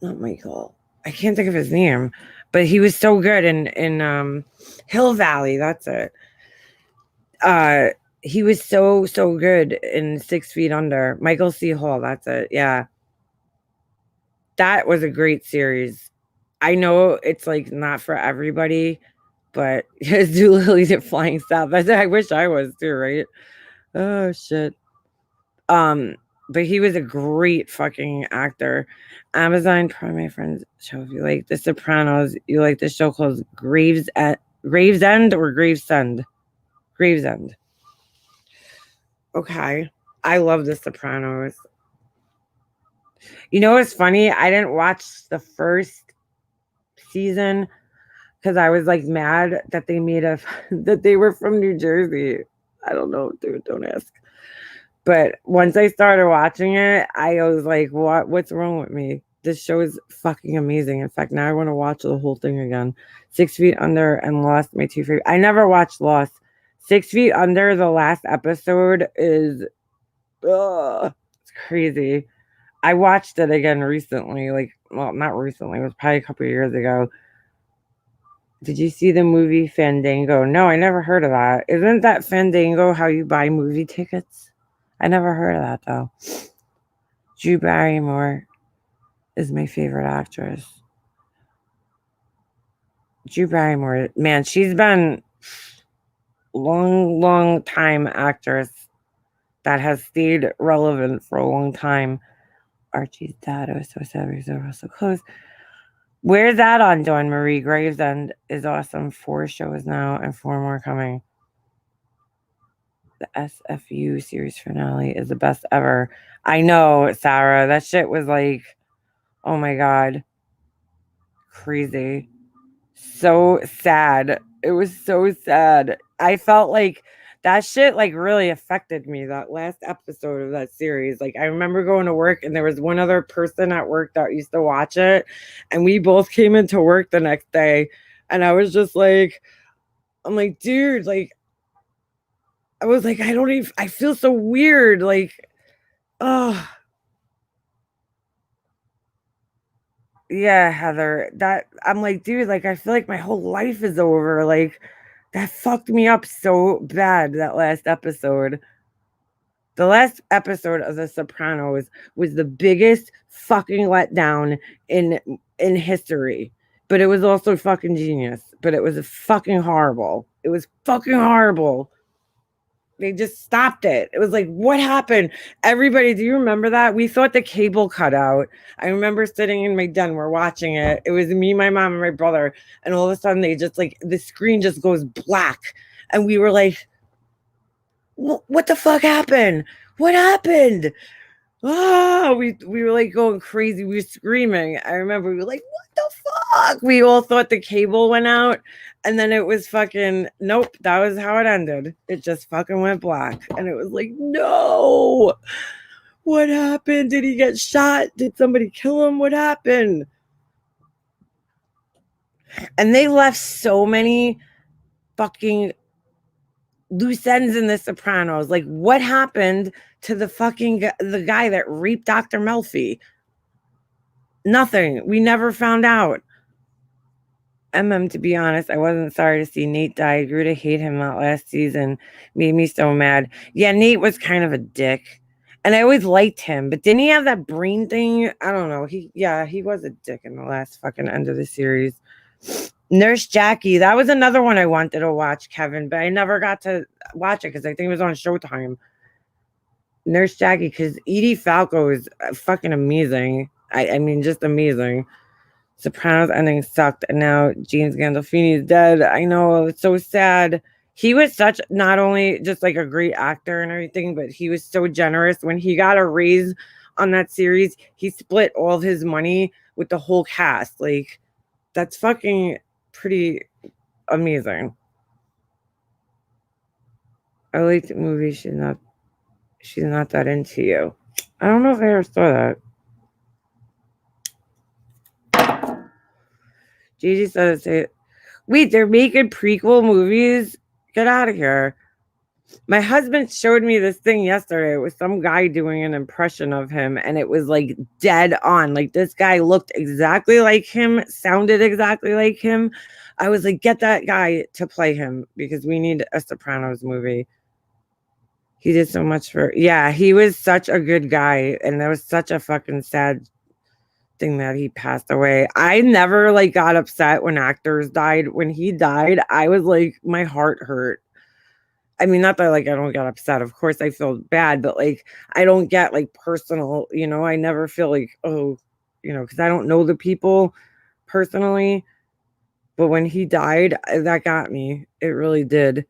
Not Michael. I can't think of his name. But he was so good in Hill Valley. That's it. He was so good in 6 Feet Under. Michael C. Hall, that's it. Yeah. That was a great series. I know it's like not for everybody, but Doolittle did Flying South. I wish I was too, right? Oh shit. But he was a great fucking actor. Amazon Prime, my friends, show if you like The Sopranos, you like the show called Gravesend or Gravesend? Gravesend. Okay. I love The Sopranos. You know what's funny? I didn't watch the first season because I was like mad that they made that they were from New Jersey. I don't know, dude. Don't ask. But once I started watching it, I was like, what's wrong with me? This show is fucking amazing. In fact, now I want to watch the whole thing again. 6 Feet Under and Lost, my two favorite. I never watched Lost. 6 Feet Under, the last episode is it's crazy. I watched it again recently. Like, well, not recently. It was probably a couple of years ago. Did you see the movie Fandango? No, I never heard of that. Isn't that Fandango how you buy movie tickets? I never heard of that, though. Drew Barrymore is my favorite actress. Drew Barrymore, man, she's been long time actress that has stayed relevant for a long time. Archie's dad was so sad because they were so close. Where's that on, Dawn Marie? Gravesend is awesome. 4 shows now and 4 more coming. The SFU series finale is the best ever. I know, Sarah. That shit was like, oh my God. Crazy. So sad. It was so sad. I felt like that shit like really affected me, that last episode of that series. Like, I remember going to work and there was one other person at work that used to watch it, and we both came into work the next day, and I was just like, I'm like, dude, like, I was like, I feel so weird. Like, oh. Yeah, Heather, that I'm like, dude, like, I feel like my whole life is over. Like, that fucked me up so bad, that last episode. The last episode of The Sopranos was the biggest fucking letdown in history. But it was also fucking genius. But it was fucking horrible. It was fucking horrible. They just stopped it. It was like, what happened? Everybody, do you remember that? We thought the cable cut out. I remember sitting in my den, we're watching it. It was me, my mom, and my brother. And all of a sudden, they just like, the screen just goes black. And we were like, what the fuck happened? What happened? Oh, we were like going crazy. We were screaming. I remember we were like, what the fuck? We all thought the cable went out. And then it was fucking, nope, that was how it ended. It just fucking went black. And it was like, no. What happened? Did he get shot? Did somebody kill him? What happened? And they left so many fucking loose ends in The Sopranos. Like, what happened to the guy that raped Dr. Melfi? Nothing. We never found out. To be honest, I wasn't sorry to see Nate die. I grew to hate him that last season. Made me so mad. Yeah, Nate was kind of a dick. And I always liked him. But didn't he have that brain thing? I don't know. He was a dick in the last fucking end of the series. Nurse Jackie. That was another one I wanted to watch, Kevin. But I never got to watch it because I think it was on Showtime. Nurse Jackie. Because Edie Falco is fucking amazing. I mean, just amazing. Sopranos ending sucked, and now James Gandolfini is dead. I know, it's so sad. He was such, not only just like a great actor and everything, but he was so generous. When he got a raise on that series, he split all of his money with the whole cast. Like, that's fucking pretty amazing. I like the movie. She's not that into you. I don't know if I ever saw that. Gigi says, wait, they're making prequel movies? Get out of here. My husband showed me this thing yesterday. It was some guy doing an impression of him, and it was like dead on. Like, this guy looked exactly like him, sounded exactly like him. I was like, get that guy to play him because we need a Sopranos movie. He did so much he was such a good guy, and that was such a fucking sad thing that he passed away. I never like got upset when actors died. When he died, I was like, my heart hurt. I mean, not that like I don't get upset. Of course I feel bad, but like I don't get like personal, I never feel like, oh, because I don't know the people personally. But when he died, that got me. It really did.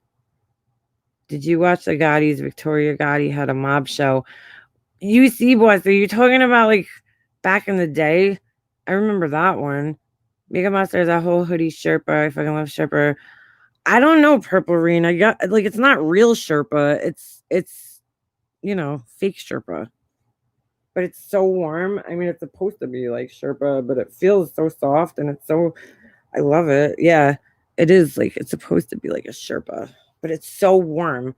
Did you watch the Gottis? Victoria Gotti had a mob show. UC boys, are you talking about like back in the day? I remember that one. Mega Monster is a whole hoodie Sherpa. I fucking love Sherpa. I don't know, Purple Rain. I got like, it's not real Sherpa. It's fake Sherpa. But it's so warm. I mean, it's supposed to be like Sherpa, but it feels so soft and I love it. Yeah, it is like, it's supposed to be like a Sherpa, but it's so warm.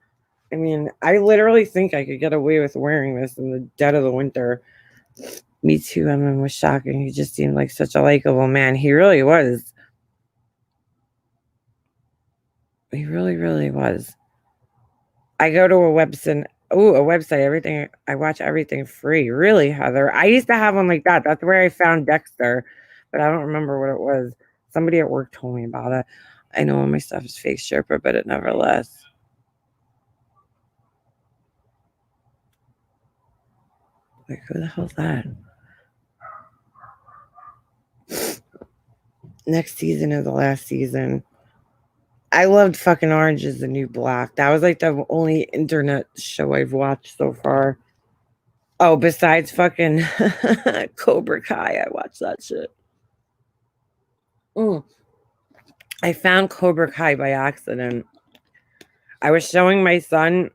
I mean, I literally think I could get away with wearing this in the dead of the winter. Me too. Was shocking. He just seemed like such a likable man. He really was. He really, really was. I go to a website. Everything. I watch everything free. Really, Heather? I used to have one like that. That's where I found Dexter, but I don't remember what it was. Somebody at work told me about it. I know all my stuff is fake Sherpa, but it never lasts. Like, who the hell's that? Next season is the last season. I loved fucking Orange is the New Black. That was like the only internet show I've watched so far. Oh, besides fucking Cobra Kai, I watched that shit. I found Cobra Kai by accident. I was showing my son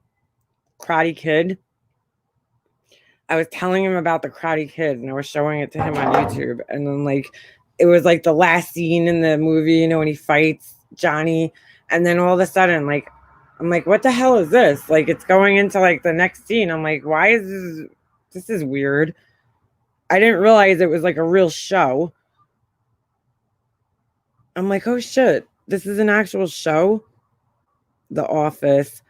Karate Kid. I was telling him about the Karate Kid, and I was showing it to him on YouTube. And then, like, it was like the last scene in the movie, when he fights Johnny. And then all of a sudden, like, I'm like, what the hell is this? Like, it's going into like the next scene. I'm like, why is this is weird. I didn't realize it was like a real show. I'm like, oh shit, this is an actual show. The Office.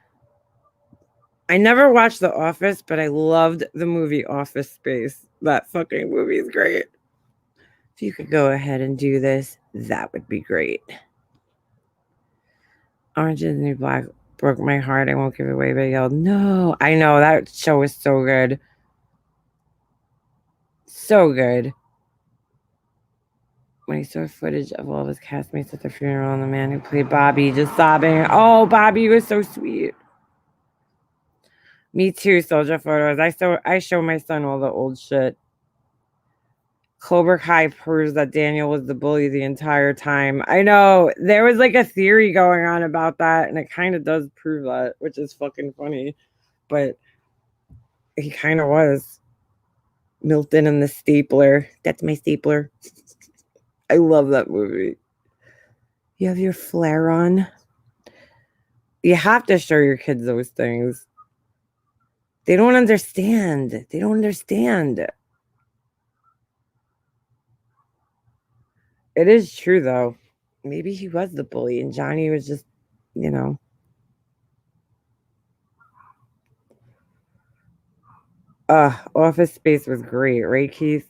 I never watched The Office, but I loved the movie Office Space. That fucking movie is great. If you could go ahead and do this, that would be great. Orange is the New Black broke my heart. I won't give it away, but I yelled, no. I know, that show was so good. So good. When he saw footage of all of his castmates at the funeral and the man who played Bobby just sobbing. Oh, Bobby was so sweet. Me too, Soldier Photos. I show my son all the old shit. Cobra Kai proves that Daniel was the bully the entire time. I know. There was like a theory going on about that, and it kind of does prove that, which is fucking funny. But he kind of was. Milton and the stapler. That's my stapler. I love that movie. You have your flare on. You have to show your kids those things. They don't understand. They don't understand. It is true, though. Maybe he was the bully and Johnny was just, you know. Office Space was great, right, Keith?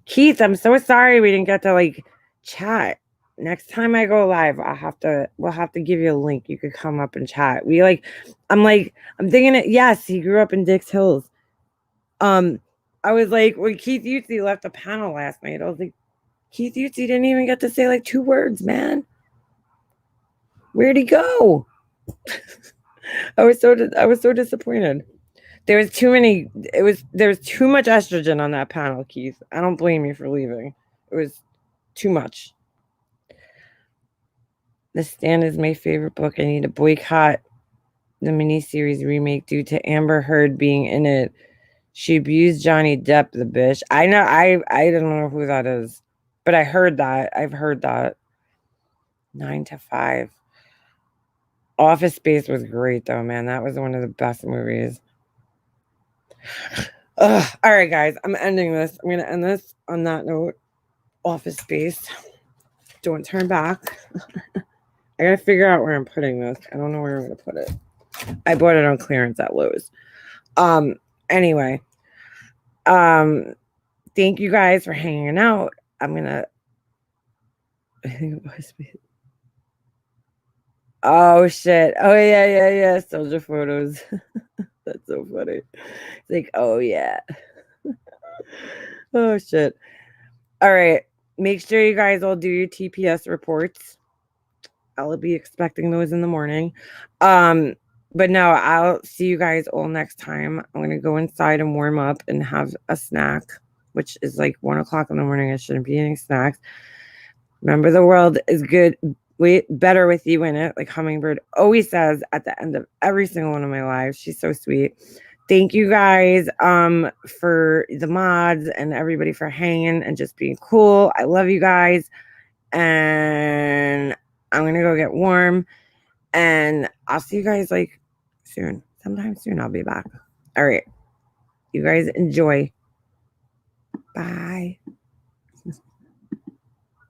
Keith, I'm so sorry we didn't get to, like, chat. Next time I go live, we'll have to give you a link. You could come up and chat. I'm thinking it. Yes, he grew up in Dix Hills. I was like, when Keith Utzi left the panel last night, I was like, Keith Utzi didn't even get to say like 2 words, man. Where'd he go? I was so disappointed. There was too much estrogen on that panel, Keith. I don't blame you for leaving. It was too much. The Stand is my favorite book. I need to boycott the miniseries remake due to Amber Heard being in it. She abused Johnny Depp, the bitch. I know. I don't know who that is, but I heard that. I've heard that. 9 to 5. Office Space was great, though, man. That was one of the best movies. All right, guys. I'm ending this. I'm going to end this on that note. Office Space. Don't turn back. I got to figure out where I'm putting this. I don't know where I'm going to put it. I bought it on clearance at Lowe's. Anyway. Thank you guys for hanging out. I'm going to... I think it was... Oh, shit. Oh, yeah. Soldier photos. That's so funny. It's like, oh, yeah. Oh, shit. All right. Make sure you guys all do your TPS reports. I'll be expecting those in the morning. But no, I'll see you guys all next time. I'm going to go inside and warm up and have a snack, which is like 1 o'clock in the morning. I shouldn't be eating snacks. Remember, the world is good. Better with you in it, like Hummingbird always says at the end of every single one of my lives. She's so sweet. Thank you guys for the mods and everybody for hanging and just being cool. I love you guys. And I'm gonna go get warm. And I'll see you guys like soon. Sometime soon I'll be back. All right. You guys enjoy. Bye.